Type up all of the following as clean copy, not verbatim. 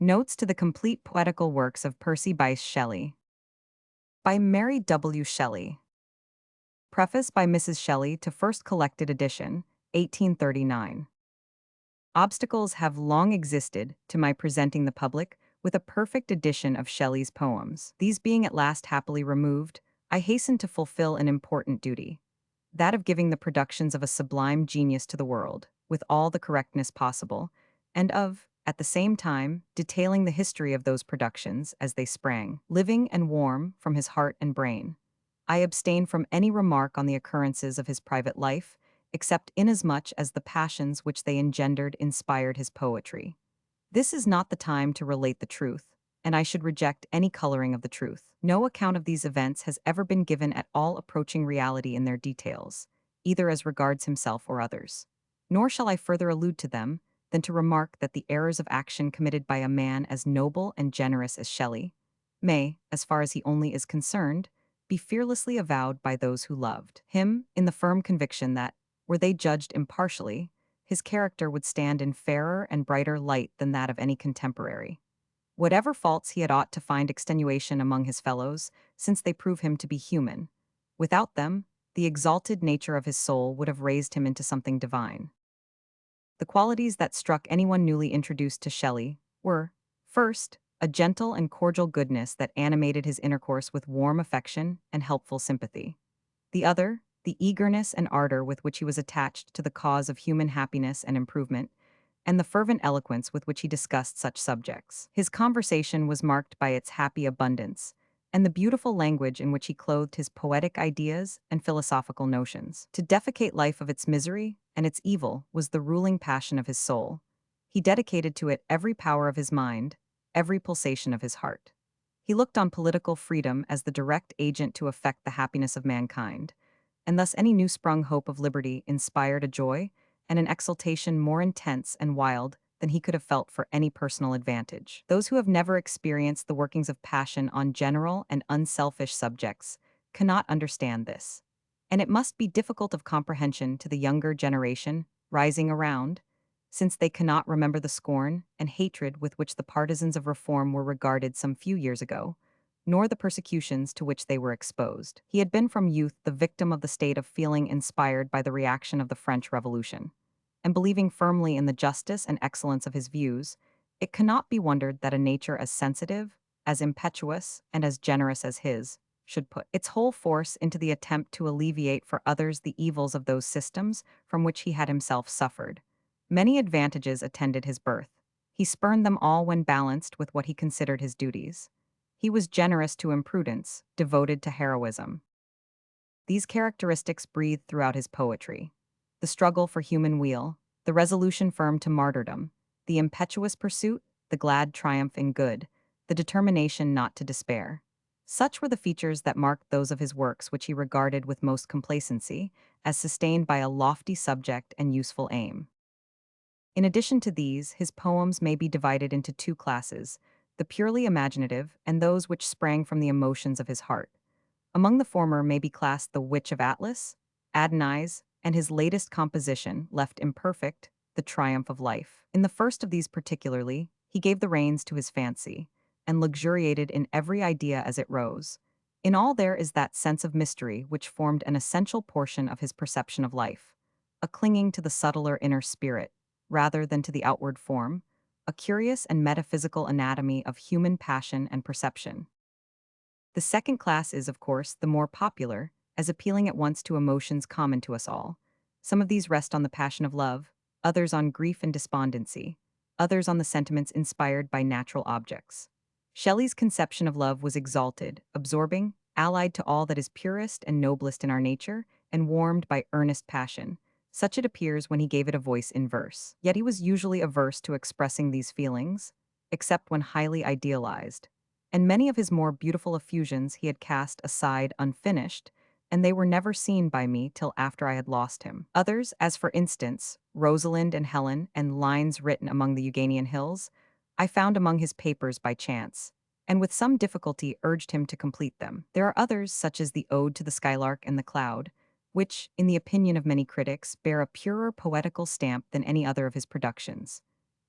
Notes to the complete poetical works of Percy Bysshe Shelley. By Mary W. Shelley. Preface by Mrs. Shelley to first collected edition, 1839. Obstacles have long existed to my presenting the public with a perfect edition of Shelley's poems. These being at last happily removed, I hasten to fulfill an important duty, that of giving the productions of a sublime genius to the world, with all the correctness possible, and of, at the same time, detailing the history of those productions as they sprang, living and warm, from his heart and brain. I abstain from any remark on the occurrences of his private life, except inasmuch as the passions which they engendered inspired his poetry. This is not the time to relate the truth, and I should reject any coloring of the truth. No account of these events has ever been given at all approaching reality in their details, either as regards himself or others. Nor shall I further allude to them than to remark that the errors of action committed by a man as noble and generous as Shelley may, as far as he only is concerned, be fearlessly avowed by those who loved him in the firm conviction that, were they judged impartially, his character would stand in fairer and brighter light than that of any contemporary. Whatever faults he had ought to find extenuation among his fellows, since they prove him to be human. Without them, the exalted nature of his soul would have raised him into something divine. The qualities that struck anyone newly introduced to Shelley were, first, a gentle and cordial goodness that animated his intercourse with warm affection and helpful sympathy. The other, the eagerness and ardor with which he was attached to the cause of human happiness and improvement, and the fervent eloquence with which he discussed such subjects. His conversation was marked by its happy abundance, and the beautiful language in which he clothed his poetic ideas and philosophical notions. To defecate life of its misery and its evil was the ruling passion of his soul. He dedicated to it every power of his mind, every pulsation of his heart. He looked on political freedom as the direct agent to effect the happiness of mankind, and thus any new-sprung hope of liberty inspired a joy and an exultation more intense and wild than he could have felt for any personal advantage. Those who have never experienced the workings of passion on general and unselfish subjects cannot understand this, and it must be difficult of comprehension to the younger generation rising around, since they cannot remember the scorn and hatred with which the partisans of reform were regarded some few years ago, nor the persecutions to which they were exposed. He had been from youth the victim of the state of feeling inspired by the reaction of the French Revolution, and believing firmly in the justice and excellence of his views, it cannot be wondered that a nature as sensitive, as impetuous, and as generous as his should put its whole force into the attempt to alleviate for others the evils of those systems from which he had himself suffered. Many advantages attended his birth. He spurned them all when balanced with what he considered his duties. He was generous to imprudence, devoted to heroism. These characteristics breathed throughout his poetry. The struggle for human weal, the resolution firm to martyrdom, the impetuous pursuit, the glad triumph in good, the determination not to despair. Such were the features that marked those of his works which he regarded with most complacency, as sustained by a lofty subject and useful aim. In addition to these, his poems may be divided into two classes, the purely imaginative and those which sprang from the emotions of his heart. Among the former may be classed The Witch of Atlas, Adonaïs, and his latest composition, left imperfect, The Triumph of Life. In the first of these particularly, he gave the reins to his fancy, and luxuriated in every idea as it rose. In all there is that sense of mystery which formed an essential portion of his perception of life, a clinging to the subtler inner spirit, rather than to the outward form, a curious and metaphysical anatomy of human passion and perception. The second class is, of course, the more popular, as appealing at once to emotions common to us all. Some of these rest on the passion of love, others on grief and despondency, others on the sentiments inspired by natural objects. Shelley's conception of love was exalted, absorbing, allied to all that is purest and noblest in our nature, and warmed by earnest passion. Such it appears when he gave it a voice in verse. Yet he was usually averse to expressing these feelings, except when highly idealized, and many of his more beautiful effusions he had cast aside unfinished, and they were never seen by me till after I had lost him. Others, as for instance, Rosalind and Helen and lines written among the Euganean hills, I found among his papers by chance, and with some difficulty urged him to complete them. There are others, such as the Ode to the Skylark and the Cloud, which, in the opinion of many critics, bear a purer poetical stamp than any other of his productions.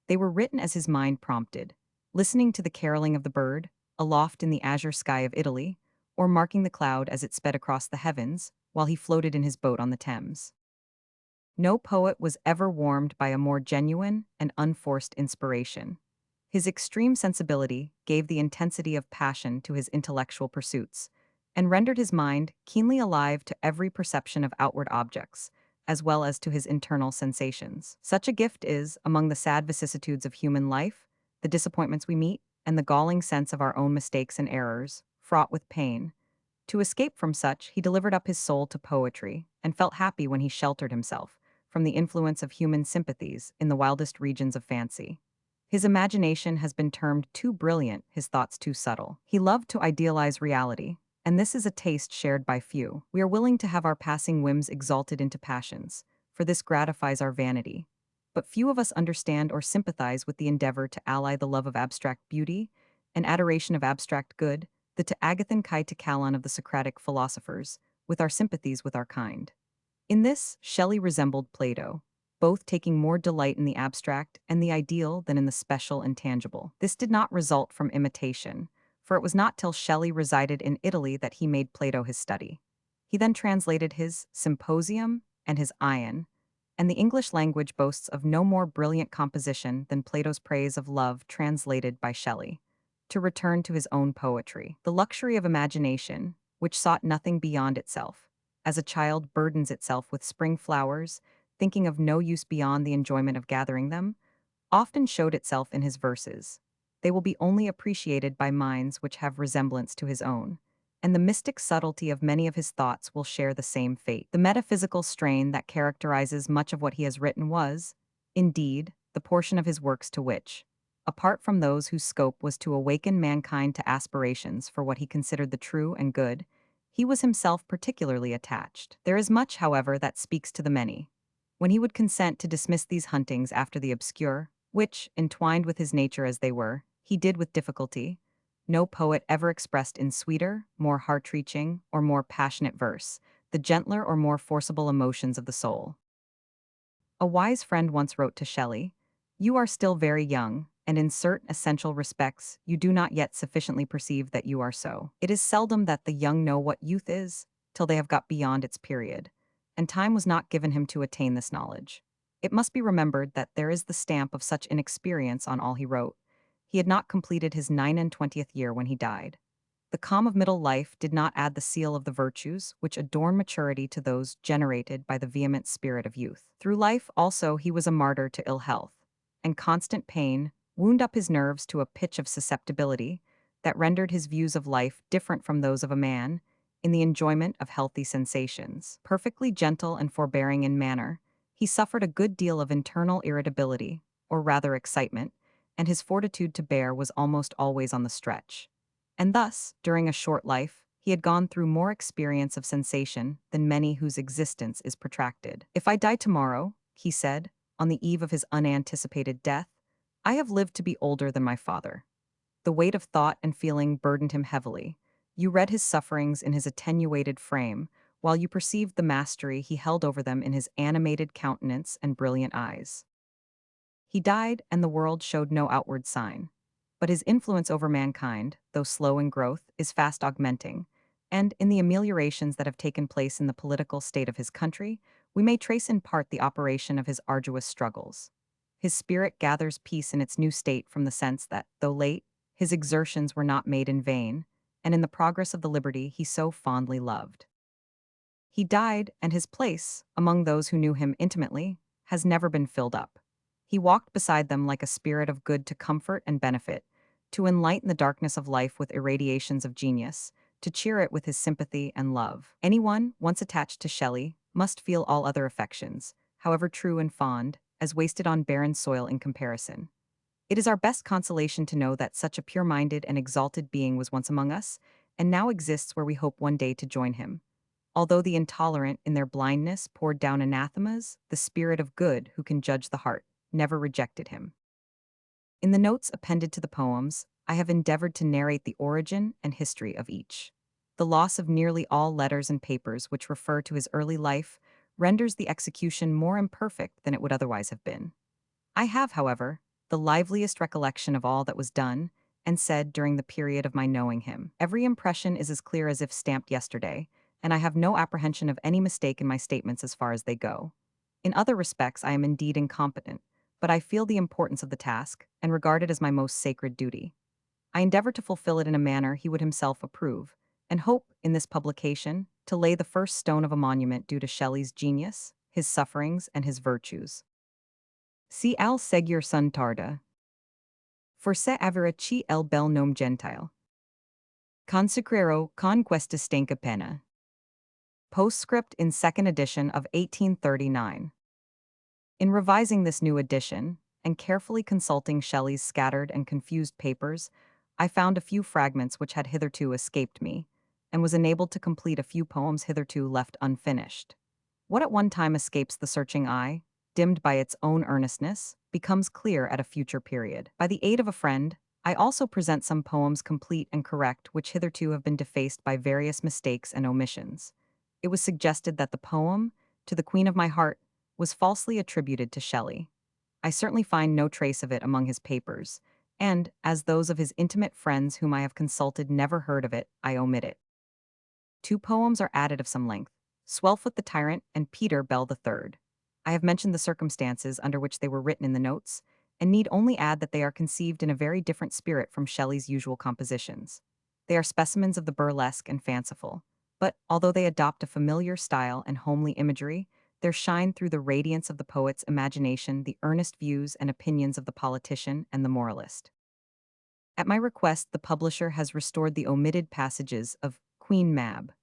They were written as his mind prompted, listening to the caroling of the bird, aloft in the azure sky of Italy, or marking the cloud as it sped across the heavens while he floated in his boat on the Thames. No poet was ever warmed by a more genuine and unforced inspiration. His extreme sensibility gave the intensity of passion to his intellectual pursuits, and rendered his mind keenly alive to every perception of outward objects, as well as to his internal sensations. Such a gift is, among the sad vicissitudes of human life, the disappointments we meet, and the galling sense of our own mistakes and errors, fraught with pain. To escape from such, he delivered up his soul to poetry, and felt happy when he sheltered himself from the influence of human sympathies in the wildest regions of fancy. His imagination has been termed too brilliant, his thoughts too subtle. He loved to idealize reality, and this is a taste shared by few. We are willing to have our passing whims exalted into passions, for this gratifies our vanity. But few of us understand or sympathize with the endeavor to ally the love of abstract beauty and adoration of abstract good, the to Agathan kai to Calon of the Socratic philosophers, with our sympathies with our kind. In this, Shelley resembled Plato, both taking more delight in the abstract and the ideal than in the special and tangible. This did not result from imitation, for it was not till Shelley resided in Italy that he made Plato his study. He then translated his Symposium and his Ion, and the English language boasts of no more brilliant composition than Plato's praise of love translated by Shelley. To return to his own poetry, the luxury of imagination, which sought nothing beyond itself, as a child burdens itself with spring flowers, thinking of no use beyond the enjoyment of gathering them, often showed itself in his verses. They will be only appreciated by minds which have resemblance to his own, and the mystic subtlety of many of his thoughts will share the same fate. The metaphysical strain that characterizes much of what he has written was, indeed, the portion of his works to which, apart from those whose scope was to awaken mankind to aspirations for what he considered the true and good, he was himself particularly attached. There is much, however, that speaks to the many. When he would consent to dismiss these huntings after the obscure, which, entwined with his nature as they were, he did with difficulty, no poet ever expressed in sweeter, more heart-reaching, or more passionate verse, the gentler or more forcible emotions of the soul. A wise friend once wrote to Shelley, "You are still very young, and in certain essential respects you do not yet sufficiently perceive that you are so. It is seldom that the young know what youth is, till they have got beyond its period, and time was not given him to attain this knowledge. It must be remembered that there is the stamp of such inexperience on all he wrote. He had not completed his 29th year when he died. The calm of middle life did not add the seal of the virtues which adorn maturity to those generated by the vehement spirit of youth. Through life also he was a martyr to ill health, and constant pain wound up his nerves to a pitch of susceptibility that rendered his views of life different from those of a man in the enjoyment of healthy sensations. Perfectly gentle and forbearing in manner, he suffered a good deal of internal irritability, or rather excitement, and his fortitude to bear was almost always on the stretch. And thus, during a short life, he had gone through more experience of sensation than many whose existence is protracted. "If I die tomorrow," he said, on the eve of his unanticipated death, "I have lived to be older than my father." The weight of thought and feeling burdened him heavily. You read his sufferings in his attenuated frame, while you perceived the mastery he held over them in his animated countenance and brilliant eyes. He died, and the world showed no outward sign. But his influence over mankind, though slow in growth, is fast augmenting, and in the ameliorations that have taken place in the political state of his country, we may trace in part the operation of his arduous struggles. His spirit gathers peace in its new state from the sense that, though late, his exertions were not made in vain, and in the progress of the liberty he so fondly loved. He died, and his place, among those who knew him intimately, has never been filled up. He walked beside them like a spirit of good to comfort and benefit, to enlighten the darkness of life with irradiations of genius, to cheer it with his sympathy and love. Anyone, once attached to Shelley, must feel all other affections, however true and fond, as wasted on barren soil in comparison. It is our best consolation to know that such a pure-minded and exalted being was once among us, and now exists where we hope one day to join him. Although the intolerant, in their blindness, poured down anathemas, the spirit of good, who can judge the heart, never rejected him. In the notes appended to the poems, I have endeavored to narrate the origin and history of each. The loss of nearly all letters and papers which refer to his early life renders the execution more imperfect than it would otherwise have been. I have, however, the liveliest recollection of all that was done and said during the period of my knowing him. Every impression is as clear as if stamped yesterday, and I have no apprehension of any mistake in my statements as far as they go. In other respects, I am indeed incompetent, but I feel the importance of the task and regard it as my most sacred duty. I endeavor to fulfill it in a manner he would himself approve, and hope, in this publication, to lay the first stone of a monument due to Shelley's genius, his sufferings, and his virtues. Si al seguir sun tarda. Forse avere chi el bel nome gentile. Consecrero con questa stanca pena. Postscript in second edition of 1839. In revising this new edition, and carefully consulting Shelley's scattered and confused papers, I found a few fragments which had hitherto escaped me, and was enabled to complete a few poems hitherto left unfinished. What at one time escapes the searching eye, dimmed by its own earnestness, becomes clear at a future period. By the aid of a friend, I also present some poems complete and correct which hitherto have been defaced by various mistakes and omissions. It was suggested that the poem, To the Queen of My Heart, was falsely attributed to Shelley. I certainly find no trace of it among his papers, and, as those of his intimate friends whom I have consulted never heard of it, I omit it. Two poems are added of some length, Swellfoot the Tyrant and Peter Bell III. I have mentioned the circumstances under which they were written in the notes, and need only add that they are conceived in a very different spirit from Shelley's usual compositions. They are specimens of the burlesque and fanciful, but, although they adopt a familiar style and homely imagery, there shine through the radiance of the poet's imagination the earnest views and opinions of the politician and the moralist. At my request, the publisher has restored the omitted passages of Queen Mab.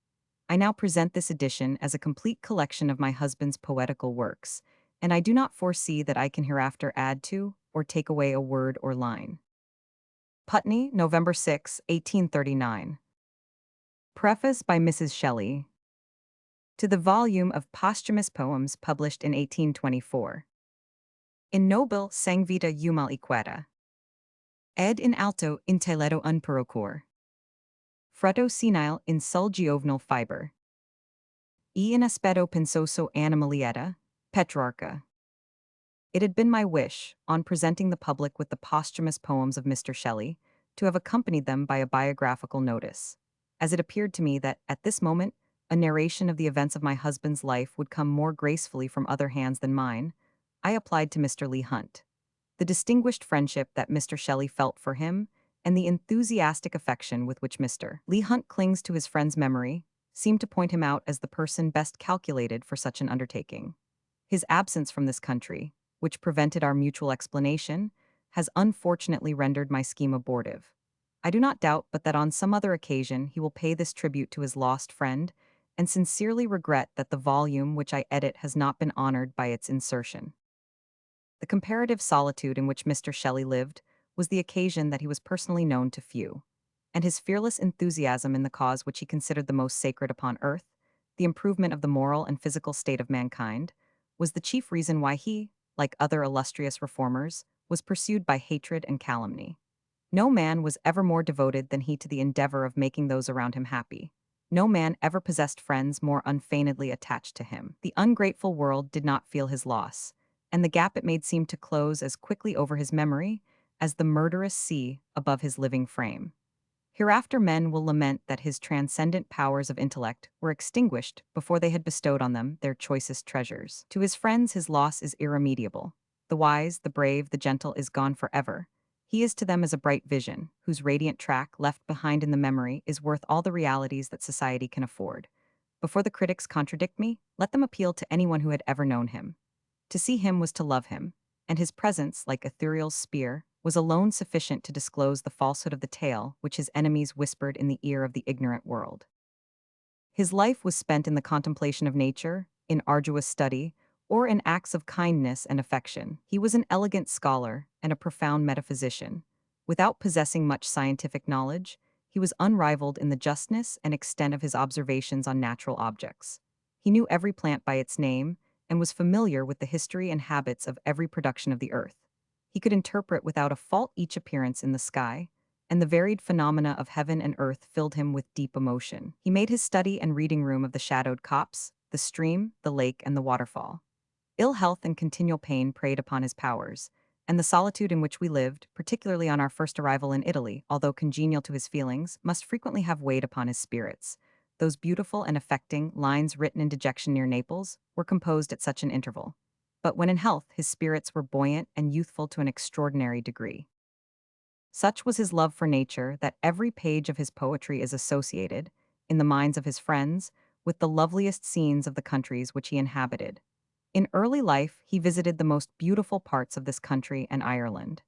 I now present this edition as a complete collection of my husband's poetical works, and I do not foresee that I can hereafter add to or take away a word or line. Putney, November 6, 1839. Preface by Mrs. Shelley to the volume of posthumous poems published in 1824. In nobile sang vita humal equata. Ed in alto intelletto unperocor. Frutto senile in sul giovnal fiber. E in aspetto pensoso animalieta, Petrarca. It had been my wish, on presenting the public with the posthumous poems of Mr. Shelley, to have accompanied them by a biographical notice, as it appeared to me that, at this moment, a narration of the events of my husband's life would come more gracefully from other hands than mine. I applied to Mr. Leigh Hunt. The distinguished friendship that Mr. Shelley felt for him, and the enthusiastic affection with which Mr. Leigh Hunt clings to his friend's memory, seemed to point him out as the person best calculated for such an undertaking. His absence from this country, which prevented our mutual explanation, has unfortunately rendered my scheme abortive. I do not doubt but that on some other occasion he will pay this tribute to his lost friend, and sincerely regret that the volume which I edit has not been honored by its insertion. The comparative solitude in which Mr. Shelley lived was the occasion that he was personally known to few, and his fearless enthusiasm in the cause which he considered the most sacred upon earth, the improvement of the moral and physical state of mankind, was the chief reason why he, like other illustrious reformers, was pursued by hatred and calumny. No man was ever more devoted than he to the endeavor of making those around him happy. No man ever possessed friends more unfeignedly attached to him. The ungrateful world did not feel his loss, and the gap it made seemed to close as quickly over his memory as the murderous sea above his living frame. Hereafter men will lament that his transcendent powers of intellect were extinguished before they had bestowed on them their choicest treasures. To his friends his loss is irremediable. The wise, the brave, the gentle is gone forever. He is to them as a bright vision, whose radiant track, left behind in the memory, is worth all the realities that society can afford. Before the critics contradict me, let them appeal to anyone who had ever known him. To see him was to love him, and his presence, like Ithuriel's spear, was alone sufficient to disclose the falsehood of the tale which his enemies whispered in the ear of the ignorant world. His life was spent in the contemplation of nature, in arduous study, or in acts of kindness and affection. He was an elegant scholar and a profound metaphysician. Without possessing much scientific knowledge, he was unrivaled in the justness and extent of his observations on natural objects. He knew every plant by its name, and was familiar with the history and habits of every production of the earth. He could interpret without a fault each appearance in the sky, and the varied phenomena of heaven and earth filled him with deep emotion. He made his study and reading room of the shadowed copse, the stream, the lake, and the waterfall. Ill health and continual pain preyed upon his powers, and the solitude in which we lived, particularly on our first arrival in Italy, although congenial to his feelings, must frequently have weighed upon his spirits. Those beautiful and affecting lines written in dejection near Naples were composed at such an interval. But when in health, his spirits were buoyant and youthful to an extraordinary degree. Such was his love for nature that every page of his poetry is associated, in the minds of his friends, with the loveliest scenes of the countries which he inhabited. In early life, he visited the most beautiful parts of this country and Ireland.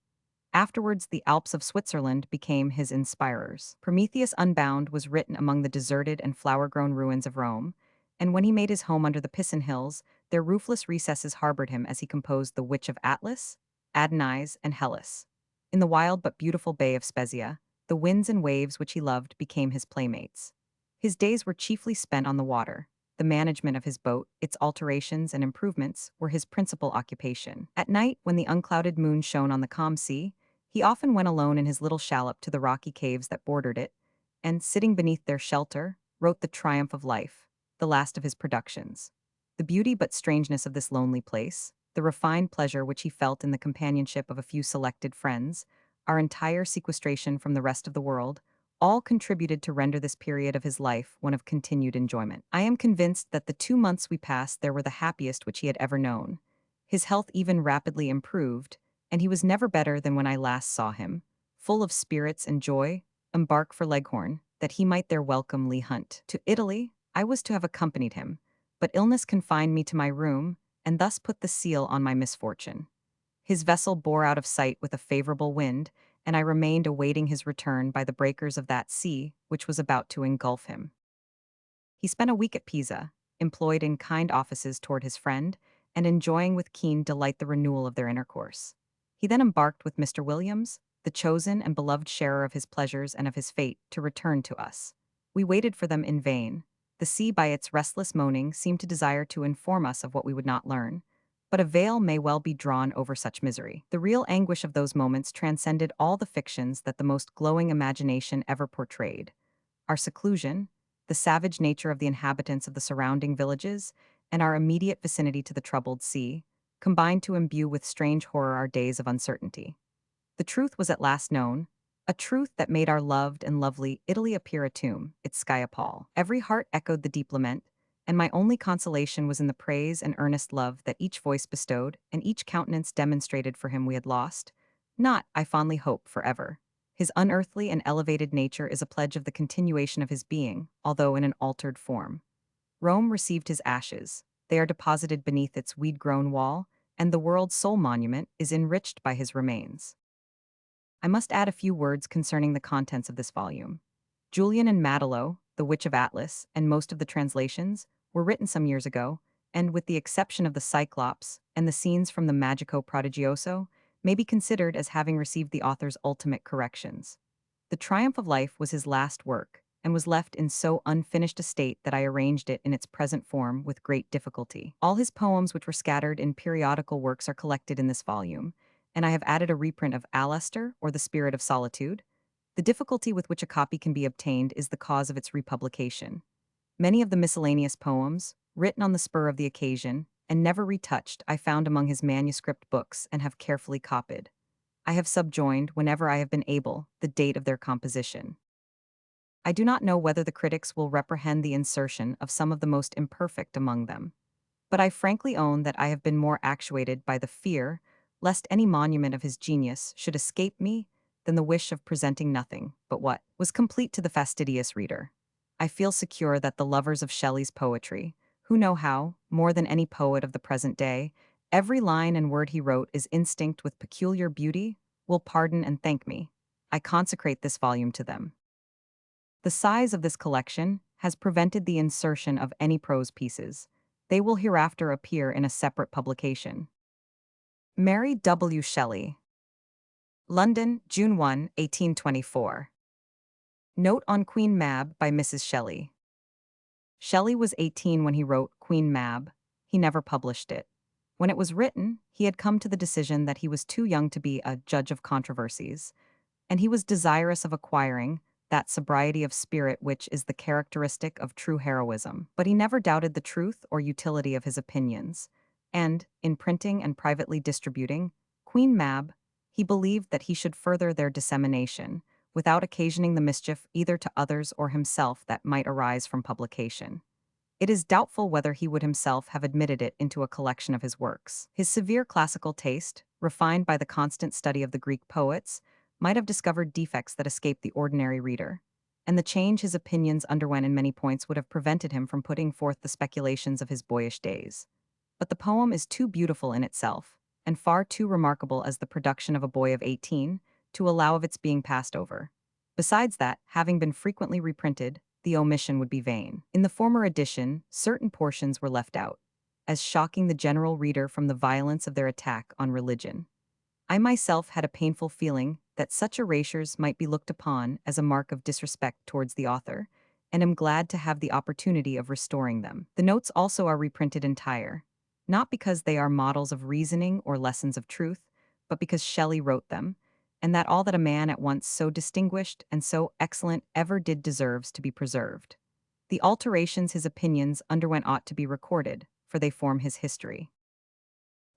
Afterwards, the Alps of Switzerland became his inspirers. Prometheus Unbound was written among the deserted and flower-grown ruins of Rome, and when he made his home under the Pisan Hills, their roofless recesses harbored him as he composed The Witch of Atlas, Adonaïs, and Hellas. In the wild but beautiful bay of Spezia, the winds and waves which he loved became his playmates. His days were chiefly spent on the water. The management of his boat, its alterations and improvements, were his principal occupation. At night, when the unclouded moon shone on the calm sea, he often went alone in his little shallop to the rocky caves that bordered it, and, sitting beneath their shelter, wrote The Triumph of Life, the last of his productions. The beauty but strangeness of this lonely place, the refined pleasure which he felt in the companionship of a few selected friends, our entire sequestration from the rest of the world, all contributed to render this period of his life one of continued enjoyment. I am convinced that the 2 months we passed there were the happiest which he had ever known. His health even rapidly improved, and he was never better than when I last saw him, full of spirits and joy, embark for Leghorn, that he might there welcomely hunt. To Italy, I was to have accompanied him, but illness confined me to my room, and thus put the seal on my misfortune. His vessel bore out of sight with a favorable wind, and I remained awaiting his return by the breakers of that sea which was about to engulf him. He spent a week at Pisa, employed in kind offices toward his friend, and enjoying with keen delight the renewal of their intercourse. He then embarked with Mr. Williams, the chosen and beloved sharer of his pleasures and of his fate, to return to us. We waited for them in vain. The sea by its restless moaning seemed to desire to inform us of what we would not learn, but a veil may well be drawn over such misery. The real anguish of those moments transcended all the fictions that the most glowing imagination ever portrayed. Our seclusion, the savage nature of the inhabitants of the surrounding villages, and our immediate vicinity to the troubled sea, combined to imbue with strange horror our days of uncertainty. The truth was at last known, a truth that made our loved and lovely Italy appear a tomb, its sky a pall. Every heart echoed the deep lament, and my only consolation was in the praise and earnest love that each voice bestowed and each countenance demonstrated for him we had lost, not, I fondly hope, forever. His unearthly and elevated nature is a pledge of the continuation of his being, although in an altered form. Rome received his ashes. They are deposited beneath its weed-grown wall, and the world's sole monument is enriched by his remains. I must add a few words concerning the contents of this volume. Julian and Madelot, The Witch of Atlas, and most of the translations, were written some years ago, and with the exception of the Cyclops and the scenes from the Magico Prodigioso, may be considered as having received the author's ultimate corrections. The Triumph of Life was his last work, and was left in so unfinished a state that I arranged it in its present form with great difficulty. All his poems which were scattered in periodical works are collected in this volume, and I have added a reprint of Alastor, or The Spirit of Solitude. The difficulty with which a copy can be obtained is the cause of its republication. Many of the miscellaneous poems, written on the spur of the occasion, and never retouched, I found among his manuscript books and have carefully copied. I have subjoined, whenever I have been able, the date of their composition. I do not know whether the critics will reprehend the insertion of some of the most imperfect among them, but I frankly own that I have been more actuated by the fear lest any monument of his genius should escape me than the wish of presenting nothing but what was complete to the fastidious reader. I feel secure that the lovers of Shelley's poetry, who know how, more than any poet of the present day, every line and word he wrote is instinct with peculiar beauty, will pardon and thank me. I consecrate this volume to them. The size of this collection has prevented the insertion of any prose pieces. They will hereafter appear in a separate publication. Mary W. Shelley. London, June 1, 1824. Note on Queen Mab by Mrs. Shelley. Shelley was 18 when he wrote Queen Mab. He never published it. When it was written, he had come to the decision that he was too young to be a judge of controversies, and he was desirous of acquiring that sobriety of spirit which is the characteristic of true heroism. But he never doubted the truth or utility of his opinions, and, in printing and privately distributing, Queen Mab He believed that he should further their dissemination, without occasioning the mischief either to others or himself that might arise from publication. It is doubtful whether he would himself have admitted it into a collection of his works. His severe classical taste, refined by the constant study of the Greek poets, might have discovered defects that escaped the ordinary reader, and the change his opinions underwent in many points would have prevented him from putting forth the speculations of his boyish days. But the poem is too beautiful in itself, and far too remarkable as the production of a boy of 18, to allow of its being passed over. Besides that, having been frequently reprinted, the omission would be vain. In the former edition, certain portions were left out, as shocking the general reader from the violence of their attack on religion. I myself had a painful feeling that such erasures might be looked upon as a mark of disrespect towards the author, and am glad to have the opportunity of restoring them. The notes also are reprinted entire, not because they are models of reasoning or lessons of truth, but because Shelley wrote them, and that all that a man at once so distinguished and so excellent ever did deserves to be preserved. The alterations his opinions underwent ought to be recorded, for they form his history.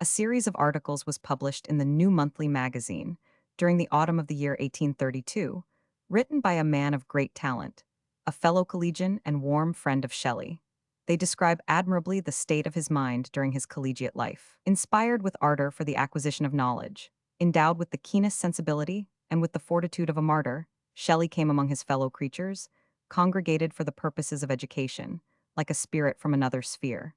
A series of articles was published in the New Monthly Magazine during the autumn of the year 1832, written by a man of great talent, a fellow collegian and warm friend of Shelley. They describe admirably the state of his mind during his collegiate life. Inspired with ardor for the acquisition of knowledge, endowed with the keenest sensibility and with the fortitude of a martyr, Shelley came among his fellow creatures, congregated for the purposes of education, like a spirit from another sphere.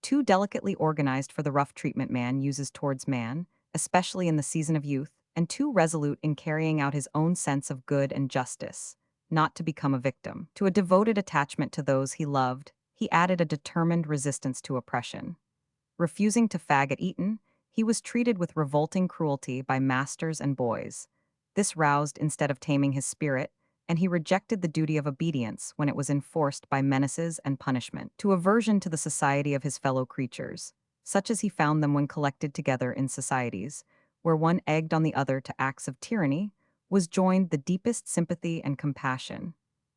Too delicately organized for the rough treatment man uses towards man, especially in the season of youth, and too resolute in carrying out his own sense of good and justice, not to become a victim. To a devoted attachment to those he loved, he added a determined resistance to oppression. Refusing to fag at Eton, he was treated with revolting cruelty by masters and boys. This roused instead of taming his spirit, and he rejected the duty of obedience when it was enforced by menaces and punishment. To aversion to the society of his fellow creatures, such as he found them when collected together in societies, where one egged on the other to acts of tyranny, was joined the deepest sympathy and compassion,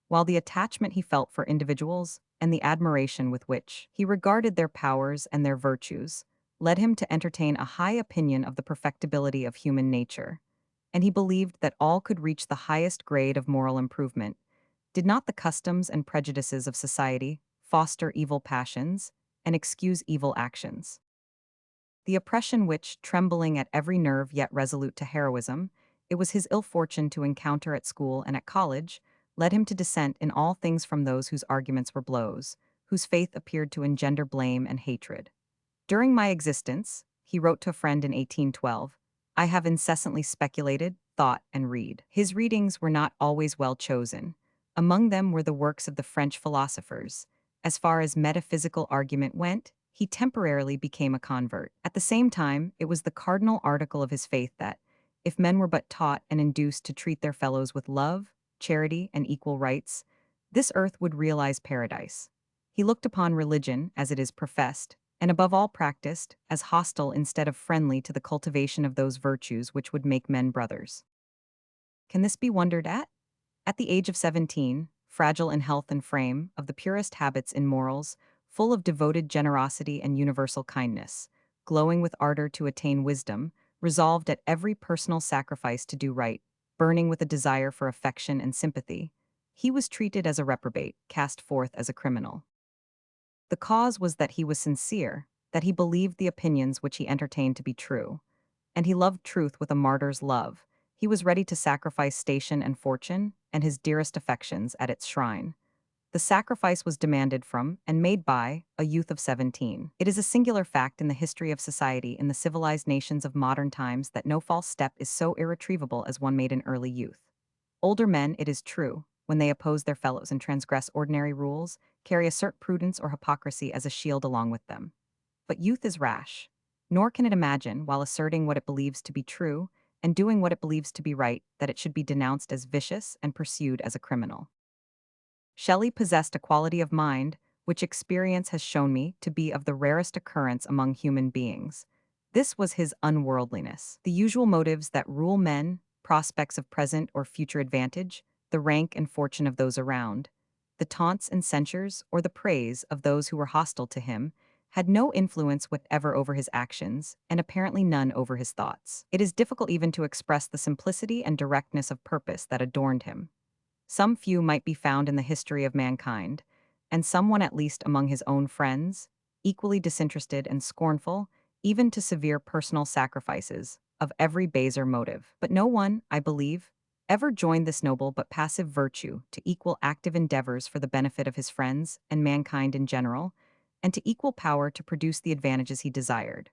while the attachment he felt for individuals and the admiration with which he regarded their powers and their virtues led him to entertain a high opinion of the perfectibility of human nature, and he believed that all could reach the highest grade of moral improvement. Did not the customs and prejudices of society foster evil passions and excuse evil actions? The oppression which, trembling at every nerve yet resolute to heroism, it was his ill fortune to encounter at school and at college, led him to dissent in all things from those whose arguments were blows, whose faith appeared to engender blame and hatred. During my existence, he wrote to a friend in 1812, I have incessantly speculated, thought, and read. His readings were not always well chosen. Among them were the works of the French philosophers. As far as metaphysical argument went, he temporarily became a convert. At the same time, it was the cardinal article of his faith that, if men were but taught and induced to treat their fellows with love, charity, and equal rights, this earth would realize paradise. He looked upon religion, as it is professed, and above all practiced, as hostile instead of friendly to the cultivation of those virtues which would make men brothers. Can this be wondered at? At the age of 17, fragile in health and frame, of the purest habits in morals, full of devoted generosity and universal kindness, glowing with ardor to attain wisdom, resolved at every personal sacrifice to do right, burning with a desire for affection and sympathy, he was treated as a reprobate, cast forth as a criminal. The cause was that he was sincere, that he believed the opinions which he entertained to be true, and he loved truth with a martyr's love. He was ready to sacrifice station and fortune, and his dearest affections at its shrine. The sacrifice was demanded from, and made by, a youth of 17. It is a singular fact in the history of society in the civilized nations of modern times that no false step is so irretrievable as one made in early youth. Older men, it is true, when they oppose their fellows and transgress ordinary rules, carry assert prudence or hypocrisy as a shield along with them. But youth is rash, nor can it imagine, while asserting what it believes to be true, and doing what it believes to be right, that it should be denounced as vicious and pursued as a criminal. Shelley possessed a quality of mind which experience has shown me to be of the rarest occurrence among human beings. This was his unworldliness. The usual motives that rule men, prospects of present or future advantage, the rank and fortune of those around, the taunts and censures or the praise of those who were hostile to him, had no influence whatever over his actions, and apparently none over his thoughts. It is difficult even to express the simplicity and directness of purpose that adorned him. Some few might be found in the history of mankind, and someone at least among his own friends, equally disinterested and scornful, even to severe personal sacrifices, of every baser motive. But no one, I believe, ever joined this noble but passive virtue to equal active endeavors for the benefit of his friends and mankind in general, and to equal power to produce the advantages he desired.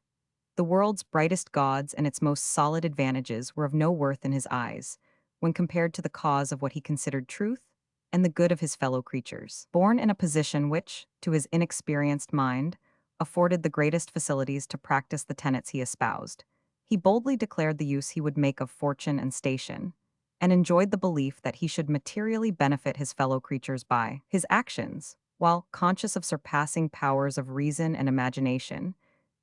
The world's brightest gods and its most solid advantages were of no worth in his eyes, when compared to the cause of what he considered truth and the good of his fellow creatures. Born in a position which, to his inexperienced mind, afforded the greatest facilities to practice the tenets he espoused, he boldly declared the use he would make of fortune and station, and enjoyed the belief that he should materially benefit his fellow creatures by his actions, while conscious of surpassing powers of reason and imagination.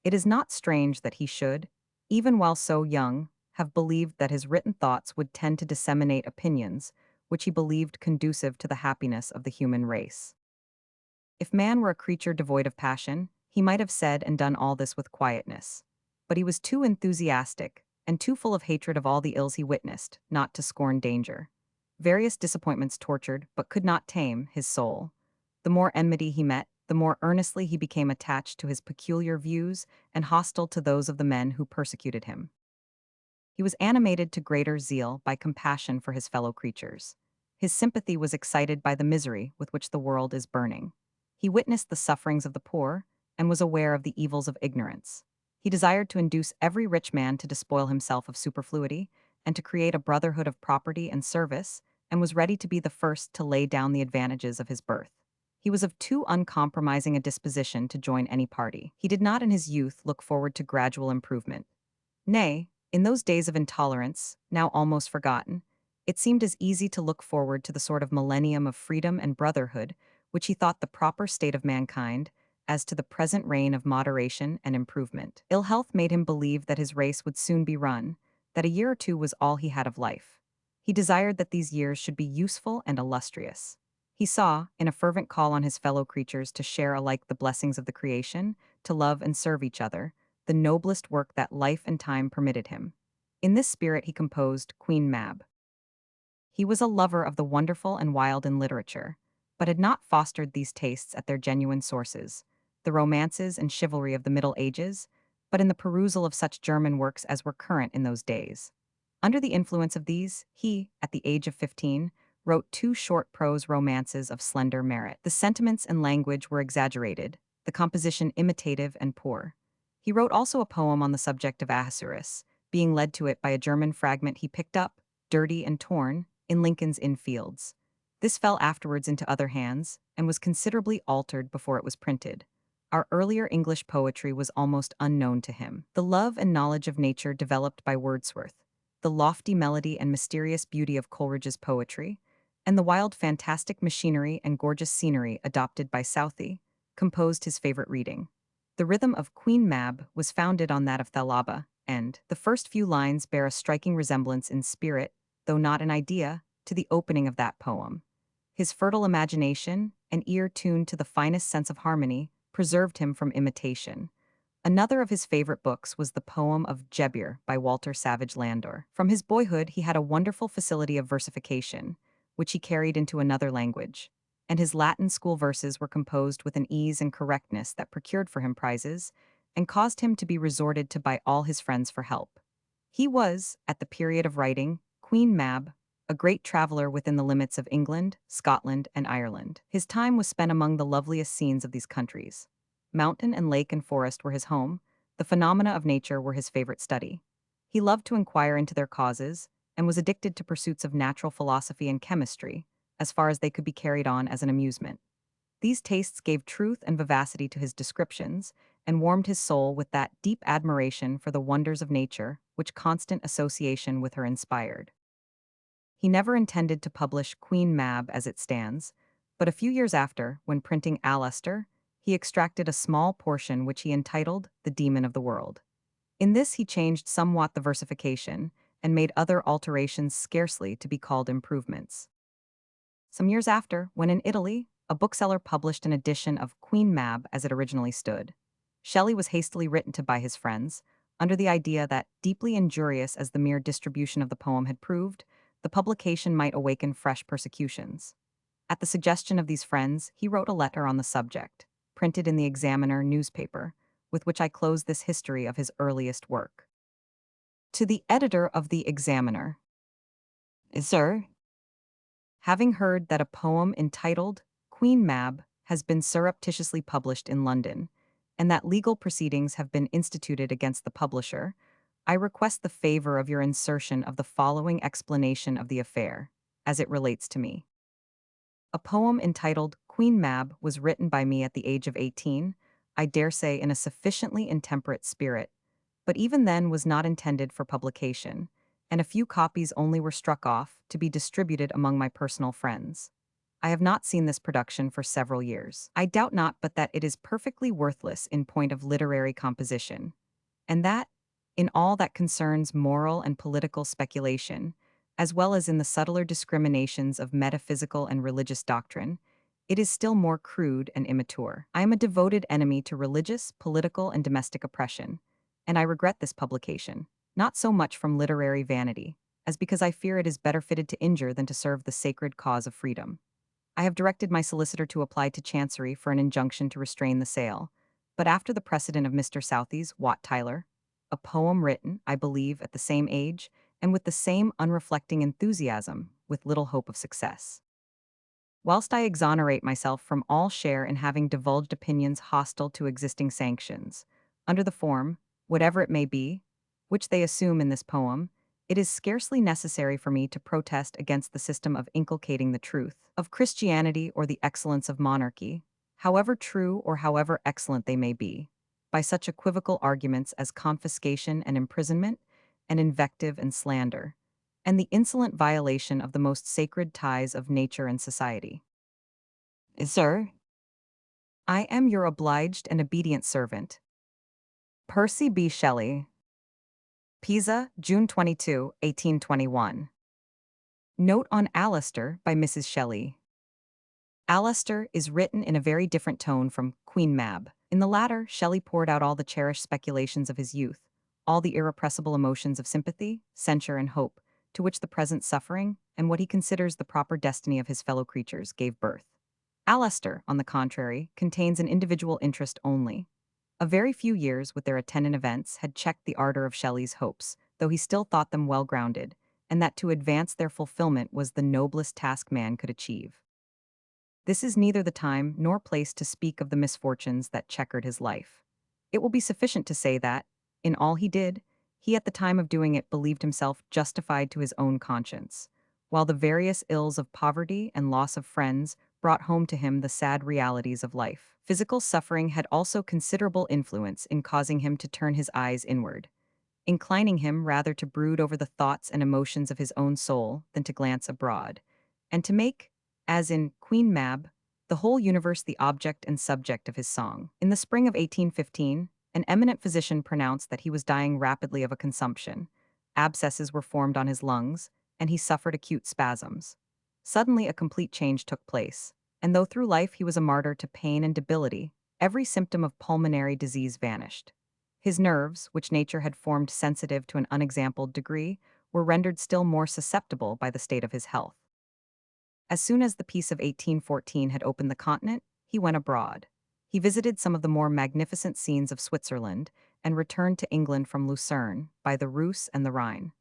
It is not strange that he should, even while so young, have believed that his written thoughts would tend to disseminate opinions which he believed conducive to the happiness of the human race. If man were a creature devoid of passion, he might have said and done all this with quietness. But he was too enthusiastic, and too full of hatred of all the ills he witnessed, not to scorn danger. Various disappointments tortured, but could not tame, his soul. The more enmity he met, the more earnestly he became attached to his peculiar views and hostile to those of the men who persecuted him. He was animated to greater zeal by compassion for his fellow creatures. His sympathy was excited by the misery with which the world is burning. He witnessed the sufferings of the poor and was aware of the evils of ignorance. He desired to induce every rich man to despoil himself of superfluity and to create a brotherhood of property and service, and was ready to be the first to lay down the advantages of his birth. He was of too uncompromising a disposition to join any party. He did not in his youth look forward to gradual improvement. Nay, in those days of intolerance, now almost forgotten, it seemed as easy to look forward to the sort of millennium of freedom and brotherhood which he thought the proper state of mankind, as to the present reign of moderation and improvement. Ill health made him believe that his race would soon be run, that a year or two was all he had of life. He desired that these years should be useful and illustrious. He saw, in a fervent call on his fellow creatures to share alike the blessings of the creation, to love and serve each other, the noblest work that life and time permitted him. In this spirit he composed Queen Mab. He was a lover of the wonderful and wild in literature, but had not fostered these tastes at their genuine sources, the romances and chivalry of the Middle Ages, but in the perusal of such German works as were current in those days. Under the influence of these, he, at the age of 15, wrote two short prose romances of slender merit. The sentiments and language were exaggerated, the composition imitative and poor. He wrote also a poem on the subject of Ahasuerus, being led to it by a German fragment he picked up, dirty and torn, in Lincoln's Inn Fields. This fell afterwards into other hands, and was considerably altered before it was printed. Our earlier English poetry was almost unknown to him. The love and knowledge of nature developed by Wordsworth, the lofty melody and mysterious beauty of Coleridge's poetry, and the wild fantastic machinery and gorgeous scenery adopted by Southey, composed his favorite reading. The rhythm of Queen Mab was founded on that of Thalaba, and the first few lines bear a striking resemblance in spirit, though not in idea, to the opening of that poem. His fertile imagination, an ear tuned to the finest sense of harmony, preserved him from imitation. Another of his favorite books was the poem of Gebir by Walter Savage Landor. From his boyhood he had a wonderful facility of versification, which he carried into another language, and his Latin school verses were composed with an ease and correctness that procured for him prizes, and caused him to be resorted to by all his friends for help. He was, at the period of writing Queen Mab, a great traveler within the limits of England, Scotland, and Ireland. His time was spent among the loveliest scenes of these countries. Mountain and lake and forest were his home, the phenomena of nature were his favorite study. He loved to inquire into their causes, and was addicted to pursuits of natural philosophy and chemistry, as far as they could be carried on as an amusement. These tastes gave truth and vivacity to his descriptions, and warmed his soul with that deep admiration for the wonders of nature which constant association with her inspired. He never intended to publish Queen Mab as it stands, but a few years after, when printing Alastor, he extracted a small portion which he entitled The Demon of the World. In this he changed somewhat the versification, and made other alterations scarcely to be called improvements. Some years after, when in Italy, a bookseller published an edition of Queen Mab as it originally stood. Shelley was hastily written to by his friends, under the idea that, deeply injurious as the mere distribution of the poem had proved, the publication might awaken fresh persecutions. At the suggestion of these friends, he wrote a letter on the subject, printed in the Examiner newspaper, with which I close this history of his earliest work. To the editor of the Examiner. Sir, having heard that a poem entitled Queen Mab has been surreptitiously published in London, and that legal proceedings have been instituted against the publisher, I request the favor of your insertion of the following explanation of the affair, as it relates to me. A poem entitled Queen Mab was written by me at the age of 18, I dare say in a sufficiently intemperate spirit, but even then was not intended for publication, and a few copies only were struck off to be distributed among my personal friends. I have not seen this production for several years. I doubt not but that it is perfectly worthless in point of literary composition, and that, in all that concerns moral and political speculation, as well as in the subtler discriminations of metaphysical and religious doctrine, it is still more crude and immature. I am a devoted enemy to religious, political, and domestic oppression, and I regret this publication, not so much from literary vanity, as because I fear it is better fitted to injure than to serve the sacred cause of freedom. I have directed my solicitor to apply to Chancery for an injunction to restrain the sale, but after the precedent of Mr. Southey's Wat Tyler, a poem written, I believe, at the same age, and with the same unreflecting enthusiasm, with little hope of success. Whilst I exonerate myself from all share in having divulged opinions hostile to existing sanctions, under the form, whatever it may be, which they assume in this poem, it is scarcely necessary for me to protest against the system of inculcating the truth of Christianity or the excellence of monarchy, however true or however excellent they may be, by such equivocal arguments as confiscation and imprisonment, and invective and slander, and the insolent violation of the most sacred ties of nature and society. Sir, I am your obliged and obedient servant, Percy B. Shelley. Pisa, June 22, 1821. Note on Alastair by Mrs. Shelley. Alastair is written in a very different tone from Queen Mab. In the latter, Shelley poured out all the cherished speculations of his youth, all the irrepressible emotions of sympathy, censure, and hope, to which the present suffering, and what he considers the proper destiny of his fellow creatures, gave birth. Alastair, on the contrary, contains an individual interest only. A very few years with their attendant events had checked the ardor of Shelley's hopes, though he still thought them well grounded, and that to advance their fulfillment was the noblest task man could achieve. This is neither the time nor place to speak of the misfortunes that checkered his life. It will be sufficient to say that, in all he did, he at the time of doing it believed himself justified to his own conscience, while the various ills of poverty and loss of friends brought home to him the sad realities of life. Physical suffering had also considerable influence in causing him to turn his eyes inward, inclining him rather to brood over the thoughts and emotions of his own soul than to glance abroad, and to make, as in Queen Mab, the whole universe the object and subject of his song. In the spring of 1815, an eminent physician pronounced that he was dying rapidly of a consumption. Abscesses were formed on his lungs, and he suffered acute spasms. Suddenly a complete change took place, and though through life he was a martyr to pain and debility, every symptom of pulmonary disease vanished. His nerves, which nature had formed sensitive to an unexampled degree, were rendered still more susceptible by the state of his health. As soon as the peace of 1814 had opened the continent, he went abroad. He visited some of the more magnificent scenes of Switzerland and returned to England from Lucerne by the Reuss and the Rhine.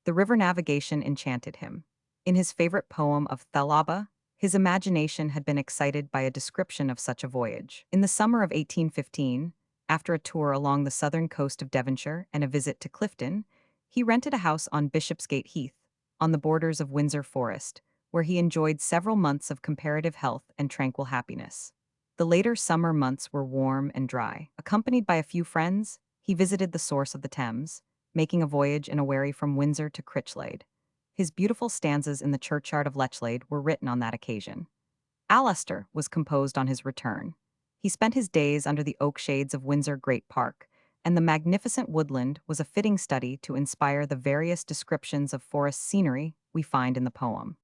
The river navigation enchanted him. In his favorite poem of Thalaba, his imagination had been excited by a description of such a voyage. In the summer of 1815, after a tour along the southern coast of Devonshire and a visit to Clifton, he rented a house on Bishopsgate Heath, on the borders of Windsor Forest, where he enjoyed several months of comparative health and tranquil happiness. The later summer months were warm and dry. Accompanied by a few friends, he visited the source of the Thames, making a voyage in a wherry from Windsor to Critchlade. His beautiful stanzas in the churchyard of Lechlade were written on that occasion. Alastair was composed on his return. He spent his days under the oak shades of Windsor Great Park, and the magnificent woodland was a fitting study to inspire the various descriptions of forest scenery we find in the poem.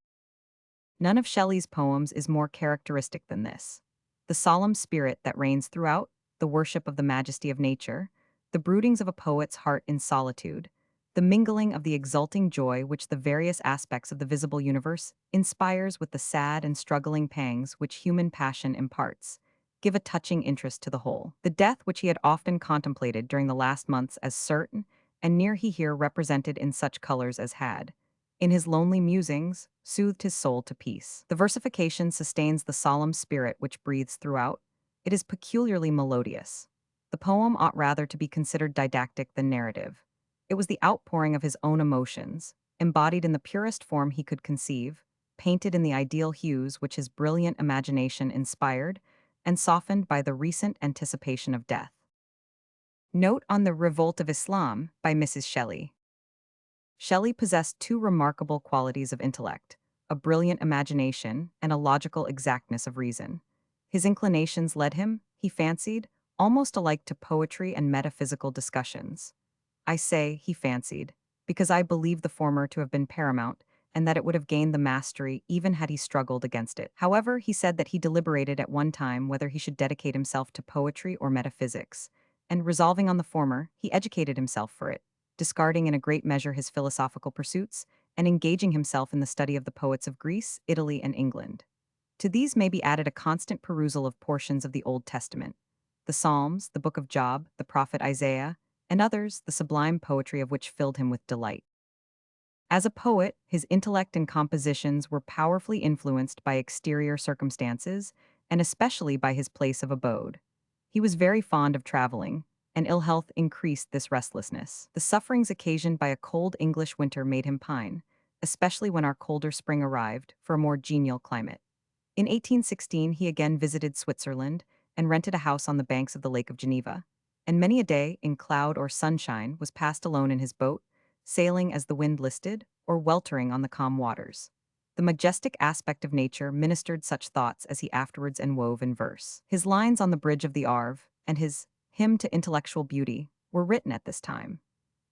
None of Shelley's poems is more characteristic than this. The solemn spirit that reigns throughout, the worship of the majesty of nature, the broodings of a poet's heart in solitude, the mingling of the exulting joy which the various aspects of the visible universe inspires with the sad and struggling pangs which human passion imparts, give a touching interest to the whole. The death which he had often contemplated during the last months as certain and near he here represented in such colors as had, in his lonely musings, soothed his soul to peace. The versification sustains the solemn spirit which breathes throughout. It is peculiarly melodious. The poem ought rather to be considered didactic than narrative. It was the outpouring of his own emotions, embodied in the purest form he could conceive, painted in the ideal hues which his brilliant imagination inspired, and softened by the recent anticipation of death. Note on the Revolt of Islam by Mrs. Shelley. Shelley possessed two remarkable qualities of intellect, a brilliant imagination and a logical exactness of reason. His inclinations led him, he fancied, almost alike to poetry and metaphysical discussions. I say, he fancied, because I believe the former to have been paramount, and that it would have gained the mastery even had he struggled against it. However, he said that he deliberated at one time whether he should dedicate himself to poetry or metaphysics, and resolving on the former, he educated himself for it, discarding in a great measure his philosophical pursuits, and engaging himself in the study of the poets of Greece, Italy, and England. To these may be added a constant perusal of portions of the Old Testament, the Psalms, the Book of Job, the prophet Isaiah, and others, the sublime poetry of which filled him with delight. As a poet, his intellect and compositions were powerfully influenced by exterior circumstances, and especially by his place of abode. He was very fond of traveling, and ill health increased this restlessness. The sufferings occasioned by a cold English winter made him pine, especially when our colder spring arrived, for a more genial climate. In 1816 he again visited Switzerland and rented a house on the banks of the Lake of Geneva, and many a day, in cloud or sunshine, was passed alone in his boat, sailing as the wind listed, or weltering on the calm waters. The majestic aspect of nature ministered such thoughts as he afterwards enwove in verse. His lines on the bridge of the Arve, and his Hymn to Intellectual Beauty, were written at this time.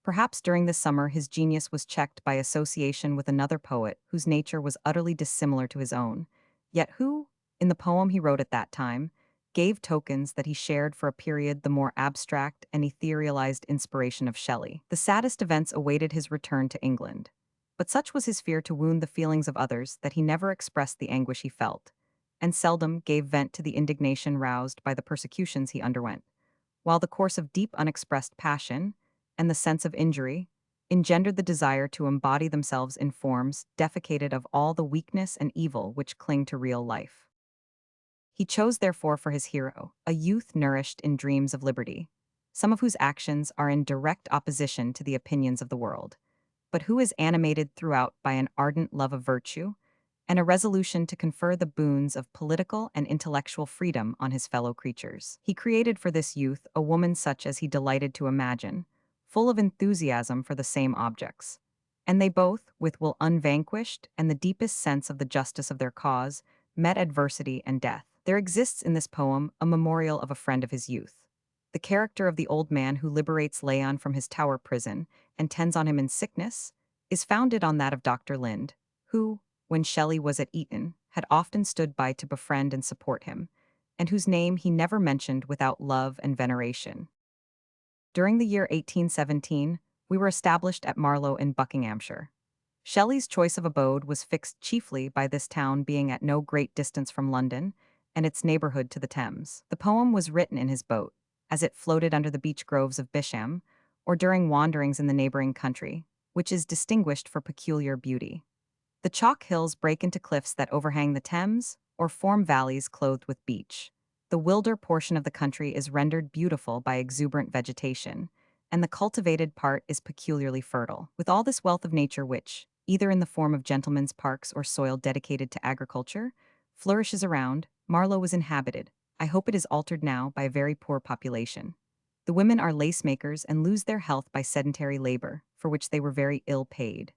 Perhaps during this summer his genius was checked by association with another poet whose nature was utterly dissimilar to his own, yet who, in the poem he wrote at that time, gave tokens that he shared for a period the more abstract and etherealized inspiration of Shelley. The saddest events awaited his return to England, but such was his fear to wound the feelings of others that he never expressed the anguish he felt, and seldom gave vent to the indignation roused by the persecutions he underwent, while the course of deep unexpressed passion, and the sense of injury, engendered the desire to embody themselves in forms defecated of all the weakness and evil which cling to real life. He chose therefore for his hero a youth nourished in dreams of liberty, some of whose actions are in direct opposition to the opinions of the world, but who is animated throughout by an ardent love of virtue, and a resolution to confer the boons of political and intellectual freedom on his fellow creatures. He created for this youth a woman such as he delighted to imagine, full of enthusiasm for the same objects. And they both, with will unvanquished and the deepest sense of the justice of their cause, met adversity and death. There exists in this poem a memorial of a friend of his youth. The character of the old man who liberates Leon from his tower prison and tends on him in sickness is founded on that of Dr. Lind, who, when Shelley was at Eton, had often stood by to befriend and support him, and whose name he never mentioned without love and veneration. During the year 1817, we were established at Marlow in Buckinghamshire. Shelley's choice of abode was fixed chiefly by this town being at no great distance from London, and its neighborhood to the Thames. The poem was written in his boat, as it floated under the beech groves of Bysshe, or during wanderings in the neighboring country, which is distinguished for peculiar beauty. The chalk hills break into cliffs that overhang the Thames, or form valleys clothed with beech. The wilder portion of the country is rendered beautiful by exuberant vegetation, and the cultivated part is peculiarly fertile. With all this wealth of nature which, either in the form of gentlemen's parks or soil dedicated to agriculture, flourishes around, Marlow was inhabited. I hope it is altered now by a very poor population. The women are lace makers and lose their health by sedentary labor, for which they were very ill paid.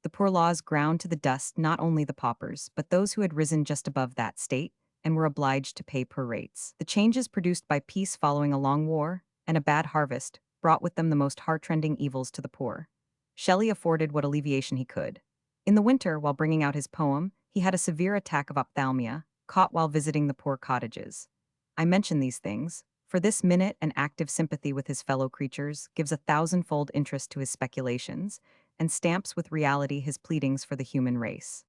The poor laws ground to the dust not only the paupers, but those who had risen just above that state, and were obliged to pay per rates. The changes produced by peace following a long war, and a bad harvest, brought with them the most heart-rending evils to the poor. Shelley afforded what alleviation he could. In the winter, while bringing out his poem, he had a severe attack of ophthalmia, caught while visiting the poor cottages. I mention these things, For this minute and active sympathy with his fellow creatures gives a thousandfold interest to his speculations, and stamps with reality his pleadings for the human race.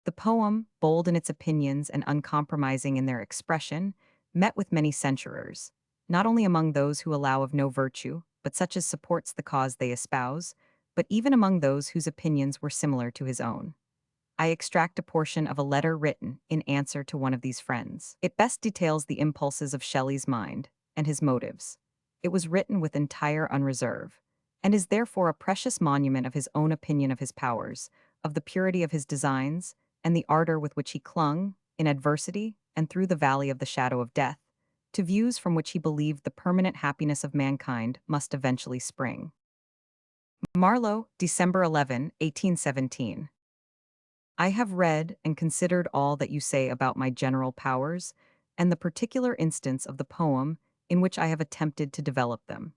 The poem, bold in its opinions and uncompromising in their expression, met with many censurers, not only among those who allow of no virtue, but such as supports the cause they espouse, but even among those whose opinions were similar to his own. I extract a portion of a letter written in answer to one of these friends. It best details the impulses of Shelley's mind and his motives. It was written with entire unreserve, and is therefore a precious monument of his own opinion of his powers, of the purity of his designs, and the ardor with which he clung, in adversity and through the valley of the shadow of death, to views from which he believed the permanent happiness of mankind must eventually spring. Marlow, December 11, 1817. I have read and considered all that you say about my general powers, and the particular instance of the poem in which I have attempted to develop them.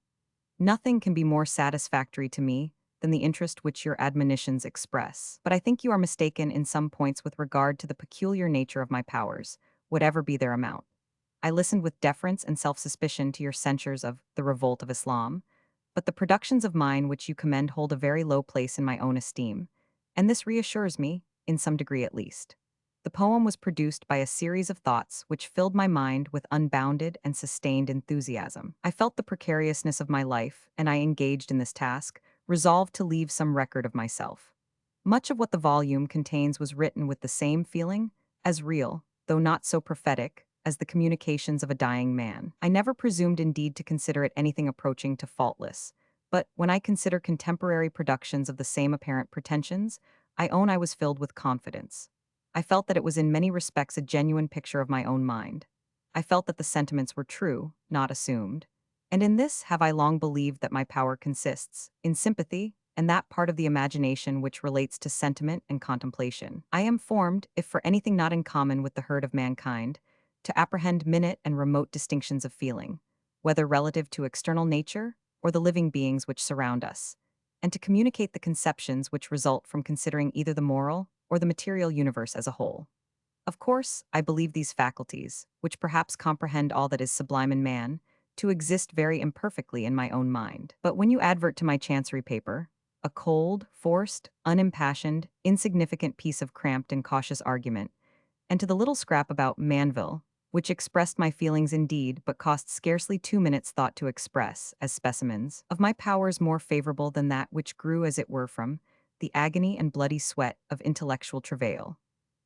Nothing can be more satisfactory to me than the interest which your admonitions express. But I think you are mistaken in some points with regard to the peculiar nature of my powers, whatever be their amount. I listened with deference and self-suspicion to your censures of the revolt of Islam, but the productions of mine which you commend hold a very low place in my own esteem, and this reassures me, in some degree at least. The poem was produced by a series of thoughts which filled my mind with unbounded and sustained enthusiasm. I felt the precariousness of my life, and I engaged in this task, resolved to leave some record of myself. Much of what the volume contains was written with the same feeling, as real, though not so prophetic, as the communications of a dying man. I never presumed indeed to consider it anything approaching to faultless, but when I consider contemporary productions of the same apparent pretensions, I own I was filled with confidence. I felt that it was in many respects a genuine picture of my own mind. I felt that the sentiments were true, not assumed. And in this have I long believed that my power consists, in sympathy, and that part of the imagination which relates to sentiment and contemplation. I am formed, if for anything not in common with the herd of mankind, to apprehend minute and remote distinctions of feeling, whether relative to external nature or the living beings which surround us, and to communicate the conceptions which result from considering either the moral or the material universe as a whole. Of course, I believe these faculties, which perhaps comprehend all that is sublime in man, to exist very imperfectly in my own mind. But when you advert to my chancery paper, a cold, forced, unimpassioned, insignificant piece of cramped and cautious argument, and to the little scrap about Manville, which expressed my feelings indeed, but cost scarcely 2 minutes thought to express, as specimens, of my powers more favorable than that which grew as it were from the agony and bloody sweat of intellectual travail.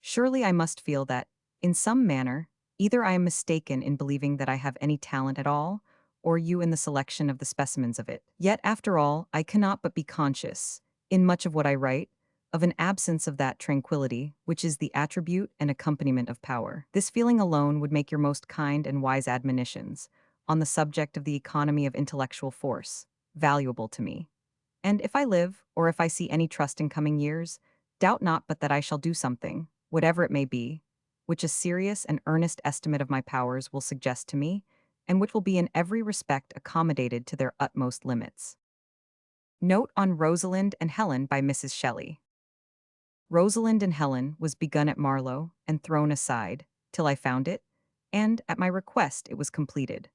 Surely I must feel that, in some manner, either I am mistaken in believing that I have any talent at all, or you in the selection of the specimens of it. Yet, after all, I cannot but be conscious, in much of what I write, of an absence of that tranquility which is the attribute and accompaniment of power. This feeling alone would make your most kind and wise admonitions, on the subject of the economy of intellectual force, valuable to me. And if I live, or if I see any trust in coming years, doubt not but that I shall do something, whatever it may be, which a serious and earnest estimate of my powers will suggest to me, and which will be in every respect accommodated to their utmost limits. Note on Rosalind and Helen by Mrs. Shelley. Rosalind and Helen was begun at Marlow and thrown aside, till I found it, and, at my request, it was completed.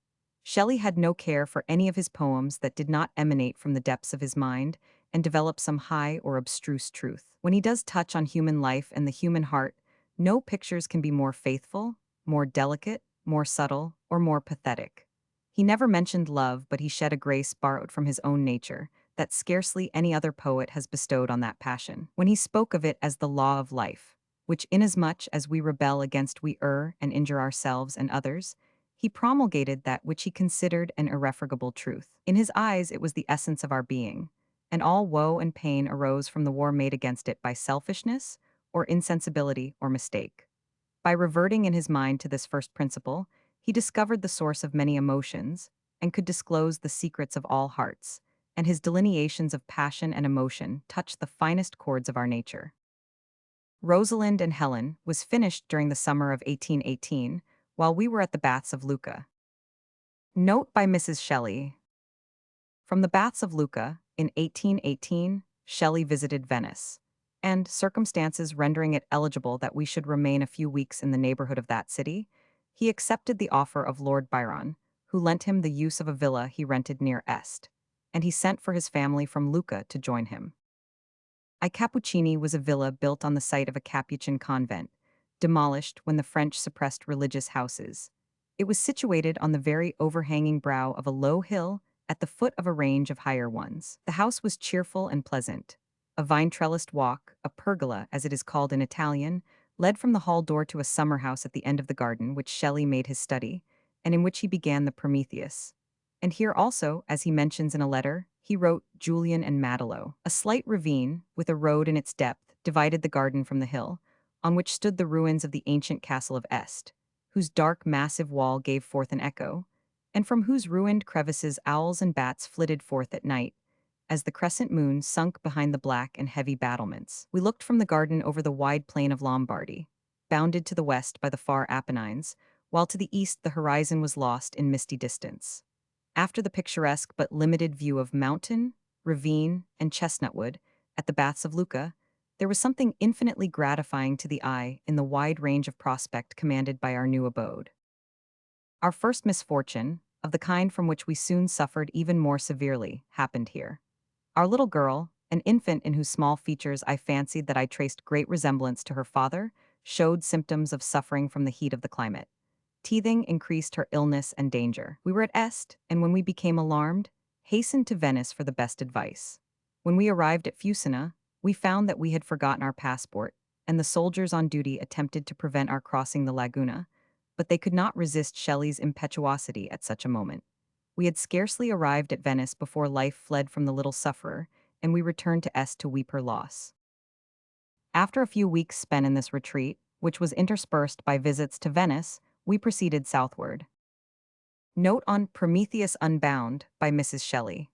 Shelley had no care for any of his poems that did not emanate from the depths of his mind and develop some high or abstruse truth. When he does touch on human life and the human heart, no pictures can be more faithful, more delicate, more subtle, or more pathetic. He never mentioned love, but he shed a grace borrowed from his own nature, that scarcely any other poet has bestowed on that passion. When he spoke of it as the law of life, which inasmuch as we rebel against we err and injure ourselves and others, he promulgated that which he considered an irrefragable truth. In his eyes it was the essence of our being, and all woe and pain arose from the war made against it by selfishness, or insensibility, or mistake. By reverting in his mind to this first principle, he discovered the source of many emotions, and could disclose the secrets of all hearts, and his delineations of passion and emotion touched the finest chords of our nature. Rosalind and Helen was finished during the summer of 1818, while we were at the Baths of Lucca. Note by Mrs. Shelley. From the Baths of Lucca, in 1818, Shelley visited Venice, and, circumstances rendering it eligible that we should remain a few weeks in the neighborhood of that city, he accepted the offer of Lord Byron, who lent him the use of a villa he rented near Est, and he sent for his family from Lucca to join him. I Cappuccini was a villa built on the site of a Capuchin convent, demolished when the French suppressed religious houses. It was situated on the very overhanging brow of a low hill at the foot of a range of higher ones. The house was cheerful and pleasant. A vine-trellised walk, a pergola as it is called in Italian, led from the hall door to a summer house at the end of the garden which Shelley made his study, and in which he began the Prometheus. And here also, as he mentions in a letter, he wrote Julian and Madelo. A slight ravine, with a road in its depth, divided the garden from the hill, on which stood the ruins of the ancient castle of Est, whose dark massive wall gave forth an echo, and from whose ruined crevices owls and bats flitted forth at night, as the crescent moon sunk behind the black and heavy battlements. We looked from the garden over the wide plain of Lombardy, bounded to the west by the far Apennines, while to the east the horizon was lost in misty distance. After the picturesque but limited view of mountain, ravine, and chestnutwood at the Baths of Lucca, there was something infinitely gratifying to the eye in the wide range of prospect commanded by our new abode. Our first misfortune, of the kind from which we soon suffered even more severely, happened here. Our little girl, an infant in whose small features I fancied that I traced great resemblance to her father, showed symptoms of suffering from the heat of the climate. Teething increased her illness and danger. We were at Est, and when we became alarmed, hastened to Venice for the best advice. When we arrived at Fusina, we found that we had forgotten our passport, and the soldiers on duty attempted to prevent our crossing the laguna, but they could not resist Shelley's impetuosity at such a moment. We had scarcely arrived at Venice before life fled from the little sufferer, and we returned to Est to weep her loss. After a few weeks spent in this retreat, which was interspersed by visits to Venice, we proceeded southward. Note on Prometheus Unbound by Mrs. Shelley.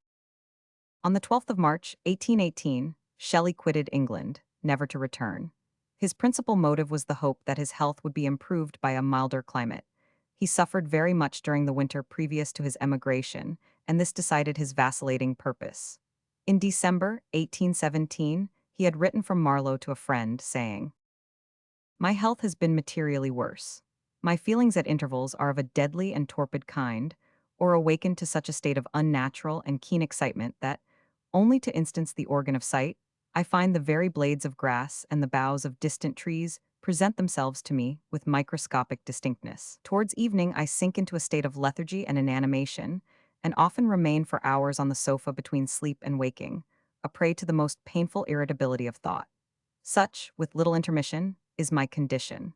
On the 12th of March, 1818, Shelley quitted England, never to return. His principal motive was the hope that his health would be improved by a milder climate. He suffered very much during the winter previous to his emigration, and this decided his vacillating purpose. In December 1817, he had written from Marlow to a friend, saying, "My health has been materially worse. My feelings at intervals are of a deadly and torpid kind, or awakened to such a state of unnatural and keen excitement that, only to instance the organ of sight, I find the very blades of grass and the boughs of distant trees present themselves to me with microscopic distinctness. Towards evening I sink into a state of lethargy and inanimation, and often remain for hours on the sofa between sleep and waking, a prey to the most painful irritability of thought. Such, with little intermission, is my condition.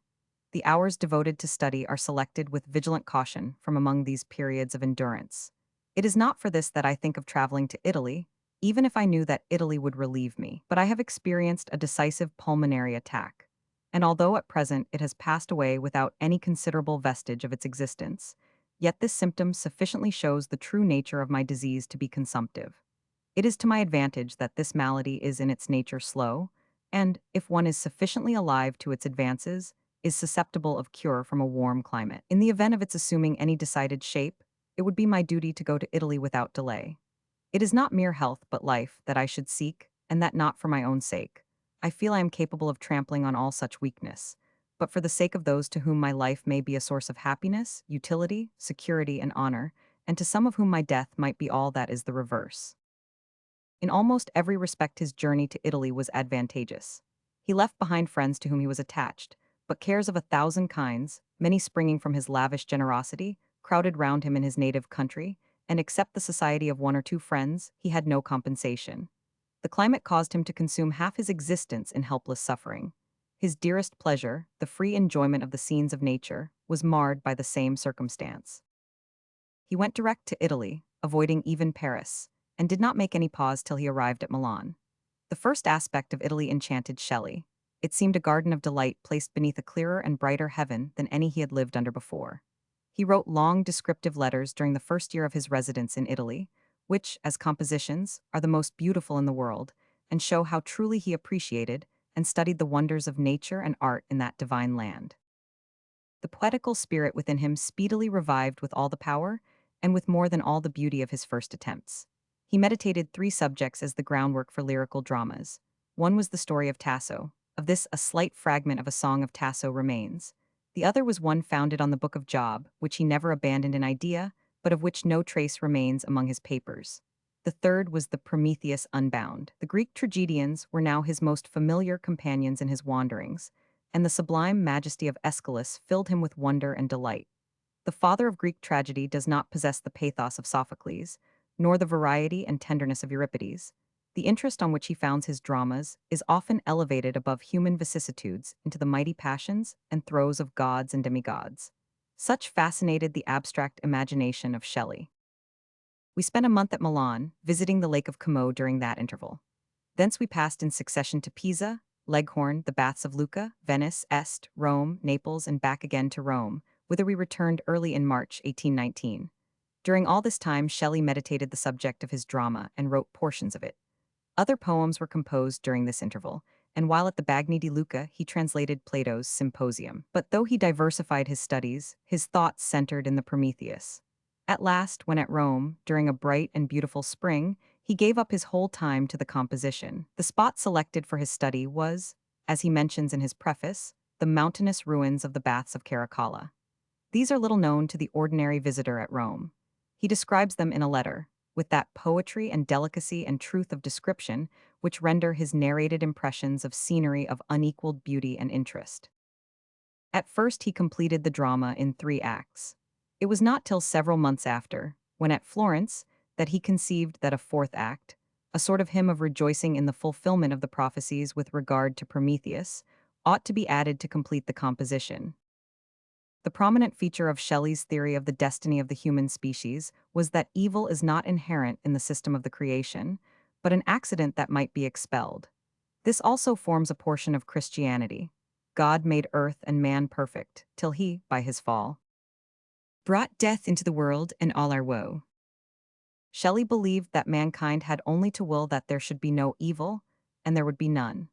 The hours devoted to study are selected with vigilant caution from among these periods of endurance. It is not for this that I think of traveling to Italy, even if I knew that Italy would relieve me. But I have experienced a decisive pulmonary attack, and although at present it has passed away without any considerable vestige of its existence, yet this symptom sufficiently shows the true nature of my disease to be consumptive. It is to my advantage that this malady is in its nature slow, and, if one is sufficiently alive to its advances, is susceptible of cure from a warm climate. In the event of its assuming any decided shape, it would be my duty to go to Italy without delay. It is not mere health but life that I should seek, and that not for my own sake. I feel I am capable of trampling on all such weakness, but for the sake of those to whom my life may be a source of happiness, utility, security, and honor, and to some of whom my death might be all that is the reverse." In almost every respect his journey to Italy was advantageous. He left behind friends to whom he was attached, but cares of 1,000 kinds, many springing from his lavish generosity, crowded round him in his native country, and except the society of one or two friends, he had no compensation. The climate caused him to consume half his existence in helpless suffering. His dearest pleasure, the free enjoyment of the scenes of nature, was marred by the same circumstance. He went direct to Italy, avoiding even Paris, and did not make any pause till he arrived at Milan. The first aspect of Italy enchanted Shelley. It seemed a garden of delight placed beneath a clearer and brighter heaven than any he had lived under before. He wrote long descriptive letters during the first year of his residence in Italy, which, as compositions, are the most beautiful in the world, and show how truly he appreciated and studied the wonders of nature and art in that divine land. The poetical spirit within him speedily revived with all the power, and with more than all the beauty of his first attempts. He meditated 3 subjects as the groundwork for lyrical dramas. One was the story of Tasso. Of this, a slight fragment of a song of Tasso remains. The other was one founded on the Book of Job, which he never abandoned in idea, but of which no trace remains among his papers. The third was the Prometheus Unbound. The Greek tragedians were now his most familiar companions in his wanderings, and the sublime majesty of Aeschylus filled him with wonder and delight. The father of Greek tragedy does not possess the pathos of Sophocles, nor the variety and tenderness of Euripides. The interest on which he founds his dramas is often elevated above human vicissitudes into the mighty passions and throes of gods and demigods. Such fascinated the abstract imagination of Shelley. We spent a month at Milan, visiting the Lake of Como during that interval. Thence we passed in succession to Pisa, Leghorn, the Baths of Lucca, Venice, Est, Rome, Naples, and back again to Rome, whither we returned early in March 1819. During all this time, Shelley meditated the subject of his drama and wrote portions of it. Other poems were composed during this interval, and while at the Bagni di Lucca, he translated Plato's Symposium. But though he diversified his studies, his thoughts centered in the Prometheus. At last, when at Rome, during a bright and beautiful spring, he gave up his whole time to the composition. The spot selected for his study was, as he mentions in his preface, the mountainous ruins of the Baths of Caracalla. These are little known to the ordinary visitor at Rome. He describes them in a letter, with that poetry and delicacy and truth of description which render his narrated impressions of scenery of unequaled beauty and interest. At first he completed the drama in 3 acts. It was not till several months after, when at Florence, that he conceived that a 4th act, a sort of hymn of rejoicing in the fulfillment of the prophecies with regard to Prometheus, ought to be added to complete the composition. The prominent feature of Shelley's theory of the destiny of the human species was that evil is not inherent in the system of the creation, but an accident that might be expelled. This also forms a portion of Christianity. God made earth and man perfect, till he, by his fall, brought death into the world and all our woe. Shelley believed that mankind had only to will that there should be no evil, and there would be none.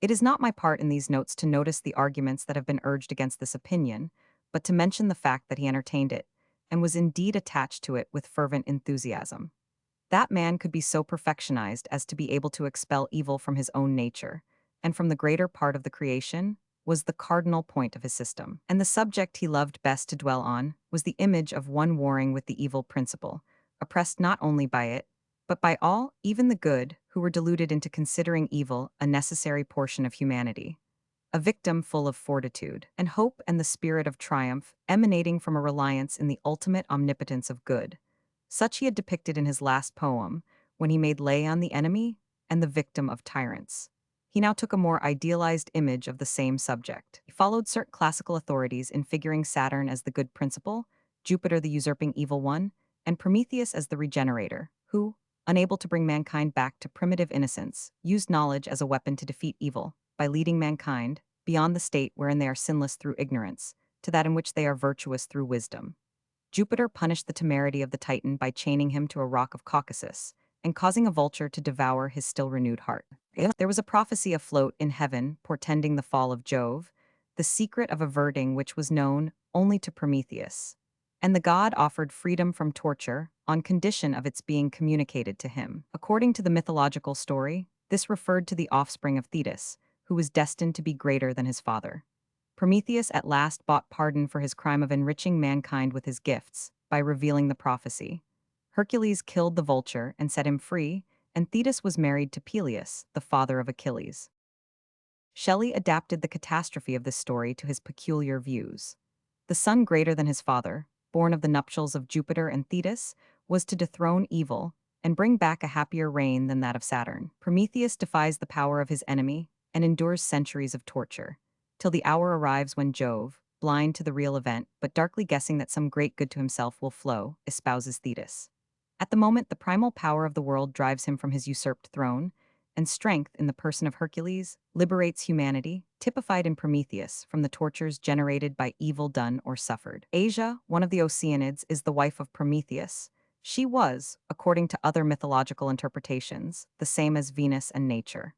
It is not my part in these notes to notice the arguments that have been urged against this opinion, but to mention the fact that he entertained it, and was indeed attached to it with fervent enthusiasm. That man could be so perfectionized as to be able to expel evil from his own nature, and from the greater part of the creation, was the cardinal point of his system. And the subject he loved best to dwell on was the image of one warring with the evil principle, oppressed not only by it, but by all, even the good, who were deluded into considering evil a necessary portion of humanity. A victim full of fortitude and hope and the spirit of triumph emanating from a reliance in the ultimate omnipotence of good. Such he had depicted in his last poem, when he made lay on the enemy and the victim of tyrants. He now took a more idealized image of the same subject. He followed certain classical authorities in figuring Saturn as the good principle, Jupiter the usurping evil one, and Prometheus as the regenerator, who, unable to bring mankind back to primitive innocence, used knowledge as a weapon to defeat evil, by leading mankind, beyond the state wherein they are sinless through ignorance, to that in which they are virtuous through wisdom. Jupiter punished the temerity of the Titan by chaining him to a rock of Caucasus, and causing a vulture to devour his still-renewed heart. There was a prophecy afloat in heaven portending the fall of Jove, the secret of averting which was known only to Prometheus. And the god offered freedom from torture on condition of its being communicated to him. According to the mythological story, this referred to the offspring of Thetis, who was destined to be greater than his father. Prometheus at last bought pardon for his crime of enriching mankind with his gifts by revealing the prophecy. Hercules killed the vulture and set him free, and Thetis was married to Peleus, the father of Achilles. Shelley adapted the catastrophe of this story to his peculiar views. The son greater than his father, born of the nuptials of Jupiter and Thetis, was to dethrone evil and bring back a happier reign than that of Saturn. Prometheus defies the power of his enemy and endures centuries of torture, till the hour arrives when Jove, blind to the real event but darkly guessing that some great good to himself will flow, espouses Thetis. At the moment, the primal power of the world drives him from his usurped throne, and strength, in the person of Hercules, liberates humanity, typified in Prometheus, from the tortures generated by evil done or suffered. Asia, one of the Oceanids, is the wife of Prometheus. She was, according to other mythological interpretations, the same as Venus and nature.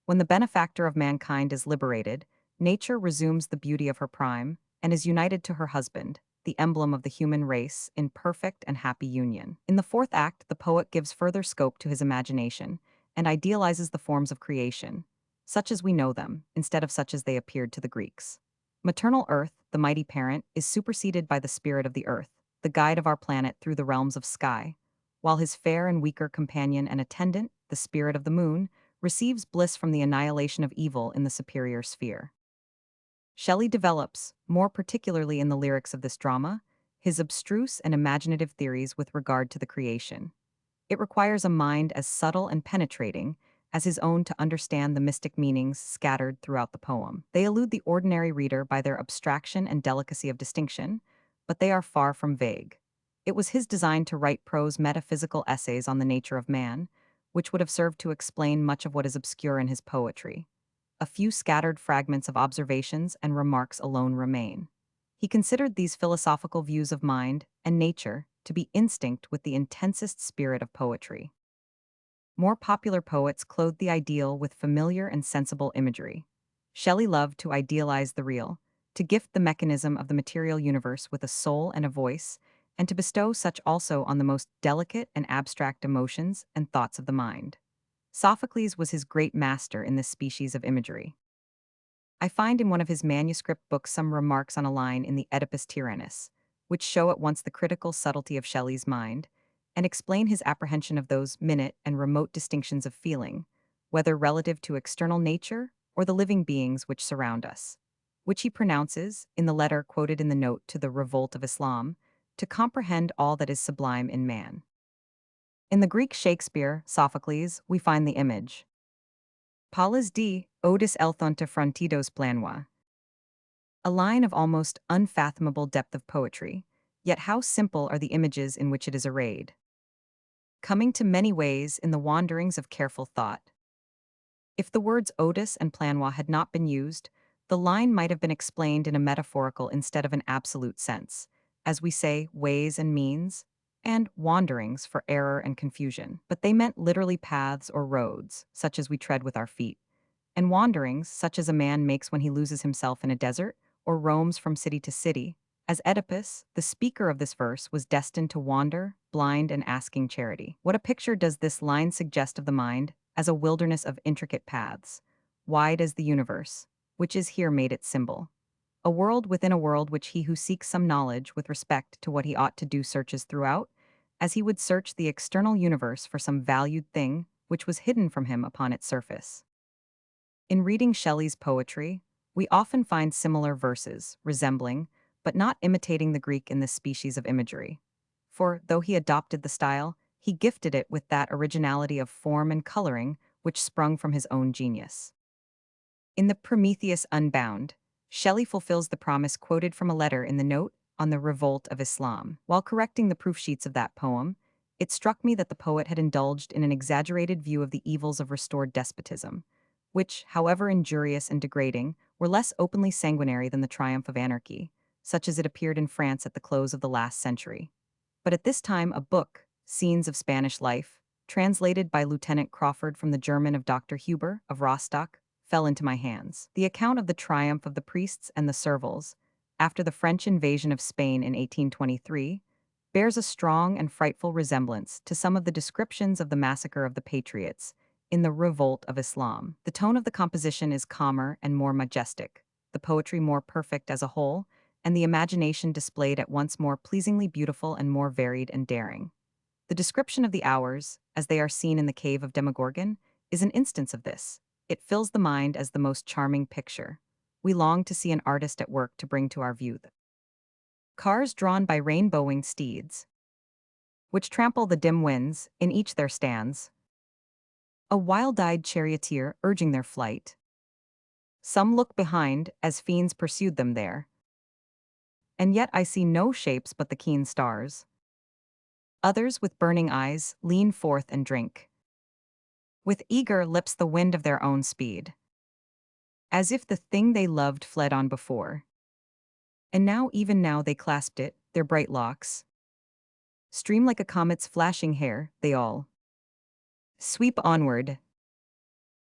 When the benefactor of mankind is liberated, nature resumes the beauty of her prime and is united to her husband, the emblem of the human race, in perfect and happy union. In the 4th act, the poet gives further scope to his imagination and idealizes the forms of creation, such as we know them, instead of such as they appeared to the Greeks. Maternal earth, the mighty parent, is superseded by the spirit of the earth, the guide of our planet through the realms of sky, while his fair and weaker companion and attendant, the spirit of the moon, receives bliss from the annihilation of evil in the superior sphere. Shelley develops, more particularly in the lyrics of this drama, his abstruse and imaginative theories with regard to the creation. It requires a mind as subtle and penetrating as his own to understand the mystic meanings scattered throughout the poem. They elude the ordinary reader by their abstraction and delicacy of distinction, but they are far from vague. It was his design to write prose metaphysical essays on the nature of man, which would have served to explain much of what is obscure in his poetry. A few scattered fragments of observations and remarks alone remain. He considered these philosophical views of mind and nature to be instinct with the intensest spirit of poetry. More popular poets clothed the ideal with familiar and sensible imagery. Shelley loved to idealize the real, to gift the mechanism of the material universe with a soul and a voice, and to bestow such also on the most delicate and abstract emotions and thoughts of the mind. Sophocles was his great master in this species of imagery. I find in one of his manuscript books some remarks on a line in the Oedipus Tyrannus, which show at once the critical subtlety of Shelley's mind, and explain his apprehension of those minute and remote distinctions of feeling, whether relative to external nature or the living beings which surround us, which he pronounces, in the letter quoted in the note to the Revolt of Islam, to comprehend all that is sublime in man. In the Greek Shakespeare, Sophocles, we find the image. Palas d, odis elthonta frontidos planois. A line of almost unfathomable depth of poetry, yet how simple are the images in which it is arrayed. Coming to many ways in the wanderings of careful thought. If the words odis and planois had not been used, the line might have been explained in a metaphorical instead of an absolute sense, as we say ways and means, and wanderings for error and confusion. But they meant literally paths or roads, such as we tread with our feet, and wanderings, such as a man makes when he loses himself in a desert or roams from city to city, as Oedipus, the speaker of this verse, was destined to wander, blind and asking charity. What a picture does this line suggest of the mind as a wilderness of intricate paths, wide as the universe, which is here made its symbol. A world within a world which he who seeks some knowledge with respect to what he ought to do searches throughout, as he would search the external universe for some valued thing which was hidden from him upon its surface. In reading Shelley's poetry, we often find similar verses, resembling, but not imitating the Greek in this species of imagery. For, though he adopted the style, he gifted it with that originality of form and coloring which sprung from his own genius. In the Prometheus Unbound, Shelley fulfills the promise quoted from a letter in the note on the Revolt of Islam. While correcting the proof sheets of that poem, it struck me that the poet had indulged in an exaggerated view of the evils of restored despotism, which, however injurious and degrading, were less openly sanguinary than the triumph of anarchy, such as it appeared in France at the close of the last century. But at this time a book, Scenes of Spanish Life, translated by Lieutenant Crawford from the German of Dr. Huber of Rostock, fell into my hands. The account of the triumph of the priests and the servils, after the French invasion of Spain in 1823, bears a strong and frightful resemblance to some of the descriptions of the massacre of the patriots in the Revolt of Islam. The tone of the composition is calmer and more majestic, the poetry more perfect as a whole, and the imagination displayed at once more pleasingly beautiful and more varied and daring. The description of the hours, as they are seen in the cave of Demogorgon, is an instance of this. It fills the mind as the most charming picture. We long to see an artist at work to bring to our view the cars drawn by rainbow-winged steeds, which trample the dim winds, in each there stands a wild-eyed charioteer urging their flight. Some look behind, as fiends pursued them there, and yet I see no shapes but the keen stars. Others, with burning eyes, lean forth and drink, with eager lips the wind of their own speed, as if the thing they loved fled on before. And now, even now, they clasped it, their bright locks stream like a comet's flashing hair, they all sweep onward.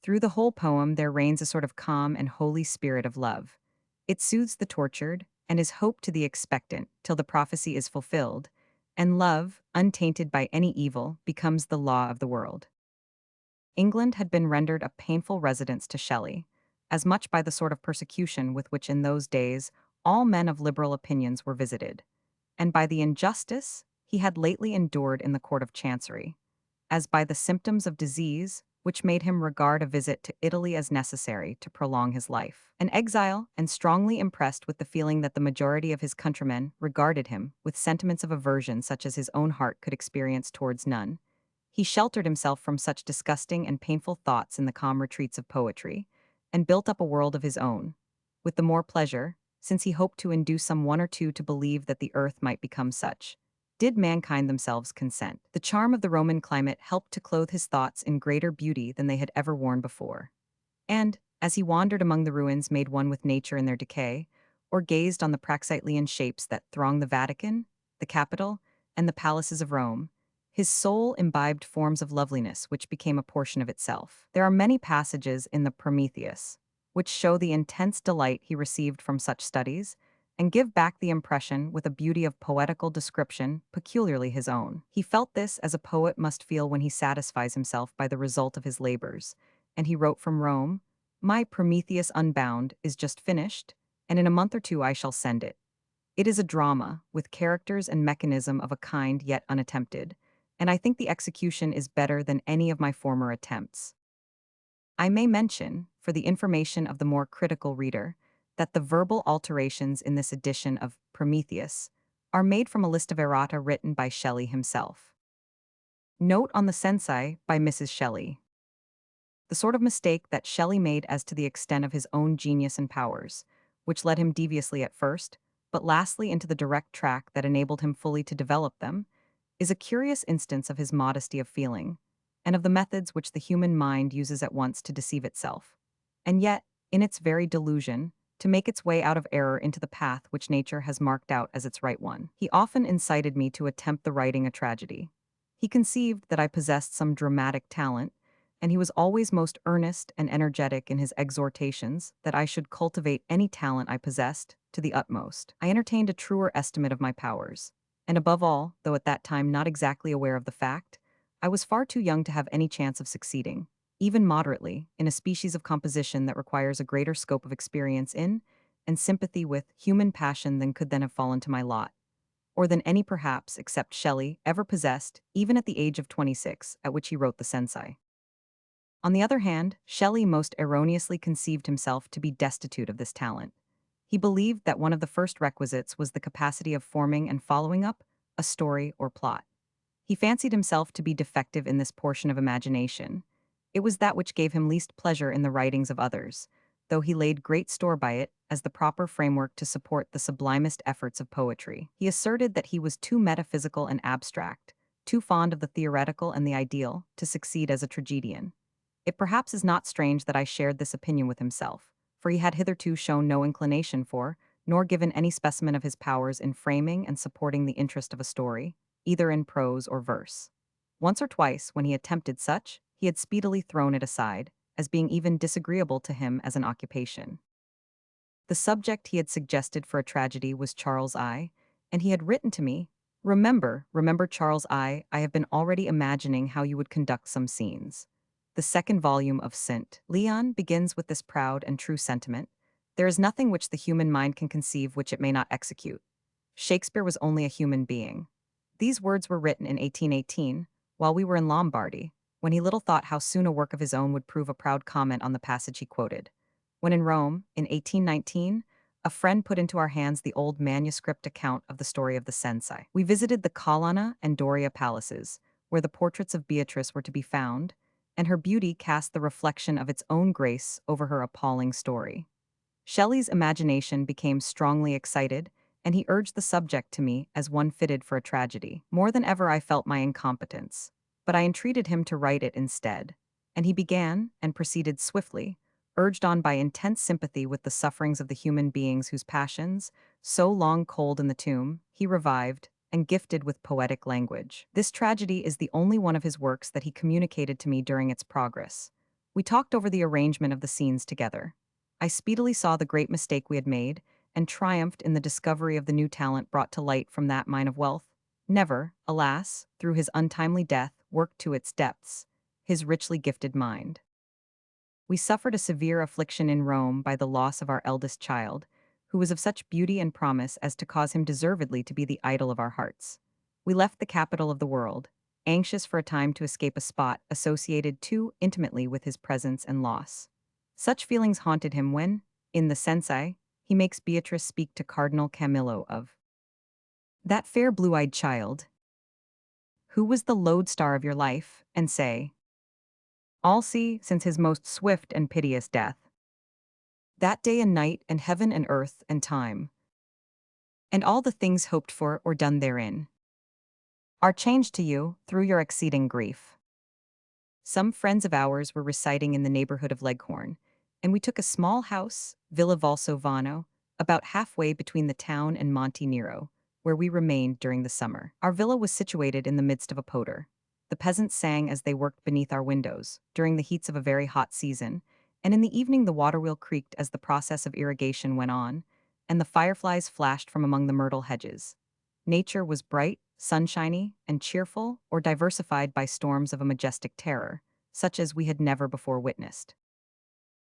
Through the whole poem there reigns a sort of calm and holy spirit of love. It soothes the tortured, and is hope to the expectant, till the prophecy is fulfilled, and love, untainted by any evil, becomes the law of the world. England had been rendered a painful residence to Shelley, as much by the sort of persecution with which in those days all men of liberal opinions were visited, and by the injustice he had lately endured in the court of chancery, as by the symptoms of disease which made him regard a visit to Italy as necessary to prolong his life. An exile, and strongly impressed with the feeling that the majority of his countrymen regarded him with sentiments of aversion such as his own heart could experience towards none, he sheltered himself from such disgusting and painful thoughts in the calm retreats of poetry, and built up a world of his own, with the more pleasure, since he hoped to induce some one or two to believe that the earth might become such. Did mankind themselves consent? The charm of the Roman climate helped to clothe his thoughts in greater beauty than they had ever worn before. And, as he wandered among the ruins made one with nature in their decay, or gazed on the Praxiteles shapes that throng the Vatican, the Capitol, and the palaces of Rome, his soul imbibed forms of loveliness which became a portion of itself. There are many passages in the Prometheus which show the intense delight he received from such studies, and give back the impression with a beauty of poetical description peculiarly his own. He felt this as a poet must feel when he satisfies himself by the result of his labors, and he wrote from Rome, "My Prometheus Unbound is just finished, and in a month or two I shall send it. It is a drama, with characters and mechanism of a kind yet unattempted, and I think the execution is better than any of my former attempts." I may mention, for the information of the more critical reader, that the verbal alterations in this edition of Prometheus are made from a list of errata written by Shelley himself. Note on the Sensei by Mrs. Shelley. The sort of mistake that Shelley made as to the extent of his own genius and powers, which led him deviously at first, but lastly into the direct track that enabled him fully to develop them, is a curious instance of his modesty of feeling, and of the methods which the human mind uses at once to deceive itself, and yet, in its very delusion, to make its way out of error into the path which nature has marked out as its right one. He often incited me to attempt the writing a tragedy. He conceived that I possessed some dramatic talent, and he was always most earnest and energetic in his exhortations that I should cultivate any talent I possessed to the utmost. I entertained a truer estimate of my powers, and above all, though at that time not exactly aware of the fact, I was far too young to have any chance of succeeding, even moderately, in a species of composition that requires a greater scope of experience in, and sympathy with, human passion than could then have fallen to my lot, or than any perhaps, except Shelley, ever possessed, even at the age of 26, at which he wrote the Sensei. On the other hand, Shelley most erroneously conceived himself to be destitute of this talent. He believed that one of the first requisites was the capacity of forming and following up a story or plot. He fancied himself to be defective in this portion of imagination. It was that which gave him least pleasure in the writings of others, though he laid great store by it as the proper framework to support the sublimest efforts of poetry. He asserted that he was too metaphysical and abstract, too fond of the theoretical and the ideal, to succeed as a tragedian. It perhaps is not strange that I shared this opinion with himself, for he had hitherto shown no inclination for, nor given any specimen of his powers in framing and supporting the interest of a story, either in prose or verse. Once or twice, when he attempted such, he had speedily thrown it aside, as being even disagreeable to him as an occupation. The subject he had suggested for a tragedy was Charles I, and he had written to me, remember Charles I have been already imagining how you would conduct some scenes. The second volume of St. Leon begins with this proud and true sentiment: there is nothing which the human mind can conceive which it may not execute. Shakespeare was only a human being. These words were written in 1818, while we were in Lombardy, when he little thought how soon a work of his own would prove a proud comment on the passage he quoted. When in Rome, in 1819, a friend put into our hands the old manuscript account of the story of the Sensei. We visited the Colonna and Doria palaces, where the portraits of Beatrice were to be found, and her beauty cast the reflection of its own grace over her appalling story. Shelley's imagination became strongly excited, and he urged the subject to me as one fitted for a tragedy. More than ever I felt my incompetence, but I entreated him to write it instead, and he began, and proceeded swiftly, urged on by intense sympathy with the sufferings of the human beings whose passions, so long cold in the tomb, he revived, and gifted with poetic language. This tragedy is the only one of his works that he communicated to me during its progress. We talked over the arrangement of the scenes together. I speedily saw the great mistake we had made, and triumphed in the discovery of the new talent brought to light from that mine of wealth. Never, alas, through his untimely death, worked to its depths, his richly gifted mind. We suffered a severe affliction in Rome by the loss of our eldest child, who was of such beauty and promise as to cause him deservedly to be the idol of our hearts. We left the capital of the world, anxious for a time to escape a spot associated too intimately with his presence and loss. Such feelings haunted him when, in the Sensei, he makes Beatrice speak to Cardinal Camillo of that fair blue-eyed child, who was the lodestar of your life, and say, all see, since his most swift and piteous death, that day and night and heaven and earth and time, and all the things hoped for or done therein, are changed to you through your exceeding grief. Some friends of ours were residing in the neighborhood of Leghorn, and we took a small house, Villa Valsovano, about halfway between the town and Monte Nero, where we remained during the summer. Our villa was situated in the midst of a poder. The peasants sang as they worked beneath our windows, during the heats of a very hot season, and in the evening the waterwheel creaked as the process of irrigation went on, and the fireflies flashed from among the myrtle hedges. Nature was bright, sunshiny, and cheerful, or diversified by storms of a majestic terror, such as we had never before witnessed.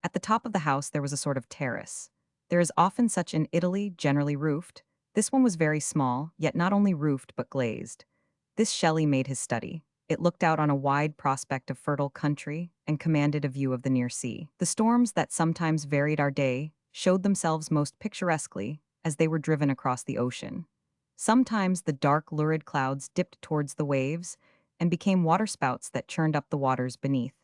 At the top of the house there was a sort of terrace. There is often such in Italy, generally roofed. This one was very small, yet not only roofed but glazed. This Shelley made his study. It looked out on a wide prospect of fertile country and commanded a view of the near sea. The storms that sometimes varied our day showed themselves most picturesquely as they were driven across the ocean. Sometimes the dark, lurid clouds dipped towards the waves and became waterspouts that churned up the waters beneath,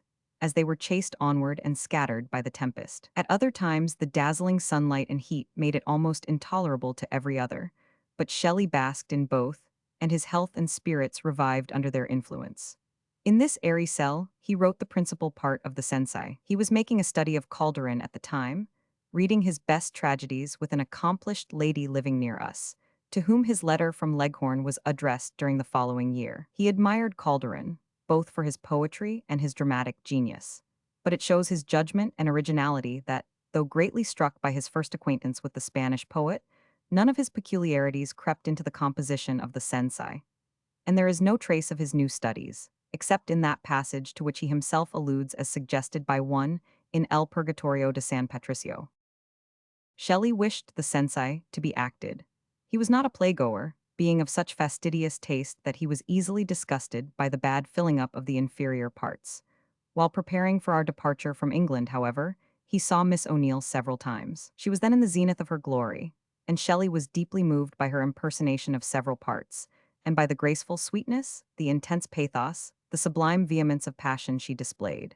as they were chased onward and scattered by the tempest. At other times, the dazzling sunlight and heat made it almost intolerable to every other, but Shelley basked in both, and his health and spirits revived under their influence. In this airy cell, he wrote the principal part of the Sensei. He was making a study of Calderon at the time, reading his best tragedies with an accomplished lady living near us, to whom his letter from Leghorn was addressed during the following year. He admired Calderon, both for his poetry and his dramatic genius, but it shows his judgment and originality that, though greatly struck by his first acquaintance with the Spanish poet, none of his peculiarities crept into the composition of the Sensei, and there is no trace of his new studies, except in that passage to which he himself alludes as suggested by one in El Purgatorio de San Patricio. Shelley wished the Sensei to be acted. He was not a playgoer, being of such fastidious taste that he was easily disgusted by the bad filling up of the inferior parts. While preparing for our departure from England, however, he saw Miss O'Neill several times. She was then in the zenith of her glory, and Shelley was deeply moved by her impersonation of several parts, and by the graceful sweetness, the intense pathos, the sublime vehemence of passion she displayed.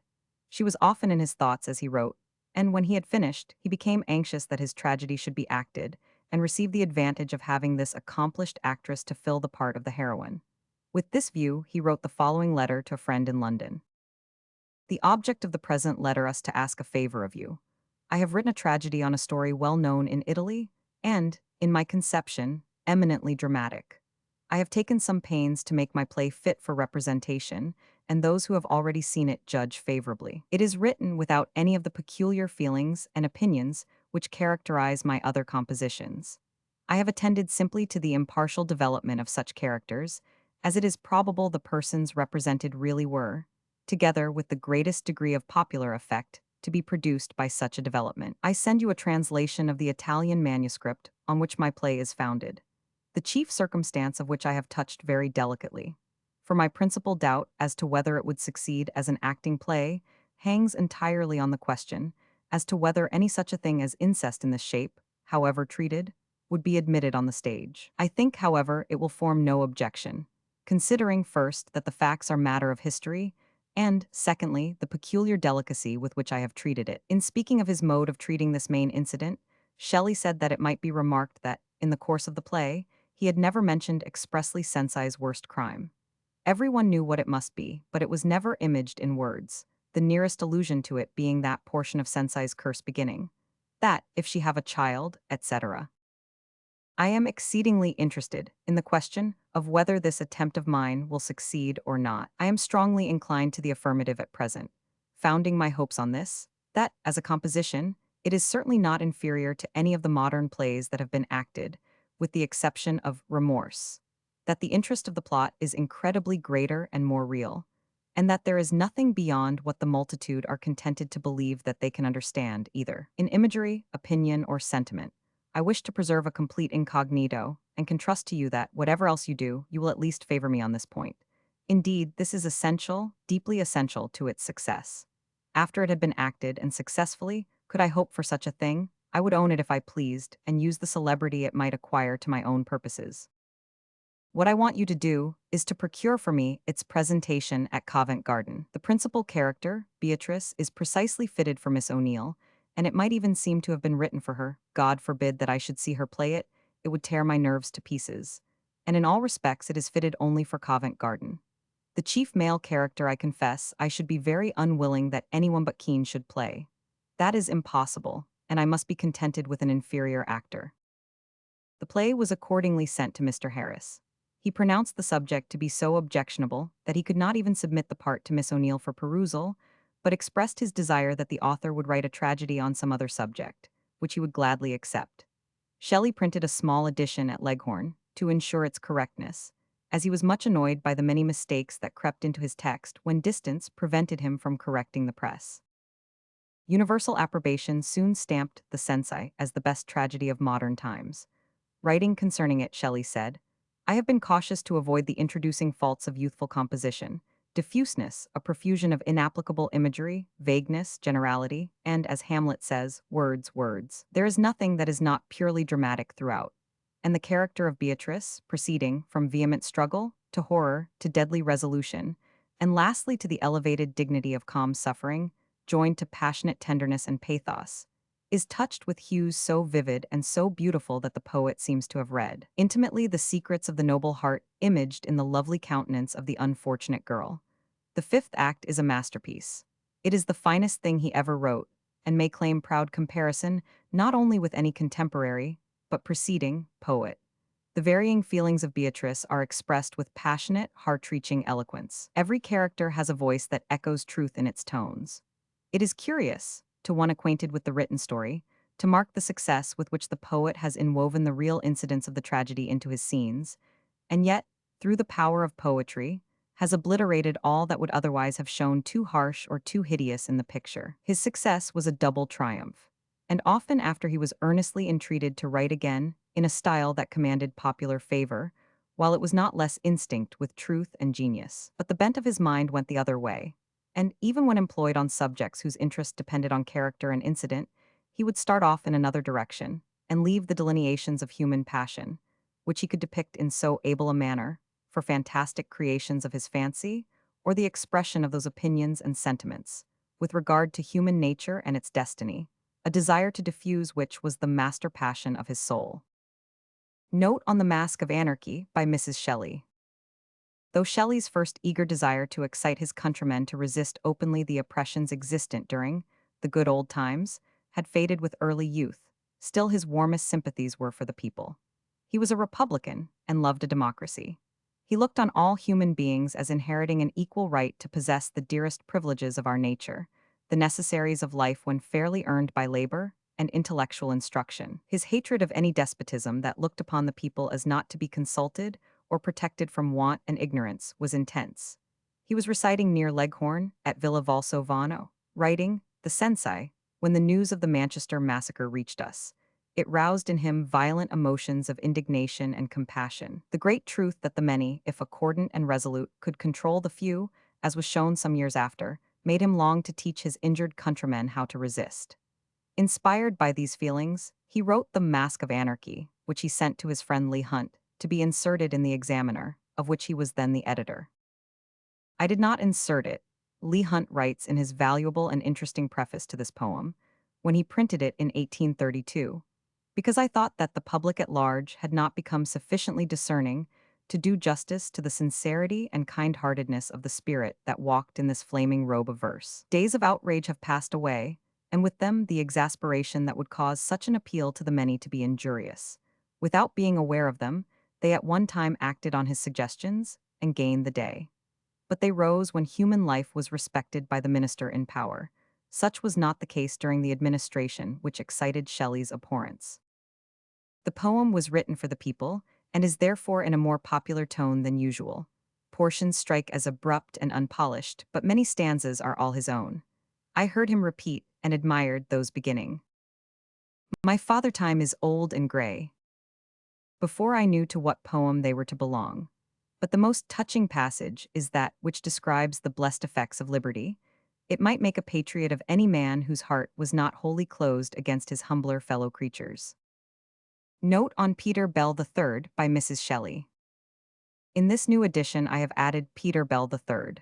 She was often in his thoughts as he wrote, and when he had finished, he became anxious that his tragedy should be acted, and received the advantage of having this accomplished actress to fill the part of the heroine. With this view, he wrote the following letter to a friend in London. The object of the present letter is to ask a favor of you. I have written a tragedy on a story well known in Italy, and, in my conception, eminently dramatic. I have taken some pains to make my play fit for representation, and those who have already seen it judge favorably. It is written without any of the peculiar feelings and opinions which characterize my other compositions. I have attended simply to the impartial development of such characters, as it is probable the persons represented really were, together with the greatest degree of popular effect to be produced by such a development. I send you a translation of the Italian manuscript on which my play is founded, the chief circumstance of which I have touched very delicately. For my principal doubt as to whether it would succeed as an acting play hangs entirely on the question as to whether any such a thing as incest in this shape, however treated, would be admitted on the stage. I think, however, it will form no objection, considering first that the facts are matter of history, and, secondly, the peculiar delicacy with which I have treated it. In speaking of his mode of treating this main incident, Shelley said that it might be remarked that, in the course of the play, he had never mentioned expressly Sensei's worst crime. Everyone knew what it must be, but it was never imaged in words, the nearest allusion to it being that portion of Sensei's curse beginning, that, if she have a child, etc. I am exceedingly interested in the question of whether this attempt of mine will succeed or not. I am strongly inclined to the affirmative at present, founding my hopes on this, that, as a composition, it is certainly not inferior to any of the modern plays that have been acted, with the exception of Remorse, that the interest of the plot is incredibly greater and more real, and that there is nothing beyond what the multitude are contented to believe that they can understand, either in imagery, opinion, or sentiment. I wish to preserve a complete incognito, and can trust to you that, whatever else you do, you will at least favor me on this point. Indeed, this is essential, deeply essential to its success. After it had been acted and successfully, could I hope for such a thing? I would own it if I pleased, and use the celebrity it might acquire to my own purposes. What I want you to do is to procure for me its presentation at Covent Garden. The principal character, Beatrice, is precisely fitted for Miss O'Neill, and it might even seem to have been written for her. God forbid that I should see her play it, it would tear my nerves to pieces. And in all respects it is fitted only for Covent Garden. The chief male character, I confess, I should be very unwilling that anyone but Kean should play. That is impossible, and I must be contented with an inferior actor. The play was accordingly sent to Mr. Harris. He pronounced the subject to be so objectionable that he could not even submit the part to Miss O'Neill for perusal, but expressed his desire that the author would write a tragedy on some other subject, which he would gladly accept. Shelley printed a small edition at Leghorn to ensure its correctness, as he was much annoyed by the many mistakes that crept into his text when distance prevented him from correcting the press. Universal approbation soon stamped The Cenci as the best tragedy of modern times. Writing concerning it, Shelley said, I have been cautious to avoid the introducing faults of youthful composition, diffuseness, a profusion of inapplicable imagery, vagueness, generality, and, as Hamlet says, words. There is nothing that is not purely dramatic throughout. And the character of Beatrice, proceeding from vehement struggle, to horror, to deadly resolution, and lastly to the elevated dignity of calm suffering, joined to passionate tenderness and pathos, is touched with hues so vivid and so beautiful that the poet seems to have read intimately the secrets of the noble heart imaged in the lovely countenance of the unfortunate girl. The fifth act is a masterpiece. It is the finest thing he ever wrote, and may claim proud comparison not only with any contemporary, but preceding, poet. The varying feelings of Beatrice are expressed with passionate, heart-reaching eloquence. Every character has a voice that echoes truth in its tones. It is curious, to one acquainted with the written story, to mark the success with which the poet has inwoven the real incidents of the tragedy into his scenes, and yet, through the power of poetry, has obliterated all that would otherwise have shown too harsh or too hideous in the picture. His success was a double triumph, and often after he was earnestly entreated to write again in a style that commanded popular favor, while it was not less instinct with truth and genius. But the bent of his mind went the other way, and even when employed on subjects whose interest depended on character and incident, he would start off in another direction and leave the delineations of human passion, which he could depict in so able a manner, for fantastic creations of his fancy, or the expression of those opinions and sentiments, with regard to human nature and its destiny, a desire to diffuse which was the master passion of his soul. Note on the Mask of Anarchy by Mrs. Shelley. Though Shelley's first eager desire to excite his countrymen to resist openly the oppressions existent during the good old times had faded with early youth, still his warmest sympathies were for the people. He was a Republican and loved a democracy. He looked on all human beings as inheriting an equal right to possess the dearest privileges of our nature, the necessaries of life when fairly earned by labor and intellectual instruction. His hatred of any despotism that looked upon the people as not to be consulted or protected from want and ignorance was intense. He was residing near Leghorn at Villa Valsovano, writing The Cenci when the news of the Manchester massacre reached us. It roused in him violent emotions of indignation and compassion. The great truth that the many, if accordant and resolute, could control the few, as was shown some years after, made him long to teach his injured countrymen how to resist. Inspired by these feelings, he wrote The Mask of Anarchy, which he sent to his friend Leigh Hunt, to be inserted in the Examiner, of which he was then the editor. I did not insert it, Leigh Hunt writes in his valuable and interesting preface to this poem, when he printed it in 1832, because I thought that the public at large had not become sufficiently discerning to do justice to the sincerity and kind-heartedness of the spirit that walked in this flaming robe of verse. Days of outrage have passed away, and with them the exasperation that would cause such an appeal to the many to be injurious. Without being aware of them, they at one time acted on his suggestions and gained the day. But they rose when human life was respected by the minister in power. Such was not the case during the administration which excited Shelley's abhorrence. The poem was written for the people, and is therefore in a more popular tone than usual. Portions strike as abrupt and unpolished, but many stanzas are all his own. I heard him repeat and admired those beginning. My father time is old and gray, before I knew to what poem they were to belong. But the most touching passage is that which describes the blessed effects of liberty. It might make a patriot of any man whose heart was not wholly closed against his humbler fellow creatures. Note on Peter Bell III by Mrs. Shelley. In this new edition, I have added Peter Bell III.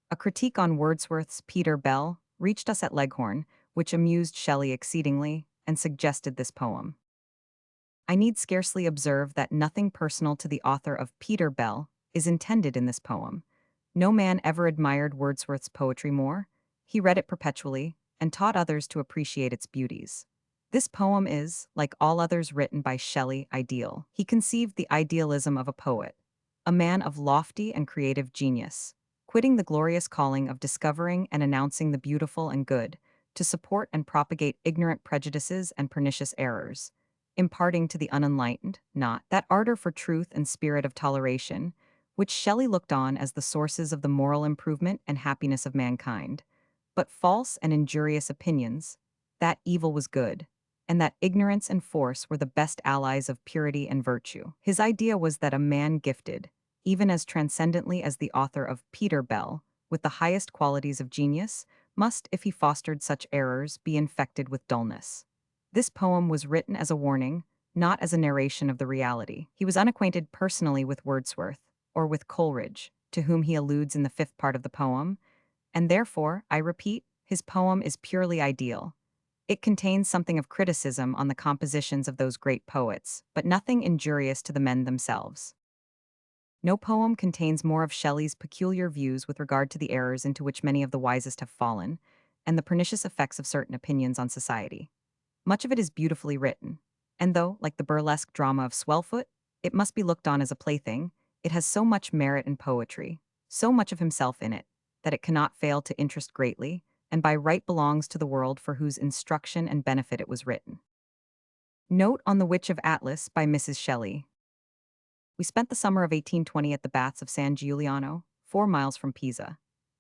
A critique on Wordsworth's Peter Bell reached us at Leghorn, which amused Shelley exceedingly and suggested this poem. I need scarcely observe that nothing personal to the author of Peter Bell is intended in this poem. No man ever admired Wordsworth's poetry more. He read it perpetually and taught others to appreciate its beauties. This poem is, like all others written by Shelley, ideal. He conceived the idealism of a poet, a man of lofty and creative genius, quitting the glorious calling of discovering and announcing the beautiful and good, to support and propagate ignorant prejudices and pernicious errors, imparting to the unenlightened, not that ardor for truth and spirit of toleration, which Shelley looked on as the sources of the moral improvement and happiness of mankind, but false and injurious opinions, that evil was good, and that ignorance and force were the best allies of purity and virtue. His idea was that a man gifted, even as transcendently as the author of Peter Bell, with the highest qualities of genius, must, if he fostered such errors, be infected with dullness. This poem was written as a warning, not as a narration of the reality. He was unacquainted personally with Wordsworth, or with Coleridge, to whom he alludes in the fifth part of the poem, and therefore, I repeat, his poem is purely ideal. It contains something of criticism on the compositions of those great poets, but nothing injurious to the men themselves. No poem contains more of Shelley's peculiar views with regard to the errors into which many of the wisest have fallen, and the pernicious effects of certain opinions on society. Much of it is beautifully written, and though, like the burlesque drama of Swellfoot, it must be looked on as a plaything, it has so much merit and poetry, so much of himself in it, that it cannot fail to interest greatly, and by right belongs to the world for whose instruction and benefit it was written. Note on the Witch of Atlas by Mrs. Shelley. We spent the summer of 1820 at the baths of San Giuliano, 4 miles from Pisa.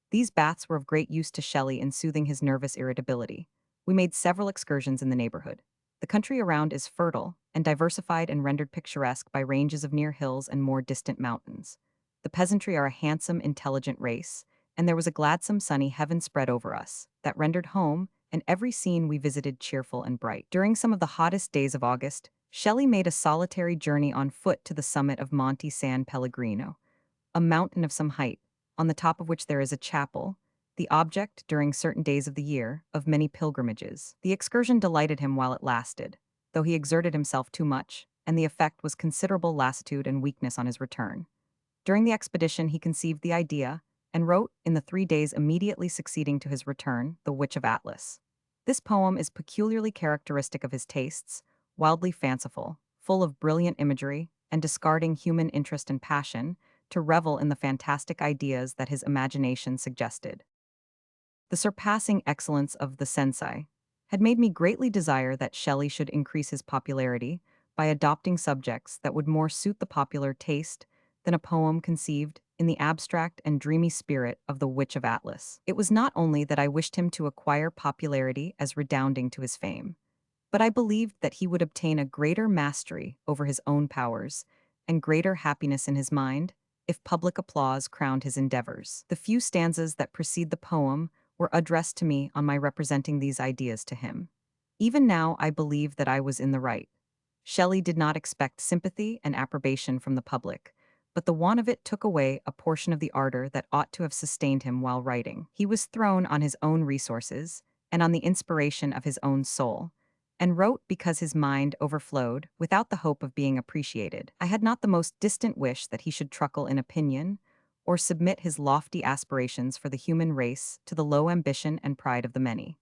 These baths were of great use to Shelley in soothing his nervous irritability. We made several excursions in the neighborhood. The country around is fertile and diversified and rendered picturesque by ranges of near hills and more distant mountains. The peasantry are a handsome, intelligent race, and there was a gladsome sunny heaven spread over us that rendered home and every scene we visited cheerful and bright. During some of the hottest days of August, Shelley made a solitary journey on foot to the summit of Monte San Pellegrino, a mountain of some height, on the top of which there is a chapel, the object, during certain days of the year, of many pilgrimages. The excursion delighted him while it lasted, though he exerted himself too much, and the effect was considerable lassitude and weakness on his return. During the expedition he conceived the idea, and wrote, in the 3 days immediately succeeding to his return, The Witch of Atlas. This poem is peculiarly characteristic of his tastes, wildly fanciful, full of brilliant imagery, and discarding human interest and passion, to revel in the fantastic ideas that his imagination suggested. The surpassing excellence of the Sensei had made me greatly desire that Shelley should increase his popularity by adopting subjects that would more suit the popular taste than a poem conceived in the abstract and dreamy spirit of the Witch of Atlas. It was not only that I wished him to acquire popularity as redounding to his fame, but I believed that he would obtain a greater mastery over his own powers and greater happiness in his mind if public applause crowned his endeavors. The few stanzas that precede the poem were addressed to me on my representing these ideas to him. Even now I believe that I was in the right. Shelley did not expect sympathy and approbation from the public, but the want of it took away a portion of the ardor that ought to have sustained him while writing. He was thrown on his own resources and on the inspiration of his own soul, and wrote because his mind overflowed without the hope of being appreciated. I had not the most distant wish that he should truckle in opinion, or submit his lofty aspirations for the human race to the low ambition and pride of the many.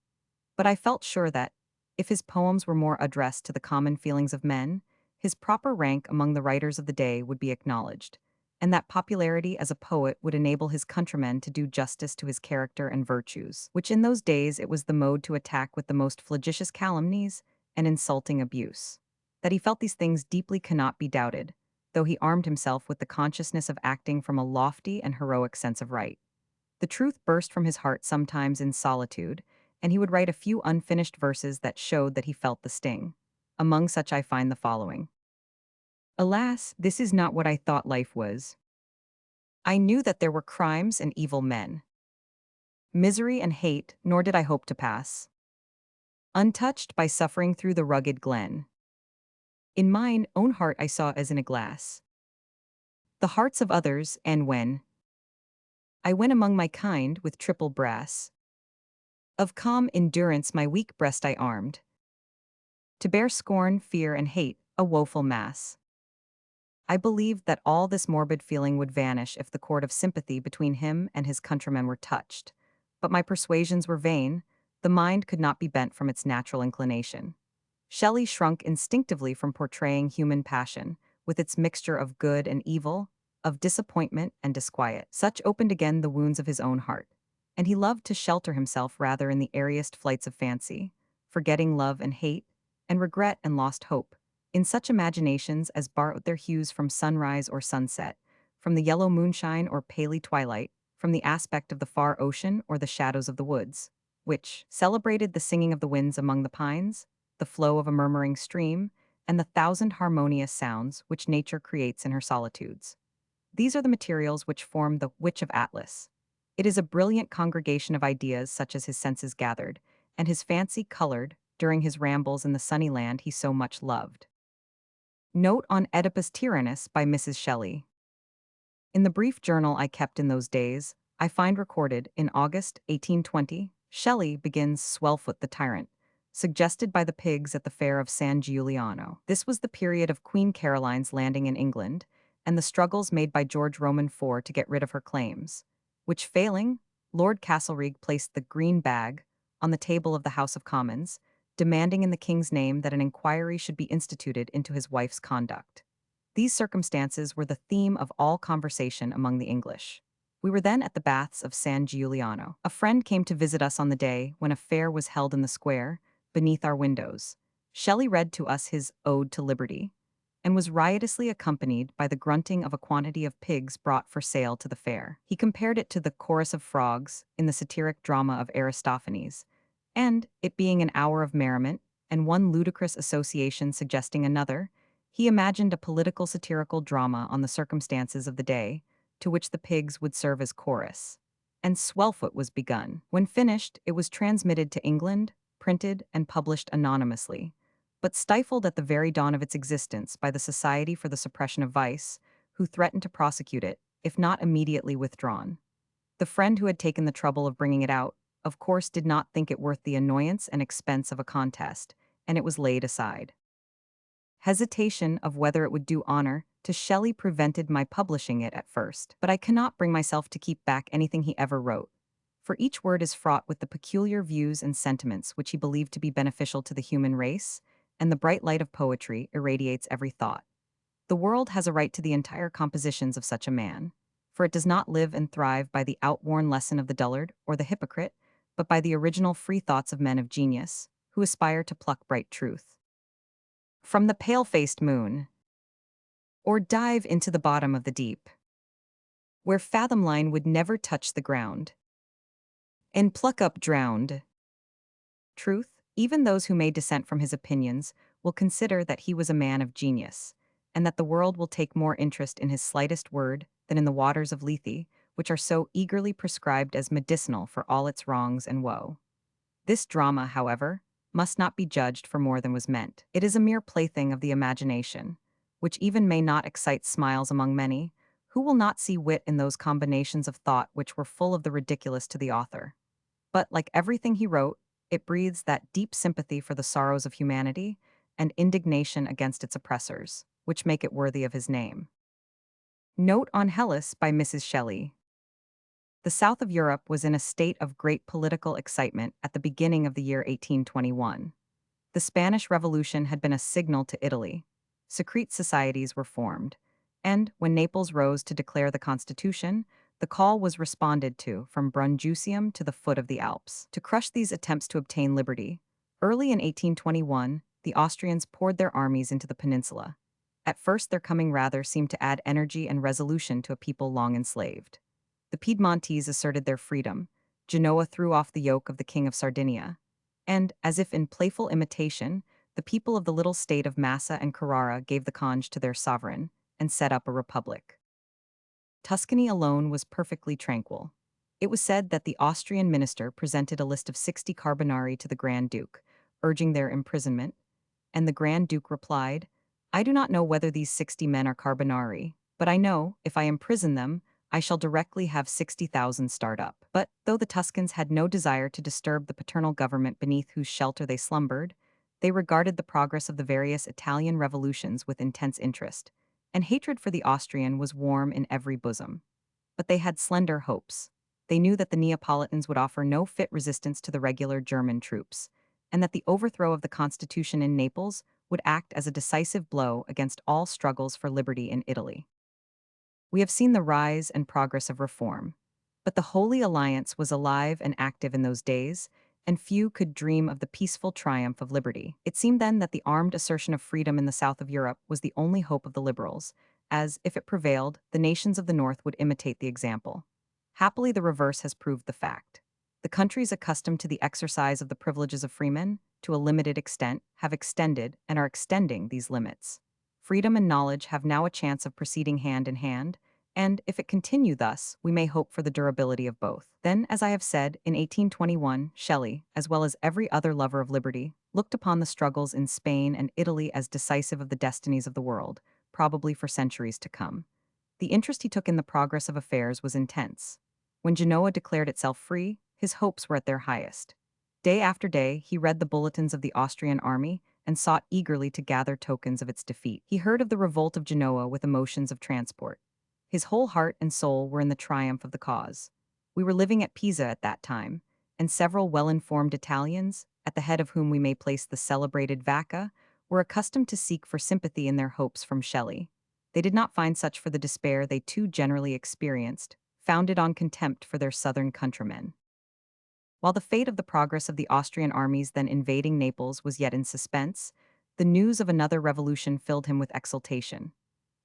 But I felt sure that, if his poems were more addressed to the common feelings of men, his proper rank among the writers of the day would be acknowledged, and that popularity as a poet would enable his countrymen to do justice to his character and virtues, which in those days it was the mode to attack with the most flagitious calumnies and insulting abuse. That he felt these things deeply cannot be doubted, though he armed himself with the consciousness of acting from a lofty and heroic sense of right. The truth burst from his heart sometimes in solitude, and he would write a few unfinished verses that showed that he felt the sting. Among such I find the following. Alas, this is not what I thought life was. I knew that there were crimes and evil men, misery and hate, nor did I hope to pass untouched by suffering through the rugged glen. In mine own heart I saw as in a glass the hearts of others, and when I went among my kind with triple brass, of calm endurance my weak breast I armed, to bear scorn, fear, and hate, a woeful mass. I believed that all this morbid feeling would vanish if the chord of sympathy between him and his countrymen were touched. But my persuasions were vain, the mind could not be bent from its natural inclination. Shelley shrunk instinctively from portraying human passion, with its mixture of good and evil, of disappointment and disquiet. Such opened again the wounds of his own heart, and he loved to shelter himself rather in the airiest flights of fancy, forgetting love and hate, and regret and lost hope, in such imaginations as borrowed their hues from sunrise or sunset, from the yellow moonshine or paly twilight, from the aspect of the far ocean or the shadows of the woods, which celebrated the singing of the winds among the pines, the flow of a murmuring stream, and the thousand harmonious sounds which nature creates in her solitudes. These are the materials which form the Witch of Atlas. It is a brilliant congregation of ideas such as his senses gathered, and his fancy colored, during his rambles in the sunny land he so much loved. Note on Oedipus Tyrannus by Mrs. Shelley. In the brief journal I kept in those days, I find recorded, in August 1820, Shelley begins Swellfoot the Tyrant, suggested by the pigs at the fair of San Giuliano. This was the period of Queen Caroline's landing in England, and the struggles made by George Roman IV to get rid of her claims, which failing, Lord Castlereagh placed the green bag on the table of the House of Commons, demanding in the king's name that an inquiry should be instituted into his wife's conduct. These circumstances were the theme of all conversation among the English. We were then at the baths of San Giuliano. A friend came to visit us on the day when a fair was held in the square, beneath our windows. Shelley read to us his Ode to Liberty, and was riotously accompanied by the grunting of a quantity of pigs brought for sale to the fair. He compared it to the chorus of frogs in the satiric drama of Aristophanes, and, it being an hour of merriment, and one ludicrous association suggesting another, he imagined a political satirical drama on the circumstances of the day, to which the pigs would serve as chorus. And Swellfoot was begun. When finished, it was transmitted to England, printed and published anonymously, but stifled at the very dawn of its existence by the Society for the Suppression of Vice, who threatened to prosecute it, if not immediately withdrawn. The friend who had taken the trouble of bringing it out, of course, did not think it worth the annoyance and expense of a contest, and it was laid aside. Hesitation of whether it would do honor to Shelley prevented my publishing it at first, but I cannot bring myself to keep back anything he ever wrote, for each word is fraught with the peculiar views and sentiments which he believed to be beneficial to the human race, and the bright light of poetry irradiates every thought. The world has a right to the entire compositions of such a man, for it does not live and thrive by the outworn lesson of the dullard or the hypocrite, but by the original free thoughts of men of genius, who aspire to pluck bright truth from the pale-faced moon, or dive into the bottom of the deep, where fathom line would never touch the ground, and pluck up drowned truth. Even those who may dissent from his opinions will consider that he was a man of genius, and that the world will take more interest in his slightest word than in the waters of Lethe, which are so eagerly prescribed as medicinal for all its wrongs and woe. This drama, however, must not be judged for more than was meant. It is a mere plaything of the imagination, which even may not excite smiles among many, who will not see wit in those combinations of thought which were full of the ridiculous to the author. But, like everything he wrote, it breathes that deep sympathy for the sorrows of humanity and indignation against its oppressors, which make it worthy of his name. Note on Hellas by Mrs. Shelley. The south of Europe was in a state of great political excitement at the beginning of the year 1821. The Spanish Revolution had been a signal to Italy. Secret societies were formed, and, when Naples rose to declare the Constitution, the call was responded to from Brundusium to the foot of the Alps. To crush these attempts to obtain liberty, early in 1821, the Austrians poured their armies into the peninsula. At first their coming rather seemed to add energy and resolution to a people long enslaved. The Piedmontese asserted their freedom, Genoa threw off the yoke of the King of Sardinia, and, as if in playful imitation, the people of the little state of Massa and Carrara gave the conge to their sovereign and set up a republic. Tuscany alone was perfectly tranquil. It was said that the Austrian minister presented a list of 60 carbonari to the Grand Duke, urging their imprisonment, and the Grand Duke replied, "I do not know whether these 60 men are carbonari, but I know, if I imprison them, I shall directly have 60,000 start up." But, though the Tuscans had no desire to disturb the paternal government beneath whose shelter they slumbered, they regarded the progress of the various Italian revolutions with intense interest, and hatred for the Austrian was warm in every bosom. But they had slender hopes. They knew that the Neapolitans would offer no fit resistance to the regular German troops, and that the overthrow of the constitution in Naples would act as a decisive blow against all struggles for liberty in Italy. We have seen the rise and progress of reform, but the Holy Alliance was alive and active in those days, and few could dream of the peaceful triumph of liberty. It seemed then that the armed assertion of freedom in the south of Europe was the only hope of the liberals, as, if it prevailed, the nations of the north would imitate the example. Happily, the reverse has proved the fact. The countries accustomed to the exercise of the privileges of freemen, to a limited extent, have extended and are extending these limits. Freedom and knowledge have now a chance of proceeding hand in hand, and, if it continue thus, we may hope for the durability of both. Then, as I have said, in 1821, Shelley, as well as every other lover of liberty, looked upon the struggles in Spain and Italy as decisive of the destinies of the world, probably for centuries to come. The interest he took in the progress of affairs was intense. When Genoa declared itself free, his hopes were at their highest. Day after day, he read the bulletins of the Austrian army and sought eagerly to gather tokens of its defeat. He heard of the revolt of Genoa with emotions of transport. His whole heart and soul were in the triumph of the cause. We were living at Pisa at that time, and several well-informed Italians, at the head of whom we may place the celebrated Vacca, were accustomed to seek for sympathy in their hopes from Shelley. They did not find such for the despair they too generally experienced, founded on contempt for their southern countrymen. While the fate of the progress of the Austrian armies then invading Naples was yet in suspense, the news of another revolution filled him with exultation.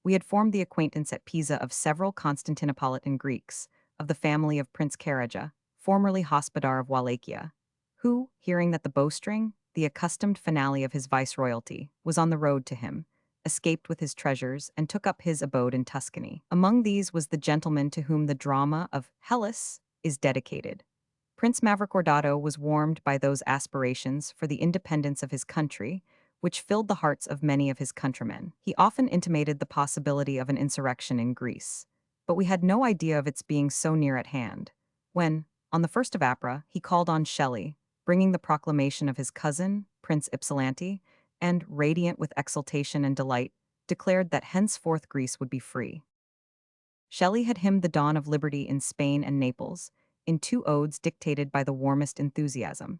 We had formed the acquaintance at Pisa of several Constantinopolitan Greeks, of the family of Prince Karaja, formerly Hospodar of Wallachia, who, hearing that the bowstring, the accustomed finale of his viceroyalty, was on the road to him, escaped with his treasures and took up his abode in Tuscany. Among these was the gentleman to whom the drama of Hellas is dedicated. Prince Mavrocordato was warmed by those aspirations for the independence of his country, which filled the hearts of many of his countrymen. He often intimated the possibility of an insurrection in Greece, but we had no idea of its being so near at hand, when, on the 1st of April, he called on Shelley, bringing the proclamation of his cousin, Prince Ypsilanti, and, radiant with exultation and delight, declared that henceforth Greece would be free. Shelley had hymned the dawn of liberty in Spain and Naples, in two odes dictated by the warmest enthusiasm.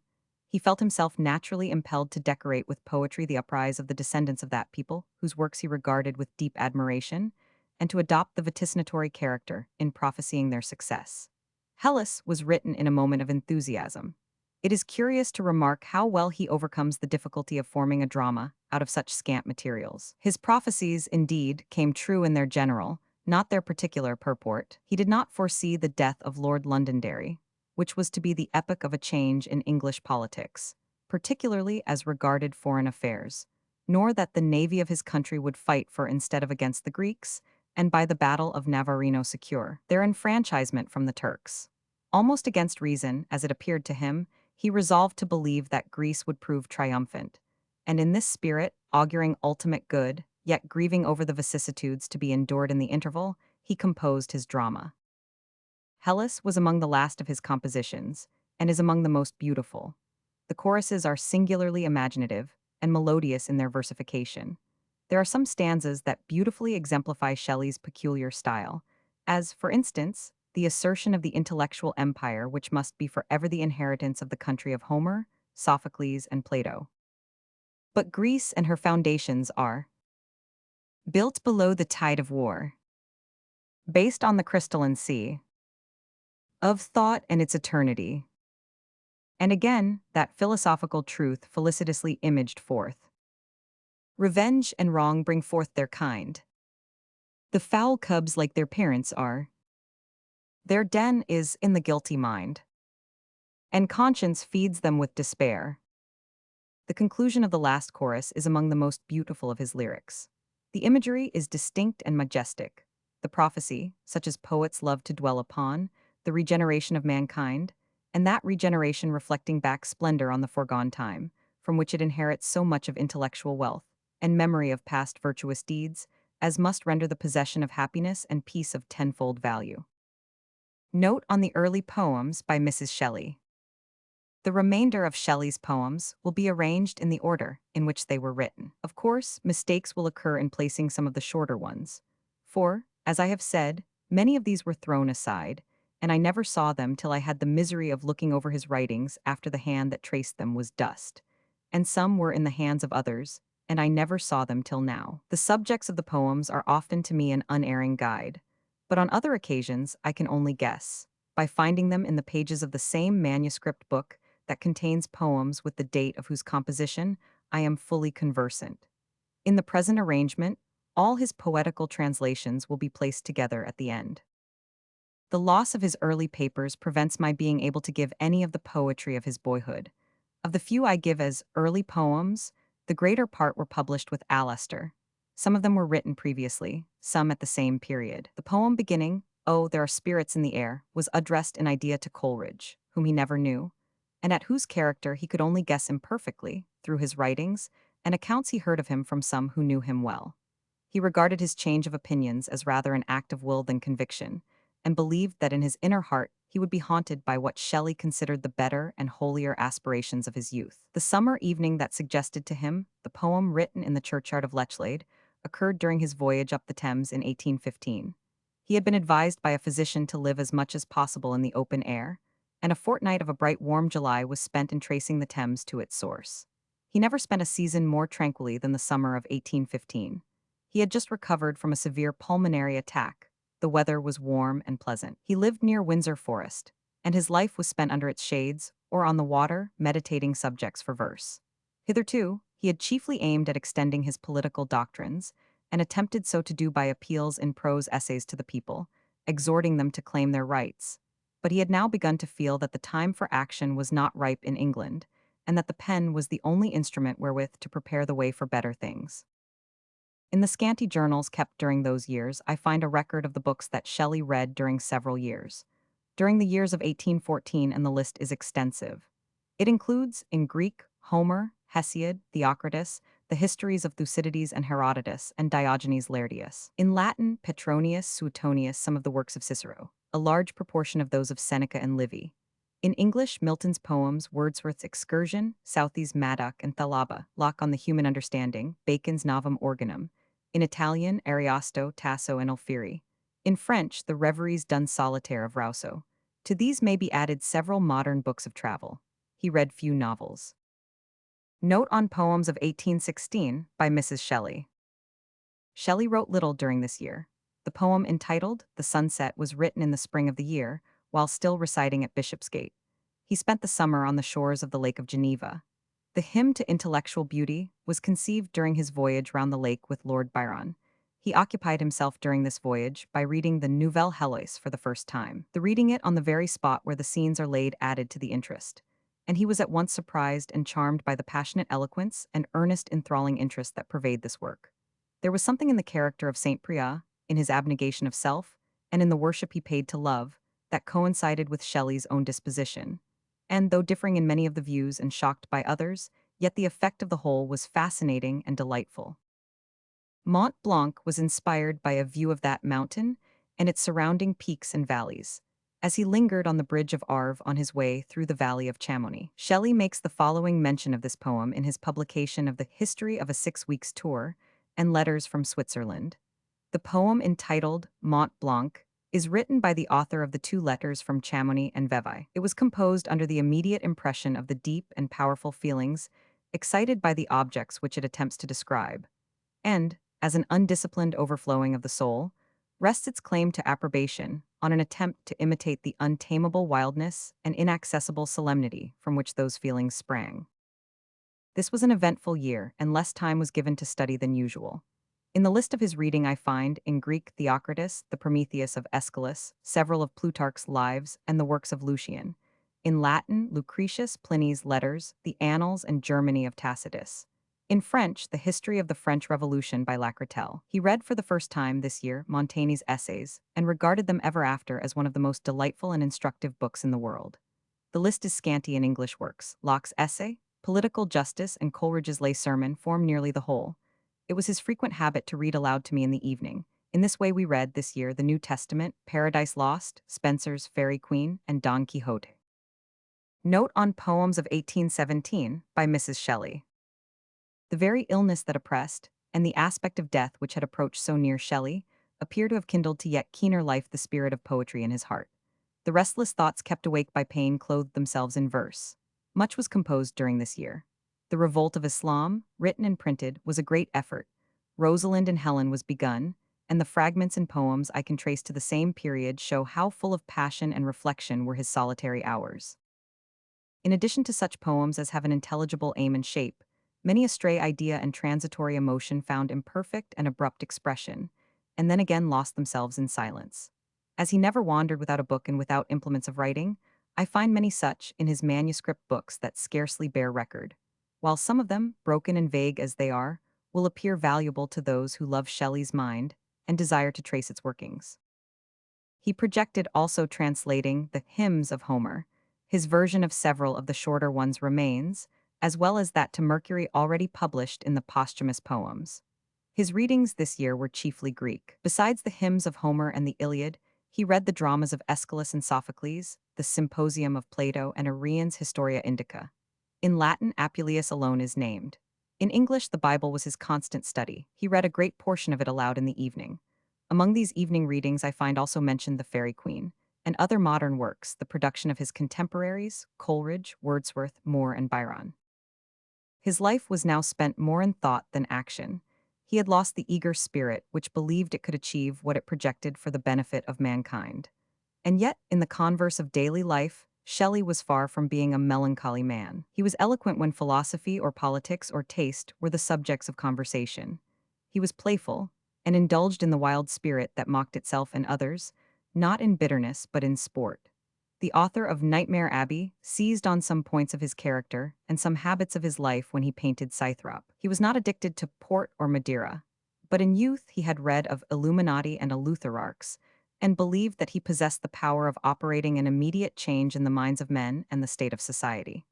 He felt himself naturally impelled to decorate with poetry the uprise of the descendants of that people, whose works he regarded with deep admiration, and to adopt the vaticinatory character in prophesying their success. Hellas was written in a moment of enthusiasm. It is curious to remark how well he overcomes the difficulty of forming a drama out of such scant materials. His prophecies, indeed, came true in their general, not their particular purport. He did not foresee the death of Lord Londonderry, which was to be the epoch of a change in English politics, particularly as regarded foreign affairs, nor that the navy of his country would fight for instead of against the Greeks, and by the battle of Navarino secure their enfranchisement from the Turks. Almost against reason, as it appeared to him, he resolved to believe that Greece would prove triumphant, and in this spirit, auguring ultimate good, yet grieving over the vicissitudes to be endured in the interval, he composed his drama. Hellas was among the last of his compositions, and is among the most beautiful. The choruses are singularly imaginative and melodious in their versification. There are some stanzas that beautifully exemplify Shelley's peculiar style, as, for instance, the assertion of the intellectual empire which must be forever the inheritance of the country of Homer, Sophocles, and Plato. But Greece and her foundations are built below the tide of war, based on the crystalline sea, of thought and its eternity. And again, that philosophical truth felicitously imaged forth. Revenge and wrong bring forth their kind. The foul cubs like their parents are. Their den is in the guilty mind. And conscience feeds them with despair. The conclusion of the last chorus is among the most beautiful of his lyrics. The imagery is distinct and majestic. The prophecy, such as poets love to dwell upon, the regeneration of mankind, and that regeneration reflecting back splendor on the foregone time, from which it inherits so much of intellectual wealth, and memory of past virtuous deeds, as must render the possession of happiness and peace of tenfold value. Note on the early poems by Mrs. Shelley. The remainder of Shelley's poems will be arranged in the order in which they were written. Of course, mistakes will occur in placing some of the shorter ones. For, as I have said, many of these were thrown aside, and I never saw them till I had the misery of looking over his writings after the hand that traced them was dust. And some were in the hands of others, and I never saw them till now. The subjects of the poems are often to me an unerring guide, but on other occasions I can only guess, by finding them in the pages of the same manuscript book that contains poems with the date of whose composition I am fully conversant. In the present arrangement, all his poetical translations will be placed together at the end. The loss of his early papers prevents my being able to give any of the poetry of his boyhood. Of the few I give as early poems, the greater part were published with Alastor. Some of them were written previously, some at the same period. The poem beginning, "Oh, there are spirits in the air," was addressed in idea to Coleridge, whom he never knew, and at whose character he could only guess imperfectly through his writings and accounts he heard of him from some who knew him well. He regarded his change of opinions as rather an act of will than conviction, and believed that in his inner heart he would be haunted by what Shelley considered the better and holier aspirations of his youth. The summer evening that suggested to him the poem written in the churchyard of Lechlade occurred during his voyage up the Thames in 1815. He had been advised by a physician to live as much as possible in the open air, and a fortnight of a bright warm July was spent in tracing the Thames to its source. He never spent a season more tranquilly than the summer of 1815. He had just recovered from a severe pulmonary attack. The weather was warm and pleasant. He lived near Windsor Forest, and his life was spent under its shades or on the water, meditating subjects for verse. Hitherto, he had chiefly aimed at extending his political doctrines, and attempted so to do by appeals in prose essays to the people, exhorting them to claim their rights. But he had now begun to feel that the time for action was not ripe in England, and that the pen was the only instrument wherewith to prepare the way for better things. In the scanty journals kept during those years, I find a record of the books that Shelley read during several years. During the years of 1814, and the list is extensive. It includes, in Greek, Homer, Hesiod, Theocritus, the histories of Thucydides and Herodotus, and Diogenes Laertius. In Latin, Petronius, Suetonius, some of the works of Cicero, a large proportion of those of Seneca and Livy. In English, Milton's poems, Wordsworth's Excursion, Southey's Madoc and Thalaba, Locke on the Human Understanding, Bacon's Novum Organum. In Italian, Ariosto, Tasso, and Alfieri. In French, the Reveries d'un Solitaire of Rousseau. To these may be added several modern books of travel. He read few novels. Note on Poems of 1816 by Mrs. Shelley. Shelley wrote little during this year. The poem entitled The Sunset was written in the spring of the year, while still residing at Bishopsgate. He spent the summer on the shores of the Lake of Geneva. The hymn to intellectual beauty was conceived during his voyage round the lake with Lord Byron. He occupied himself during this voyage by reading the Nouvelle Heloise for the first time. The reading it on the very spot where the scenes are laid added to the interest, and he was at once surprised and charmed by the passionate eloquence and earnest enthralling interest that pervade this work. There was something in the character of Saint Priya, in his abnegation of self, and in the worship he paid to love, that coincided with Shelley's own disposition. And though differing in many of the views and shocked by others, yet the effect of the whole was fascinating and delightful. Mont Blanc was inspired by a view of that mountain and its surrounding peaks and valleys, as he lingered on the bridge of Arve on his way through the valley of Chamonix. Shelley makes the following mention of this poem in his publication of the History of a 6 Weeks' Tour and Letters from Switzerland. The poem entitled Mont Blanc is written by the author of the 2 letters from Chamonix and Vevey. It was composed under the immediate impression of the deep and powerful feelings excited by the objects which it attempts to describe, and, as an undisciplined overflowing of the soul, rests its claim to approbation on an attempt to imitate the untamable wildness and inaccessible solemnity from which those feelings sprang. This was an eventful year, and less time was given to study than usual. In the list of his reading I find, in Greek, Theocritus, the Prometheus of Aeschylus, several of Plutarch's Lives, and the works of Lucian. In Latin, Lucretius Pliny's Letters, the Annals and Germany of Tacitus. In French, The History of the French Revolution by Lacretelle. He read for the first time this year Montaigne's essays and regarded them ever after as one of the most delightful and instructive books in the world. The list is scanty in English works. Locke's essay, Political Justice, and Coleridge's lay sermon form nearly the whole. It was his frequent habit to read aloud to me in the evening. In this way we read, this year, the New Testament, Paradise Lost, Spenser's Faerie Queen, and Don Quixote. Note on Poems of 1817 by Mrs. Shelley. The very illness that oppressed, and the aspect of death which had approached so near Shelley, appear to have kindled to yet keener life the spirit of poetry in his heart. The restless thoughts kept awake by pain clothed themselves in verse. Much was composed during this year. The Revolt of Islam, written and printed, was a great effort. Rosalind and Helen was begun, and the fragments and poems I can trace to the same period show how full of passion and reflection were his solitary hours. In addition to such poems as have an intelligible aim and shape, many a stray idea and transitory emotion found imperfect and abrupt expression, and then again lost themselves in silence. As he never wandered without a book and without implements of writing, I find many such in his manuscript books that scarcely bear record, while some of them, broken and vague as they are, will appear valuable to those who love Shelley's mind and desire to trace its workings. He projected also translating the Hymns of Homer. His version of several of the shorter ones remains, as well as that to Mercury already published in the posthumous poems. His readings this year were chiefly Greek. Besides the hymns of Homer and the Iliad, he read the dramas of Aeschylus and Sophocles, the Symposium of Plato, and Arrian's Historia Indica. In Latin, Apuleius alone is named. In English, the Bible was his constant study. He read a great portion of it aloud in the evening. Among these evening readings I find also mentioned The Faerie Queen, and other modern works, the production of his contemporaries, Coleridge, Wordsworth, Moore, and Byron. His life was now spent more in thought than action. He had lost the eager spirit which believed it could achieve what it projected for the benefit of mankind. And yet, in the converse of daily life, Shelley was far from being a melancholy man. He was eloquent when philosophy or politics or taste were the subjects of conversation. He was playful, and indulged in the wild spirit that mocked itself and others, not in bitterness but in sport. The author of Nightmare Abbey seized on some points of his character and some habits of his life when he painted Scythrop. He was not addicted to port or Madeira, but in youth he had read of Illuminati and eleutherarchs, and believed that he possessed the power of operating an immediate change in the minds of men and the state of society.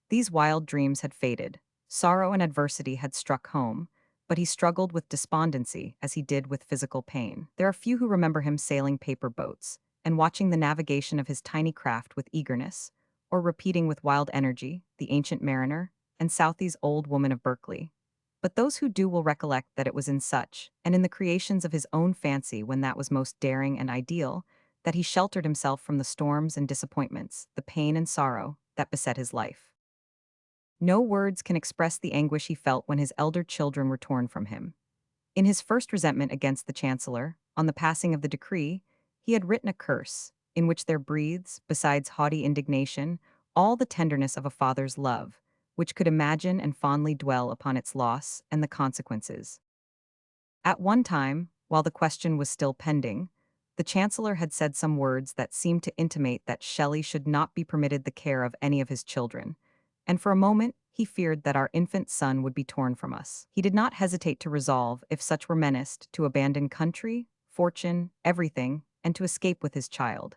These wild dreams had faded. Sorrow and adversity had struck home, but he struggled with despondency as he did with physical pain. There are few who remember him sailing paper boats and watching the navigation of his tiny craft with eagerness, or repeating with wild energy The Ancient Mariner and Southey's Old Woman of Berkeley. But those who do will recollect that it was in such, and in the creations of his own fancy when that was most daring and ideal, that he sheltered himself from the storms and disappointments, the pain and sorrow, that beset his life. No words can express the anguish he felt when his elder children were torn from him. In his first resentment against the Chancellor, on the passing of the decree, he had written a curse, in which there breathes, besides haughty indignation, all the tenderness of a father's love, which could imagine and fondly dwell upon its loss and the consequences. At one time, while the question was still pending, the Chancellor had said some words that seemed to intimate that Shelley should not be permitted the care of any of his children, and for a moment he feared that our infant son would be torn from us. He did not hesitate to resolve, if such were menaced, to abandon country, fortune, everything, and to escape with his child.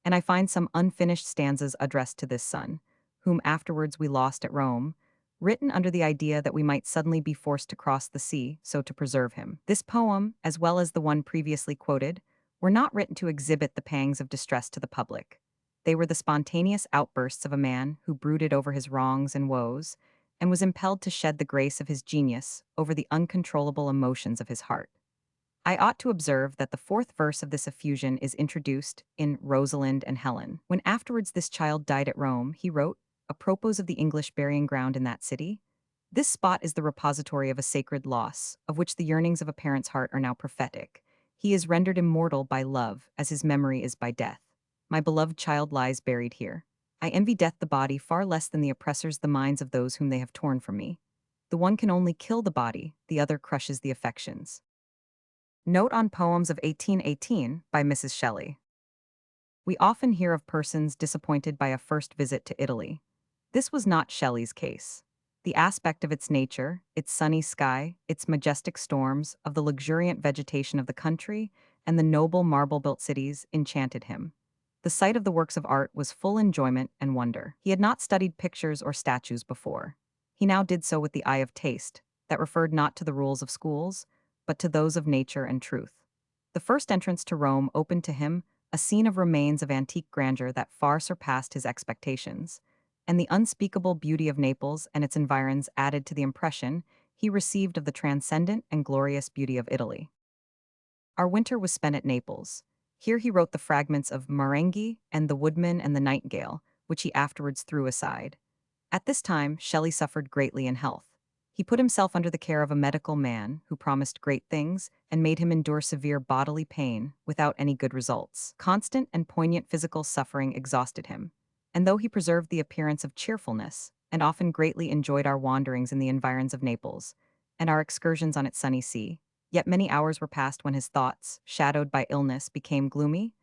And I find some unfinished stanzas addressed to this son, whom afterwards we lost at Rome, written under the idea that we might suddenly be forced to cross the sea, so to preserve him. This poem, as well as the one previously quoted, were not written to exhibit the pangs of distress to the public. They were the spontaneous outbursts of a man who brooded over his wrongs and woes, and was impelled to shed the grace of his genius over the uncontrollable emotions of his heart. I ought to observe that the fourth verse of this effusion is introduced in Rosalind and Helen. When afterwards this child died at Rome, he wrote, apropos of the English burying ground in that city, "This spot is the repository of a sacred loss, of which the yearnings of a parent's heart are now prophetic. He is rendered immortal by love, as his memory is by death. My beloved child lies buried here. I envy death the body far less than the oppressors the minds of those whom they have torn from me. The one can only kill the body, the other crushes the affections." Note on Poems of 1818 by Mrs. Shelley. We often hear of persons disappointed by a first visit to Italy. This was not Shelley's case. The aspect of its nature, its sunny sky, its majestic storms, of the luxuriant vegetation of the country, and the noble marble-built cities enchanted him. The sight of the works of art was full enjoyment and wonder. He had not studied pictures or statues before. He now did so with the eye of taste, that referred not to the rules of schools, but to those of nature and truth. The first entrance to Rome opened to him a scene of remains of antique grandeur that far surpassed his expectations, and the unspeakable beauty of Naples and its environs added to the impression he received of the transcendent and glorious beauty of Italy. Our winter was spent at Naples. Here he wrote the fragments of Marenghi and The Woodman and the Nightingale, which he afterwards threw aside. At this time, Shelley suffered greatly in health. He put himself under the care of a medical man who promised great things and made him endure severe bodily pain without any good results. Constant and poignant physical suffering exhausted him. And though he preserved the appearance of cheerfulness and often greatly enjoyed our wanderings in the environs of Naples and our excursions on its sunny sea, yet many hours were passed when his thoughts, shadowed by illness, became gloomy,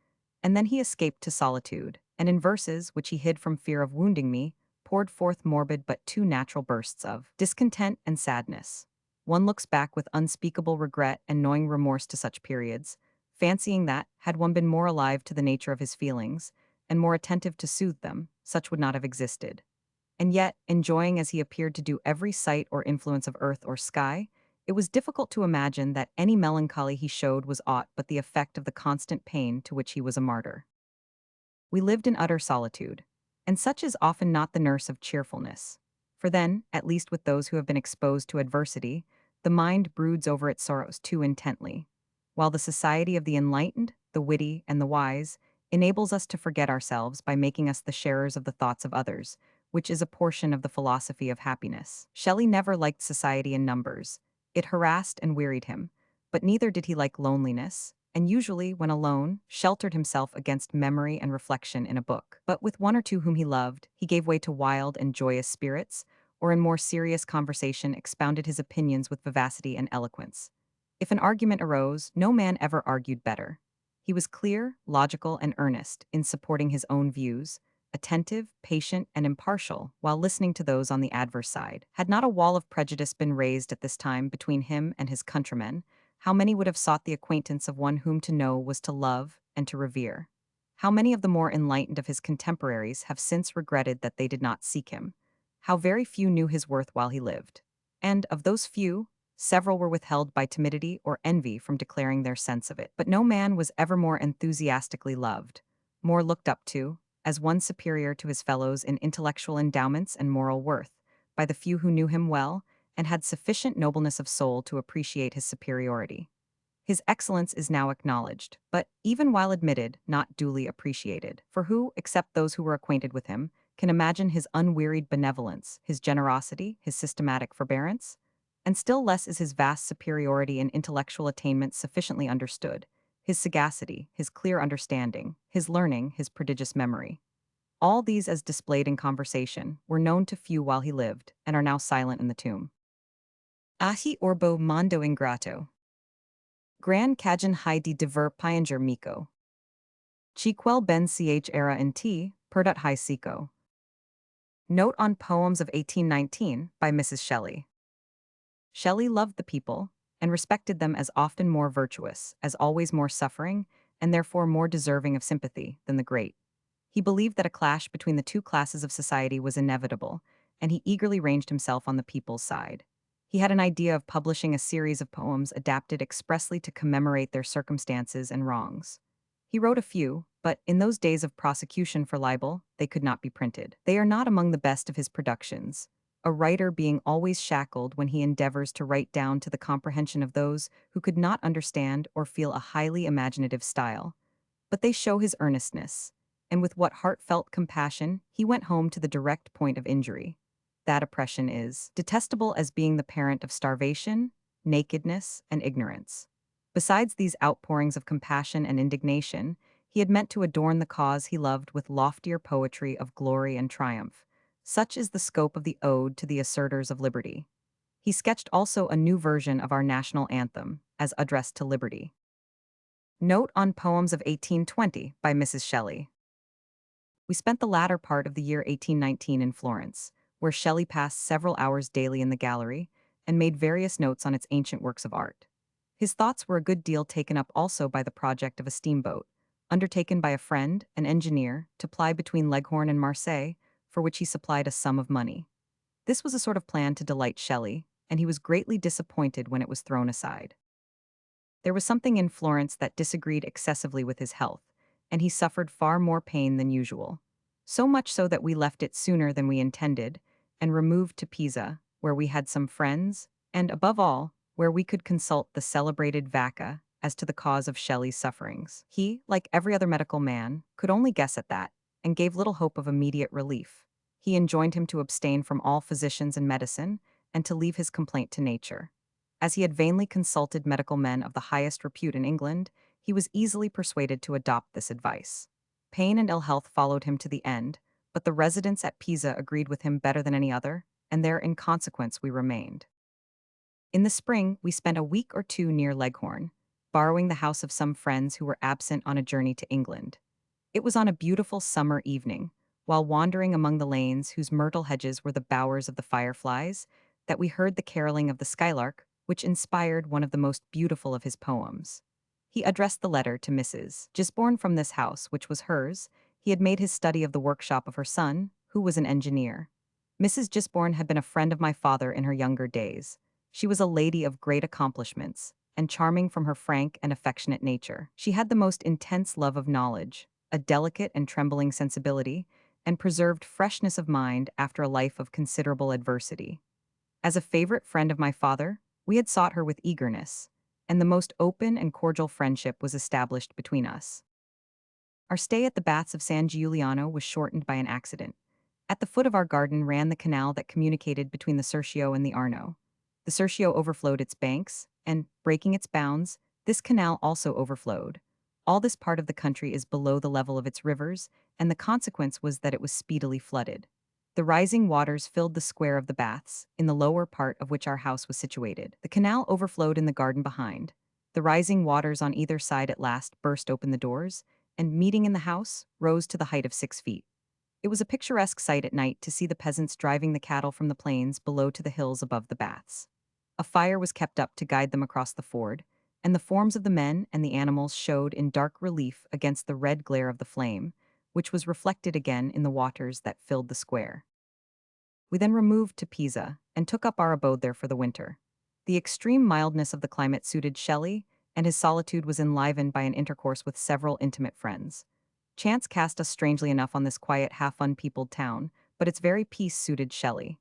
and then he escaped to solitude, and in verses which he hid from fear of wounding me, poured forth morbid but too natural bursts of discontent and sadness. One looks back with unspeakable regret and gnawing remorse to such periods, fancying that, had one been more alive to the nature of his feelings, and more attentive to soothe them, such would not have existed. And yet, enjoying as he appeared to do every sight or influence of earth or sky, it was difficult to imagine that any melancholy he showed was aught but the effect of the constant pain to which he was a martyr. We lived in utter solitude, and such is often not the nurse of cheerfulness. For then, at least with those who have been exposed to adversity, the mind broods over its sorrows too intently, while the society of the enlightened, the witty, and the wise enables us to forget ourselves by making us the sharers of the thoughts of others, which is a portion of the philosophy of happiness. Shelley never liked society in numbers. It harassed and wearied him, but neither did he like loneliness, and usually, when alone, sheltered himself against memory and reflection in a book. But with one or two whom he loved, he gave way to wild and joyous spirits, or in more serious conversation expounded his opinions with vivacity and eloquence. If an argument arose, no man ever argued better. He was clear, logical, and earnest in supporting his own views, attentive, patient, and impartial while listening to those on the adverse side. Had not a wall of prejudice been raised at this time between him and his countrymen, how many would have sought the acquaintance of one whom to know was to love and to revere? How many of the more enlightened of his contemporaries have since regretted that they did not seek him? How very few knew his worth while he lived. And, of those few, several were withheld by timidity or envy from declaring their sense of it. But no man was ever more enthusiastically loved, more looked up to, as one superior to his fellows in intellectual endowments and moral worth, by the few who knew him well and had sufficient nobleness of soul to appreciate his superiority. His excellence is now acknowledged, but, even while admitted, not duly appreciated. For who, except those who were acquainted with him, can imagine his unwearied benevolence, his generosity, his systematic forbearance? And still less is his vast superiority in intellectual attainments sufficiently understood, his sagacity, his clear understanding, his learning, his prodigious memory. All these, as displayed in conversation, were known to few while he lived, and are now silent in the tomb. Ahi orbo mondo ingrato. Gran cajan hai di diver pianger mico. Chiquel ben ch era in t, perdut hi sico. Note on Poems of 1819 by Mrs. Shelley. Shelley loved the people, and respected them as often more virtuous, as always more suffering, and therefore more deserving of sympathy than the great. He believed that a clash between the two classes of society was inevitable, and he eagerly ranged himself on the people's side. He had an idea of publishing a series of poems adapted expressly to commemorate their circumstances and wrongs. He wrote a few, but in those days of prosecution for libel, they could not be printed. They are not among the best of his productions, a writer being always shackled when he endeavors to write down to the comprehension of those who could not understand or feel a highly imaginative style. But they show his earnestness, and with what heartfelt compassion he went home to the direct point of injury. That oppression is detestable as being the parent of starvation, nakedness, and ignorance. Besides these outpourings of compassion and indignation, he had meant to adorn the cause he loved with loftier poetry of glory and triumph. Such is the scope of the Ode to the Assertors of Liberty. He sketched also a new version of our national anthem, as addressed to liberty. Note on Poems of 1820 by Mrs. Shelley. We spent the latter part of the year 1819 in Florence, where Shelley passed several hours daily in the gallery and made various notes on its ancient works of art. His thoughts were a good deal taken up also by the project of a steamboat, undertaken by a friend, an engineer, to ply between Leghorn and Marseille, for which he supplied a sum of money. This was a sort of plan to delight Shelley, and he was greatly disappointed when it was thrown aside. There was something in Florence that disagreed excessively with his health, and he suffered far more pain than usual. So much so that we left it sooner than we intended, and removed to Pisa, where we had some friends, and, above all, where we could consult the celebrated Vacca as to the cause of Shelley's sufferings. He, like every other medical man, could only guess at that, and gave little hope of immediate relief. He enjoined him to abstain from all physicians and medicine, and to leave his complaint to nature. As he had vainly consulted medical men of the highest repute in England, he was easily persuaded to adopt this advice. Pain and ill health followed him to the end, but the residence at Pisa agreed with him better than any other, and there in consequence we remained. In the spring, we spent a week or two near Leghorn, borrowing the house of some friends who were absent on a journey to England. It was on a beautiful summer evening, while wandering among the lanes whose myrtle hedges were the bowers of the fireflies, that we heard the caroling of the Skylark, which inspired one of the most beautiful of his poems. He addressed the letter to Mrs. Gisborne from this house, which was hers. He had made his study of the workshop of her son, who was an engineer. Mrs. Gisborne had been a friend of my father in her younger days. She was a lady of great accomplishments, and charming from her frank and affectionate nature. She had the most intense love of knowledge, a delicate and trembling sensibility, and preserved freshness of mind after a life of considerable adversity. As a favorite friend of my father, we had sought her with eagerness, and the most open and cordial friendship was established between us. Our stay at the Baths of San Giuliano was shortened by an accident. At the foot of our garden ran the canal that communicated between the Serchio and the Arno. The Serchio overflowed its banks, and, breaking its bounds, this canal also overflowed. All this part of the country is below the level of its rivers, and the consequence was that it was speedily flooded. The rising waters filled the square of the baths, in the lower part of which our house was situated. The canal overflowed in the garden behind. The rising waters on either side at last burst open the doors, and, meeting in the house, rose to the height of 6 feet. It was a picturesque sight at night to see the peasants driving the cattle from the plains below to the hills above the baths. A fire was kept up to guide them across the ford, and the forms of the men and the animals showed in dark relief against the red glare of the flame, which was reflected again in the waters that filled the square. We then removed to Pisa, and took up our abode there for the winter. The extreme mildness of the climate suited Shelley, and his solitude was enlivened by an intercourse with several intimate friends. Chance cast us strangely enough on this quiet, half-unpeopled town, but its very peace suited Shelley.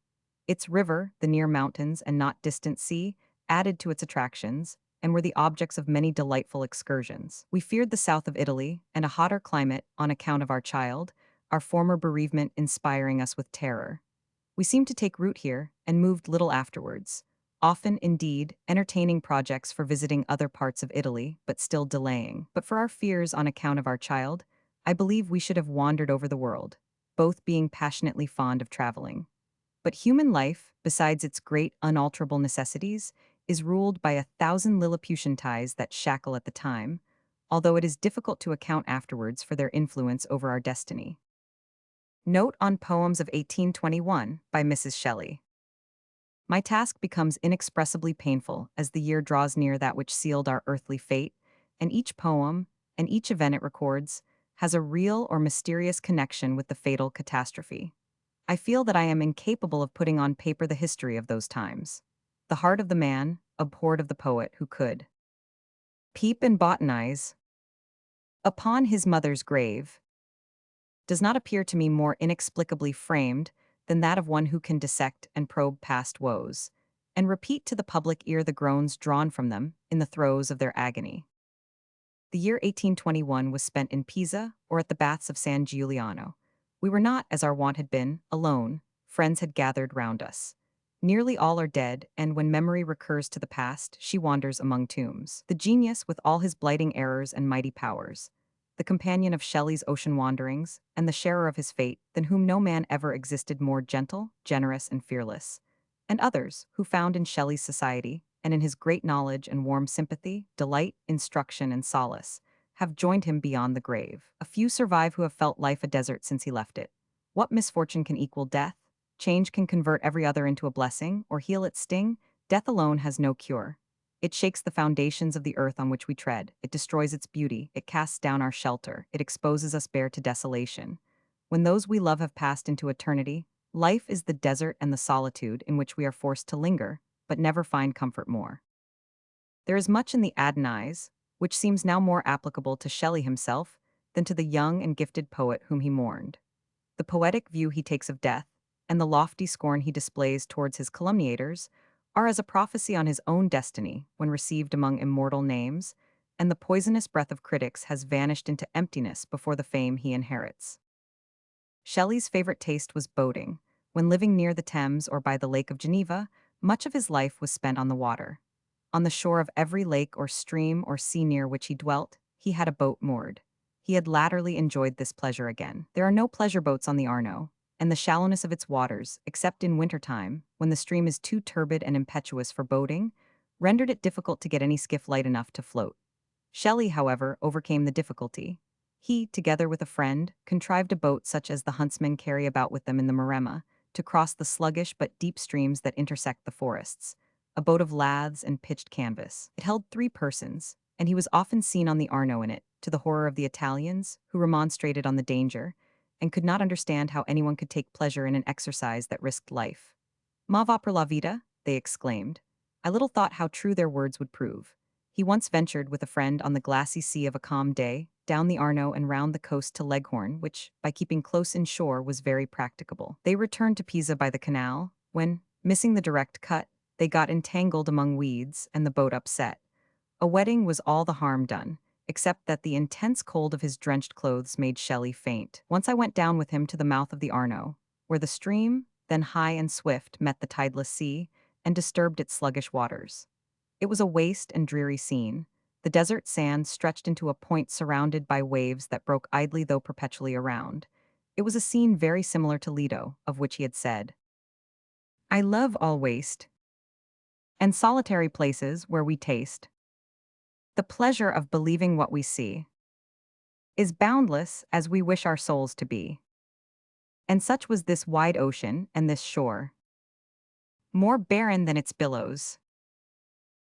Its river, the near mountains and not distant sea, added to its attractions, and were the objects of many delightful excursions. We feared the south of Italy, and a hotter climate, on account of our child, our former bereavement inspiring us with terror. We seemed to take root here, and moved little afterwards, often, indeed, entertaining projects for visiting other parts of Italy, but still delaying. But for our fears on account of our child, I believe we should have wandered over the world, both being passionately fond of traveling. But human life, besides its great unalterable necessities, is ruled by 1,000 Lilliputian ties that shackle at the time, although it is difficult to account afterwards for their influence over our destiny. Note on Poems of 1821 by Mrs. Shelley. My task becomes inexpressibly painful as the year draws near that which sealed our earthly fate, and each poem, and each event it records, has a real or mysterious connection with the fatal catastrophe. I feel that I am incapable of putting on paper the history of those times. The heart of the man, abhorred of the poet who could peep and botanize upon his mother's grave, does not appear to me more inexplicably framed than that of one who can dissect and probe past woes, and repeat to the public ear the groans drawn from them in the throes of their agony. The year 1821 was spent in Pisa or at the Baths of San Giuliano. We were not, as our wont had been, alone. Friends had gathered round us. Nearly all are dead, and when memory recurs to the past, she wanders among tombs. The genius, with all his blighting errors and mighty powers, the companion of Shelley's ocean wanderings, and the sharer of his fate, than whom no man ever existed more gentle, generous, and fearless. And others, who found in Shelley's society, and in his great knowledge and warm sympathy, delight, instruction, and solace, have joined him beyond the grave. A few survive who have felt life a desert since he left it. What misfortune can equal death? Change can convert every other into a blessing, or heal its sting. Death alone has no cure. It shakes the foundations of the earth on which we tread. It destroys its beauty. It casts down our shelter. It exposes us bare to desolation. When those we love have passed into eternity, life is the desert and the solitude in which we are forced to linger, but never find comfort more. There is much in the Adonaïs, which seems now more applicable to Shelley himself than to the young and gifted poet whom he mourned. The poetic view he takes of death, and the lofty scorn he displays towards his calumniators, are as a prophecy on his own destiny when received among immortal names, and the poisonous breath of critics has vanished into emptiness before the fame he inherits. Shelley's favorite taste was boating. When living near the Thames or by the Lake of Geneva, much of his life was spent on the water. On the shore of every lake or stream or sea near which he dwelt, he had a boat moored. He had latterly enjoyed this pleasure again. There are no pleasure boats on the Arno, and the shallowness of its waters, except in wintertime, when the stream is too turbid and impetuous for boating, rendered it difficult to get any skiff light enough to float. Shelley, however, overcame the difficulty. He, together with a friend, contrived a boat such as the huntsmen carry about with them in the Maremma, to cross the sluggish but deep streams that intersect the forests, a boat of laths and pitched canvas. It held 3 persons, and he was often seen on the Arno in it, to the horror of the Italians, who remonstrated on the danger, and could not understand how anyone could take pleasure in an exercise that risked life. Ma va per la vita, they exclaimed. I little thought how true their words would prove. He once ventured with a friend on the glassy sea of a calm day, down the Arno and round the coast to Leghorn, which, by keeping close inshore, was very practicable. They returned to Pisa by the canal, when, missing the direct cut, they got entangled among weeds and the boat upset. A wetting was all the harm done, except that the intense cold of his drenched clothes made Shelley faint. Once I went down with him to the mouth of the Arno, where the stream, then high and swift, met the tideless sea, and disturbed its sluggish waters. It was a waste and dreary scene. The desert sand stretched into a point surrounded by waves that broke idly though perpetually around. It was a scene very similar to Leto, of which he had said, I love all waste and solitary places where we taste the pleasure of believing what we see is boundless as we wish our souls to be. And such was this wide ocean and this shore, more barren than its billows.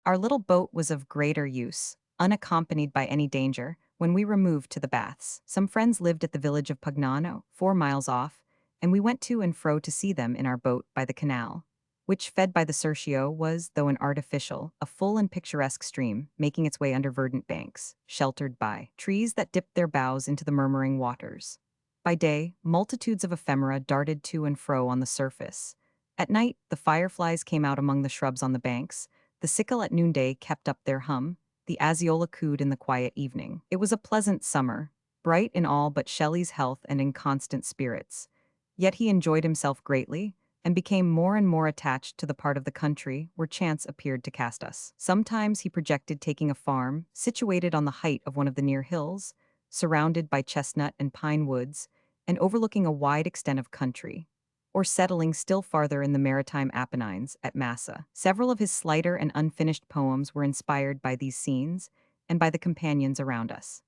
Our little boat was of greater use, unaccompanied by any danger, when we removed to the baths. Some friends lived at the village of Pugnano, 4 miles off, and we went to and fro to see them in our boat by the canal, which, fed by the Sertio, was, though an artificial, a full and picturesque stream, making its way under verdant banks, sheltered by trees that dipped their boughs into the murmuring waters. By day, multitudes of ephemera darted to and fro on the surface. At night, the fireflies came out among the shrubs on the banks, the sickle at noonday kept up their hum, the aziola cooed in the quiet evening. It was a pleasant summer, bright in all but Shelley's health and in constant spirits. Yet he enjoyed himself greatly, and became more and more attached to the part of the country where chance appeared to cast us. Sometimes he projected taking a farm, situated on the height of one of the near hills, surrounded by chestnut and pine woods, and overlooking a wide extent of country, or settling still farther in the maritime Apennines at Massa. Several of his slighter and unfinished poems were inspired by these scenes and by the companions around us.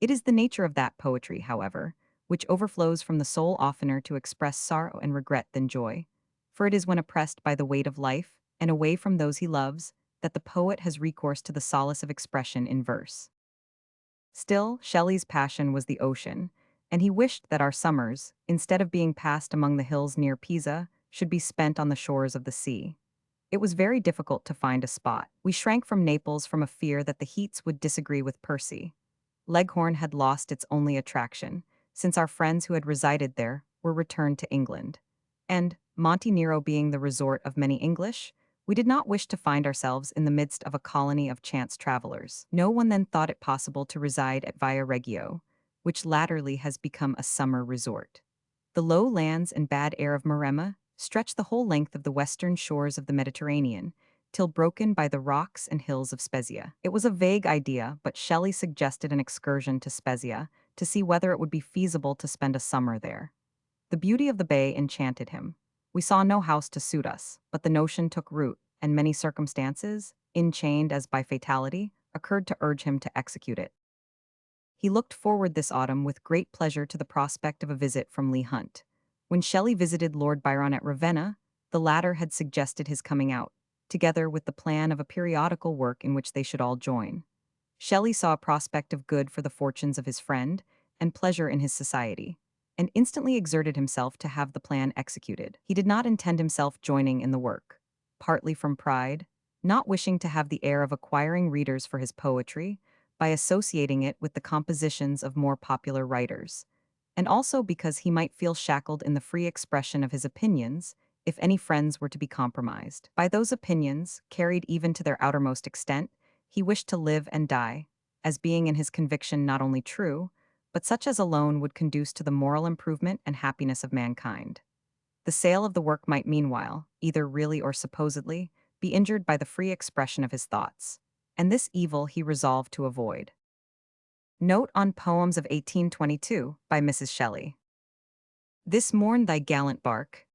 It is the nature of that poetry, however, which overflows from the soul oftener to express sorrow and regret than joy, for it is when oppressed by the weight of life and away from those he loves that the poet has recourse to the solace of expression in verse. Still, Shelley's passion was the ocean, and he wished that our summers, instead of being passed among the hills near Pisa, should be spent on the shores of the sea. It was very difficult to find a spot. We shrank from Naples from a fear that the heats would disagree with Percy. Leghorn had lost its only attraction, since our friends who had resided there were returned to England. And, Monte Nero being the resort of many English, we did not wish to find ourselves in the midst of a colony of chance travelers. No one then thought it possible to reside at Via Reggio, which latterly has become a summer resort. The low lands and bad air of Maremma stretch the whole length of the western shores of the Mediterranean, till broken by the rocks and hills of Spezia. It was a vague idea, but Shelley suggested an excursion to Spezia to see whether it would be feasible to spend a summer there. The beauty of the bay enchanted him. We saw no house to suit us, but the notion took root, and many circumstances, enchained as by fatality, occurred to urge him to execute it. He looked forward this autumn with great pleasure to the prospect of a visit from Leigh Hunt. When Shelley visited Lord Byron at Ravenna, the latter had suggested his coming out, together with the plan of a periodical work in which they should all join. Shelley saw a prospect of good for the fortunes of his friend, and pleasure in his society, and instantly exerted himself to have the plan executed. He did not intend himself joining in the work, partly from pride, not wishing to have the air of acquiring readers for his poetry by associating it with the compositions of more popular writers, and also because he might feel shackled in the free expression of his opinions if any friends were to be compromised. By those opinions, carried even to their outermost extent, he wished to live and die, as being in his conviction not only true, but such as alone would conduce to the moral improvement and happiness of mankind. The sale of the work might meanwhile, either really or supposedly, be injured by the free expression of his thoughts, and this evil he resolved to avoid. Note on Poems of 1822 by Mrs. Shelley. This morn thy gallant bark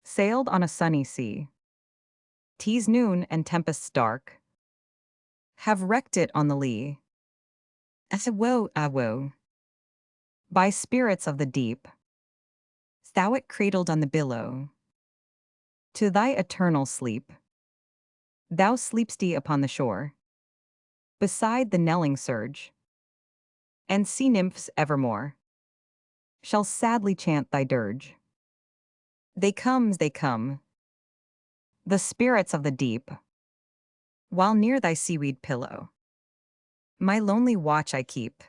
sailed on a sunny sea. 'Tis noon and tempests dark have wrecked it on the lee. As a woe, ah woe, by spirits of the deep, thou it cradled on the billow. To thy eternal sleep, thou sleep'st upon the shore, beside the knelling surge, and sea nymphs evermore shall sadly chant thy dirge. They come, the spirits of the deep, while near thy seaweed pillow. My lonely watch I keep.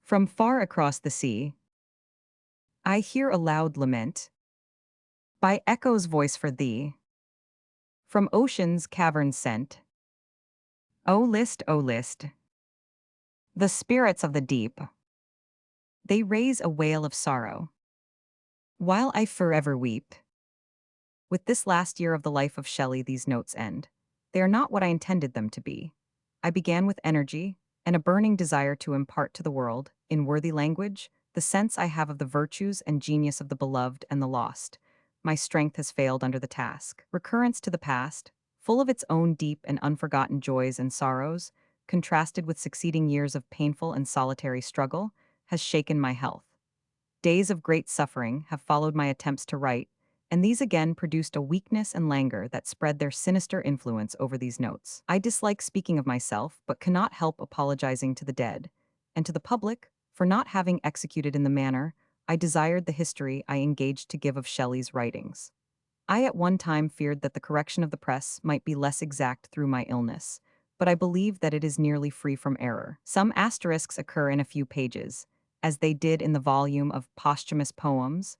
From far across the sea, I hear a loud lament by echo's voice for thee, from ocean's caverns sent. O list, the spirits of the deep, they raise a wail of sorrow, while I forever weep. With this last year of the life of Shelley, these notes end. They are not what I intended them to be. I began with energy and a burning desire to impart to the world, in worthy language, the sense I have of the virtues and genius of the beloved and the lost. My strength has failed under the task. Recurrence to the past, full of its own deep and unforgotten joys and sorrows, contrasted with succeeding years of painful and solitary struggle, has shaken my health. Days of great suffering have followed my attempts to write, and these again produced a weakness and languor that spread their sinister influence over these notes. I dislike speaking of myself, but cannot help apologizing to the dead, and to the public, for not having executed in the manner I desired the history I engaged to give of Shelley's writings. I at one time feared that the correction of the press might be less exact through my illness, but I believe that it is nearly free from error. Some asterisks occur in a few pages, as they did in the volume of posthumous poems,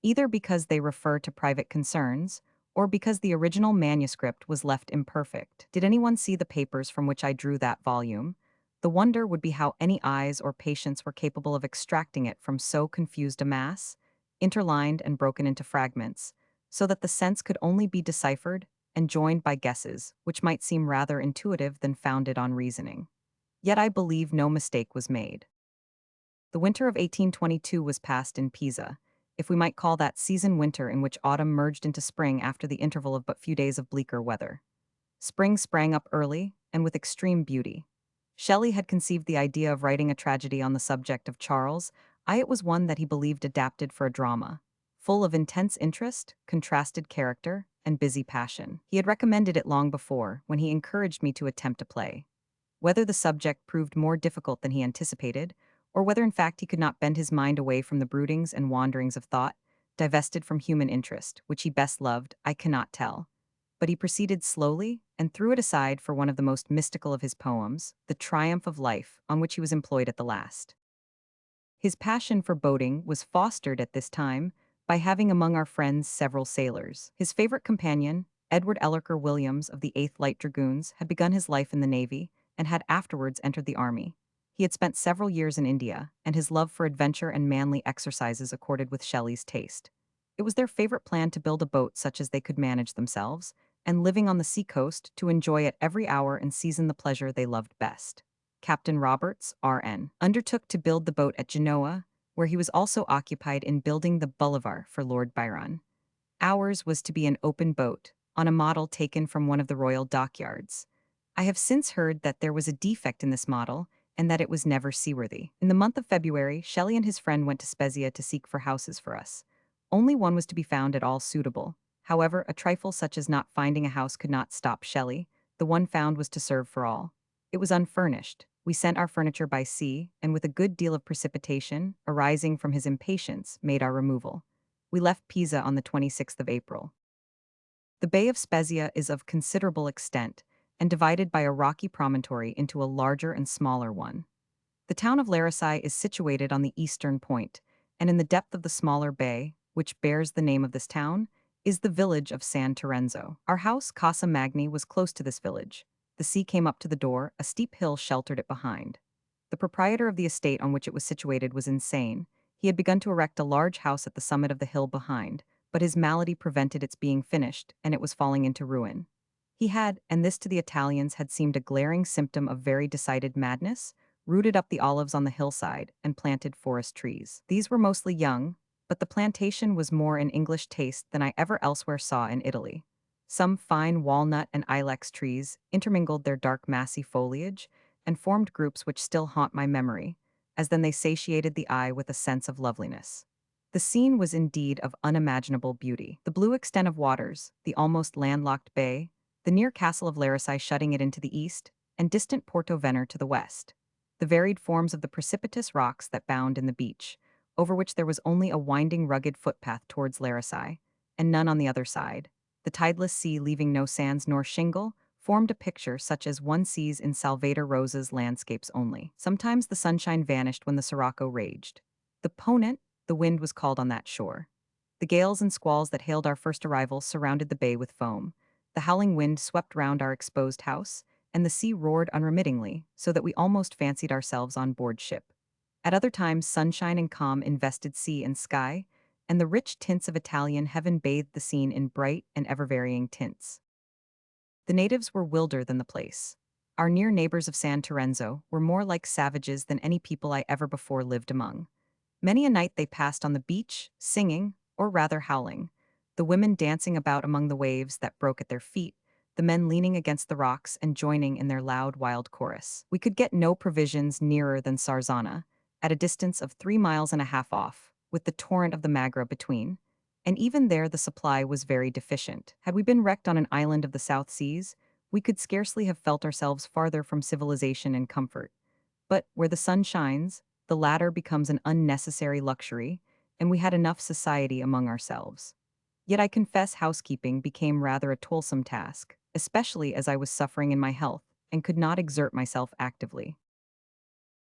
either because they refer to private concerns, or because the original manuscript was left imperfect. Did anyone see the papers from which I drew that volume? The wonder would be how any eyes or patience were capable of extracting it from so confused a mass, interlined and broken into fragments, so that the sense could only be deciphered and joined by guesses, which might seem rather intuitive than founded on reasoning. Yet I believe no mistake was made. The winter of 1822 was passed in Pisa, if we might call that season winter in which autumn merged into spring after the interval of but few days of bleaker weather. Spring sprang up early, and with extreme beauty. Shelley had conceived the idea of writing a tragedy on the subject of Charles. It was one that he believed adapted for a drama, full of intense interest, contrasted character, and busy passion. He had recommended it long before, when he encouraged me to attempt a play. Whether the subject proved more difficult than he anticipated, or whether in fact he could not bend his mind away from the broodings and wanderings of thought, divested from human interest, which he best loved, I cannot tell. But he proceeded slowly, and threw it aside for one of the most mystical of his poems, The Triumph of Life, on which he was employed at the last. His passion for boating was fostered at this time by having among our friends several sailors. His favorite companion, Edward Ellerker Williams of the 8th Light Dragoons, had begun his life in the Navy, and had afterwards entered the Army. He had spent several years in India, and his love for adventure and manly exercises accorded with Shelley's taste. It was their favorite plan to build a boat such as they could manage themselves, and living on the seacoast to enjoy at every hour and season the pleasure they loved best. Captain Roberts, R.N., undertook to build the boat at Genoa, where he was also occupied in building the Bolivar for Lord Byron. Ours was to be an open boat, on a model taken from one of the royal dockyards. I have since heard that there was a defect in this model, and that it was never seaworthy. In the month of February, Shelley and his friend went to Spezia to seek for houses for us. Only one was to be found at all suitable. However, a trifle such as not finding a house could not stop Shelley. The one found was to serve for all. It was unfurnished. We sent our furniture by sea, and with a good deal of precipitation, arising from his impatience, made our removal. We left Pisa on the 26th of April. The Bay of Spezia is of considerable extent, and divided by a rocky promontory into a larger and smaller one. The town of Larissai is situated on the eastern point, and in the depth of the smaller bay, which bears the name of this town, is the village of San Terenzo. Our house, Casa Magni, was close to this village. The sea came up to the door, a steep hill sheltered it behind. The proprietor of the estate on which it was situated was insane. He had begun to erect a large house at the summit of the hill behind, but his malady prevented its being finished, and it was falling into ruin. He had, and this to the Italians had seemed a glaring symptom of very decided madness, rooted up the olives on the hillside and planted forest trees. These were mostly young, but the plantation was more in English taste than I ever elsewhere saw in Italy. Some fine walnut and ilex trees intermingled their dark massy foliage and formed groups which still haunt my memory, as then they satiated the eye with a sense of loveliness. The scene was indeed of unimaginable beauty. The blue extent of waters, the almost landlocked bay, the near castle of Larissai shutting it into the east, and distant Porto Vener to the west. The varied forms of the precipitous rocks that bound in the beach, over which there was only a winding rugged footpath towards Larissai, and none on the other side. The tideless sea leaving no sands nor shingle, formed a picture such as one sees in Salvator Rosa's landscapes only. Sometimes the sunshine vanished when the sirocco raged. The ponent, the wind was called on that shore. The gales and squalls that hailed our first arrival surrounded the bay with foam. The howling wind swept round our exposed house, and the sea roared unremittingly, so that we almost fancied ourselves on board ship. At other times, sunshine and calm invested sea and sky, and the rich tints of Italian heaven bathed the scene in bright and ever-varying tints. The natives were wilder than the place. Our near neighbors of San Terenzo were more like savages than any people I ever before lived among. Many a night they passed on the beach, singing, or rather howling, the women dancing about among the waves that broke at their feet, the men leaning against the rocks and joining in their loud, wild chorus. We could get no provisions nearer than Sarzana, at a distance of 3 miles and a half off, with the torrent of the Magra between, and even there the supply was very deficient. Had we been wrecked on an island of the South Seas, we could scarcely have felt ourselves farther from civilization and comfort. But where the sun shines, the latter becomes an unnecessary luxury, and we had enough society among ourselves. Yet I confess housekeeping became rather a toilsome task, especially as I was suffering in my health and could not exert myself actively.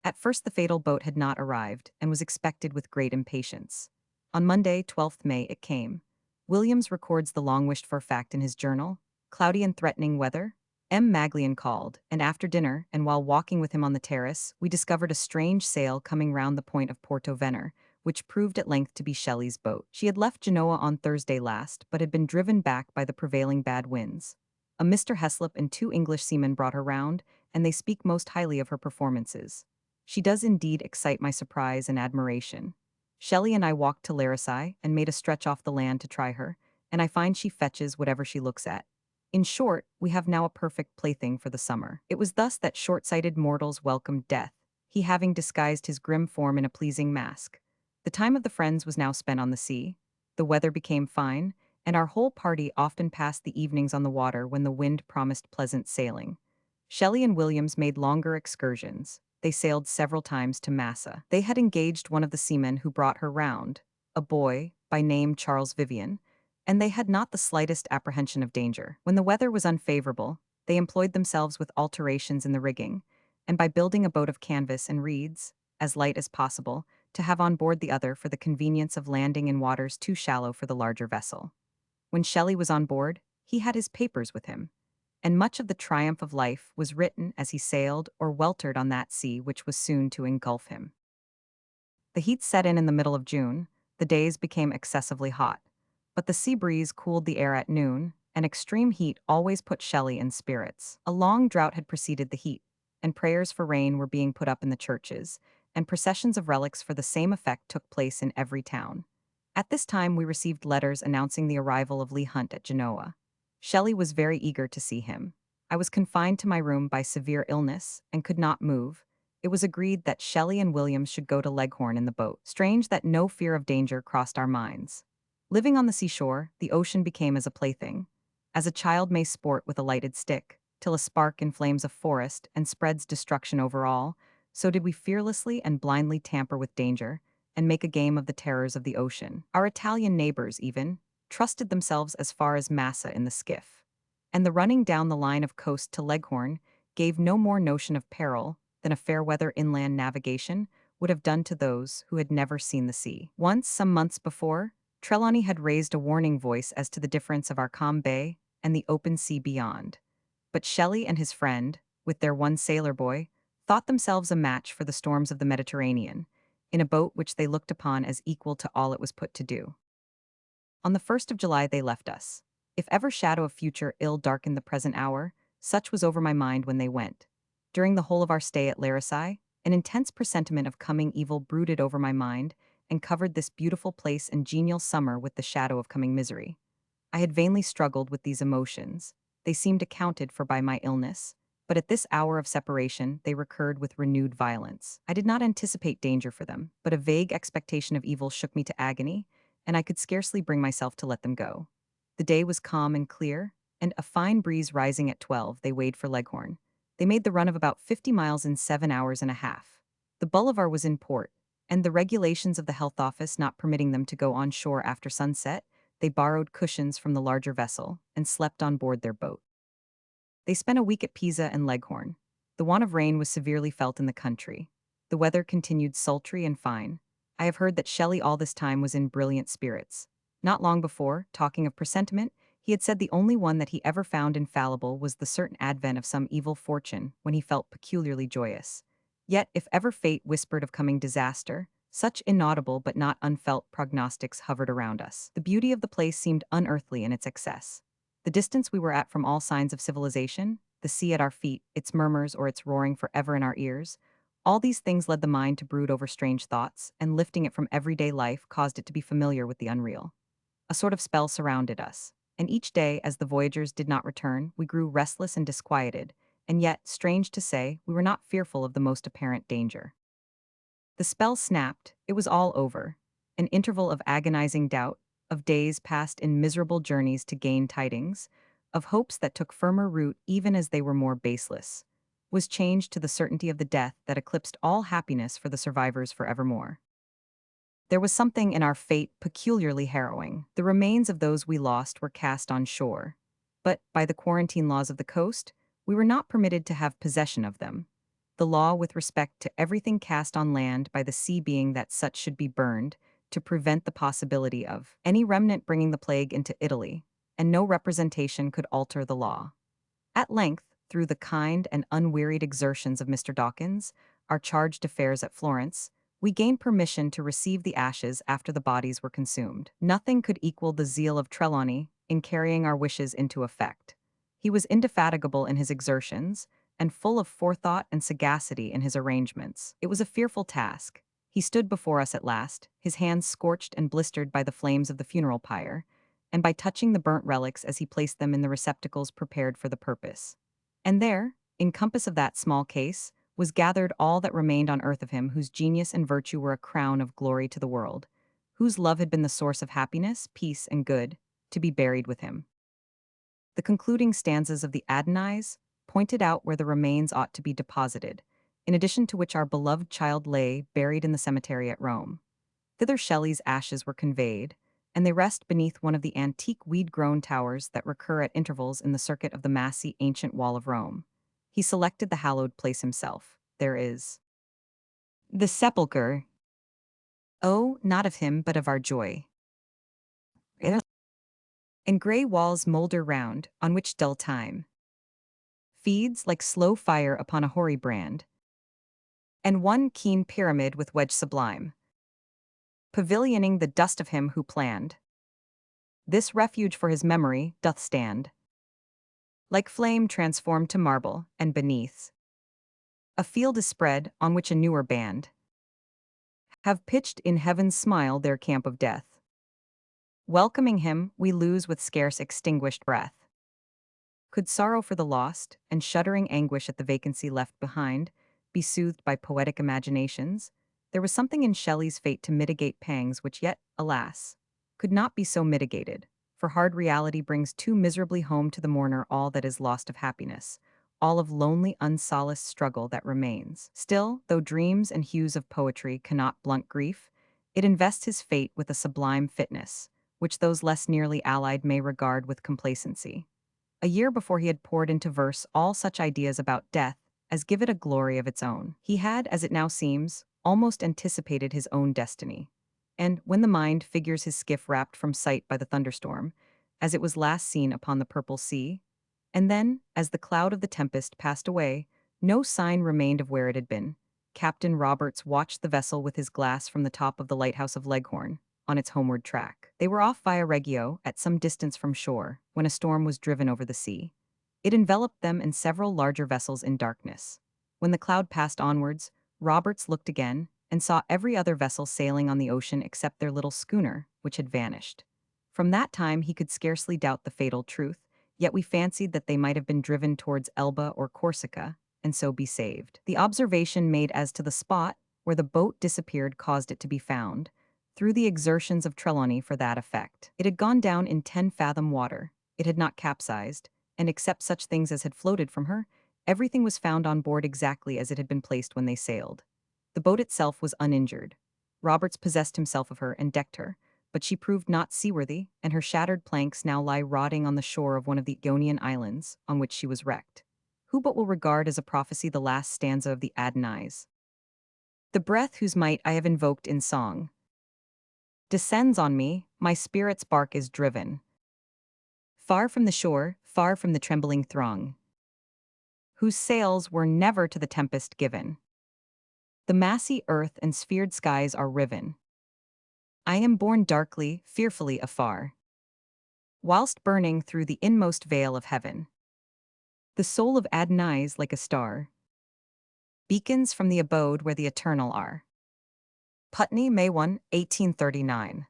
At first the fatal boat had not arrived and was expected with great impatience. On Monday, 12th May, it came. Williams records the long-wished-for fact in his journal: cloudy and threatening weather. M. Maglian called, and after dinner, and while walking with him on the terrace, we discovered a strange sail coming round the point of Porto Vener, which proved at length to be Shelley's boat. She had left Genoa on Thursday last, but had been driven back by the prevailing bad winds. A Mr. Heslop and 2 English seamen brought her round, and they speak most highly of her performances. She does indeed excite my surprise and admiration. Shelley and I walked to Larissai and made a stretch off the land to try her, and I find she fetches whatever she looks at. In short, we have now a perfect plaything for the summer. It was thus that short-sighted mortals welcomed death, he having disguised his grim form in a pleasing mask. The time of the friends was now spent on the sea. The weather became fine, and our whole party often passed the evenings on the water when the wind promised pleasant sailing. Shelley and Williams made longer excursions. They sailed several times to Massa. They had engaged one of the seamen who brought her round, a boy, by name Charles Vivian, and they had not the slightest apprehension of danger. When the weather was unfavorable, they employed themselves with alterations in the rigging, and by building a boat of canvas and reeds, as light as possible, to have on board the other for the convenience of landing in waters too shallow for the larger vessel. When Shelley was on board, he had his papers with him, and much of the triumph of life was written as he sailed or weltered on that sea which was soon to engulf him. The heat set in the middle of June. The days became excessively hot, but the sea breeze cooled the air at noon, and extreme heat always put Shelley in spirits. A long drought had preceded the heat, and prayers for rain were being put up in the churches, and processions of relics for the same effect took place in every town. At this time we received letters announcing the arrival of Leigh Hunt at Genoa. Shelley was very eager to see him. I was confined to my room by severe illness and could not move. it was agreed that Shelley and Williams should go to Leghorn in the boat. Strange that no fear of danger crossed our minds. Living on the seashore, the ocean became as a plaything. As a child may sport with a lighted stick, till a spark inflames a forest and spreads destruction over all, so did we fearlessly and blindly tamper with danger, and make a game of the terrors of the ocean. Our Italian neighbors, even, trusted themselves as far as Massa in the skiff. And the running down the line of coast to Leghorn gave no more notion of peril than a fair-weather inland navigation would have done to those who had never seen the sea. Once, some months before, Trelawney had raised a warning voice as to the difference of our calm bay and the open sea beyond. But Shelley and his friend, with their one sailor boy, thought themselves a match for the storms of the Mediterranean, in a boat which they looked upon as equal to all it was put to do. On the 1st of July they left us. If ever shadow of future ill darkened the present hour, such was over my mind when they went. During the whole of our stay at Larissae, an intense presentiment of coming evil brooded over my mind and covered this beautiful place and genial summer with the shadow of coming misery. I had vainly struggled with these emotions. They seemed accounted for by my illness, but at this hour of separation they recurred with renewed violence. I did not anticipate danger for them, but a vague expectation of evil shook me to agony, and I could scarcely bring myself to let them go. The day was calm and clear, and a fine breeze rising at 12, they weighed for Leghorn. They made the run of about 50 miles in 7 hours and a half. The Bolivar was in port, and the regulations of the health office not permitting them to go on shore after sunset, they borrowed cushions from the larger vessel and slept on board their boat. They spent a week at Pisa and Leghorn. The want of rain was severely felt in the country. The weather continued sultry and fine. I have heard that Shelley all this time was in brilliant spirits. Not long before, talking of presentiment, he had said the only one that he ever found infallible was the certain advent of some evil fortune, when he felt peculiarly joyous. Yet, if ever fate whispered of coming disaster, such inaudible but not unfelt prognostics hovered around us. The beauty of the place seemed unearthly in its excess. The distance we were at from all signs of civilization, the sea at our feet, its murmurs or its roaring forever in our ears, all these things led the mind to brood over strange thoughts, and lifting it from everyday life caused it to be familiar with the unreal. A sort of spell surrounded us, and each day, as the voyagers did not return, we grew restless and disquieted, and yet, strange to say, we were not fearful of the most apparent danger. The spell snapped, it was all over. An interval of agonizing doubt, of days passed in miserable journeys to gain tidings, of hopes that took firmer root even as they were more baseless, was changed to the certainty of the death that eclipsed all happiness for the survivors forevermore. There was something in our fate peculiarly harrowing. The remains of those we lost were cast on shore. But, by the quarantine laws of the coast, we were not permitted to have possession of them. The law with respect to everything cast on land by the sea being that such should be burned, to prevent the possibility of any remnant bringing the plague into Italy, and no representation could alter the law. At length, through the kind and unwearied exertions of Mr. Dawkins, our charge d'affaires at Florence, we gained permission to receive the ashes after the bodies were consumed. Nothing could equal the zeal of Trelawney in carrying our wishes into effect. He was indefatigable in his exertions, and full of forethought and sagacity in his arrangements. It was a fearful task. He stood before us at last, his hands scorched and blistered by the flames of the funeral pyre, and by touching the burnt relics as he placed them in the receptacles prepared for the purpose. And there, in compass of that small case, was gathered all that remained on earth of him whose genius and virtue were a crown of glory to the world, whose love had been the source of happiness, peace, and good, to be buried with him. The concluding stanzas of the Adonaïs pointed out where the remains ought to be deposited, in addition to which our beloved child lay buried in the cemetery at Rome. Thither Shelley's ashes were conveyed, and they rest beneath one of the antique weed-grown towers that recur at intervals in the circuit of the massy ancient wall of Rome. He selected the hallowed place himself. There is the sepulchre. Oh, not of him, but of our joy. And grey walls moulder round, on which dull time feeds like slow fire upon a hoary brand, and one keen pyramid with wedge sublime, pavilioning the dust of him who planned. This refuge for his memory doth stand, like flame transformed to marble, and beneath a field is spread, on which a newer band have pitched in heaven's smile their camp of death. Welcoming him, we lose with scarce extinguished breath. Could sorrow for the lost, and shuddering anguish at the vacancy left behind, be soothed by poetic imaginations, there was something in Shelley's fate to mitigate pangs which yet, alas, could not be so mitigated, for hard reality brings too miserably home to the mourner all that is lost of happiness, all of lonely unsolaced struggle that remains. Still, though dreams and hues of poetry cannot blunt grief, it invests his fate with a sublime fitness, which those less nearly allied may regard with complacency. A year before he had poured into verse all such ideas about death as give it a glory of its own. He had, as it now seems, almost anticipated his own destiny. And when the mind figures his skiff wrapped from sight by the thunderstorm, as it was last seen upon the purple sea, and then, as the cloud of the tempest passed away, no sign remained of where it had been. Captain Roberts watched the vessel with his glass from the top of the lighthouse of Leghorn, on its homeward track. They were off via Reggio, at some distance from shore, when a storm was driven over the sea. It enveloped them and several larger vessels in darkness. When the cloud passed onwards, Roberts looked again, and saw every other vessel sailing on the ocean except their little schooner, which had vanished. From that time he could scarcely doubt the fatal truth, yet we fancied that they might have been driven towards Elba or Corsica, and so be saved. The observation made as to the spot where the boat disappeared caused it to be found, through the exertions of Trelawney for that effect. It had gone down in 10 fathom water, it had not capsized, and except such things as had floated from her, everything was found on board exactly as it had been placed when they sailed. The boat itself was uninjured. Roberts possessed himself of her and decked her, but she proved not seaworthy, and her shattered planks now lie rotting on the shore of one of the Ionian islands, on which she was wrecked. Who but will regard as a prophecy the last stanza of the Adonaïs? The breath whose might I have invoked in song descends on me, my spirit's bark is driven. Far from the shore, far from the trembling throng, whose sails were never to the tempest given. The massy earth and sphered skies are riven. I am borne darkly, fearfully afar, whilst burning through the inmost veil of heaven. The soul of Adonaïs like a star beacons from the abode where the eternal are. Putney, May 1, 1839.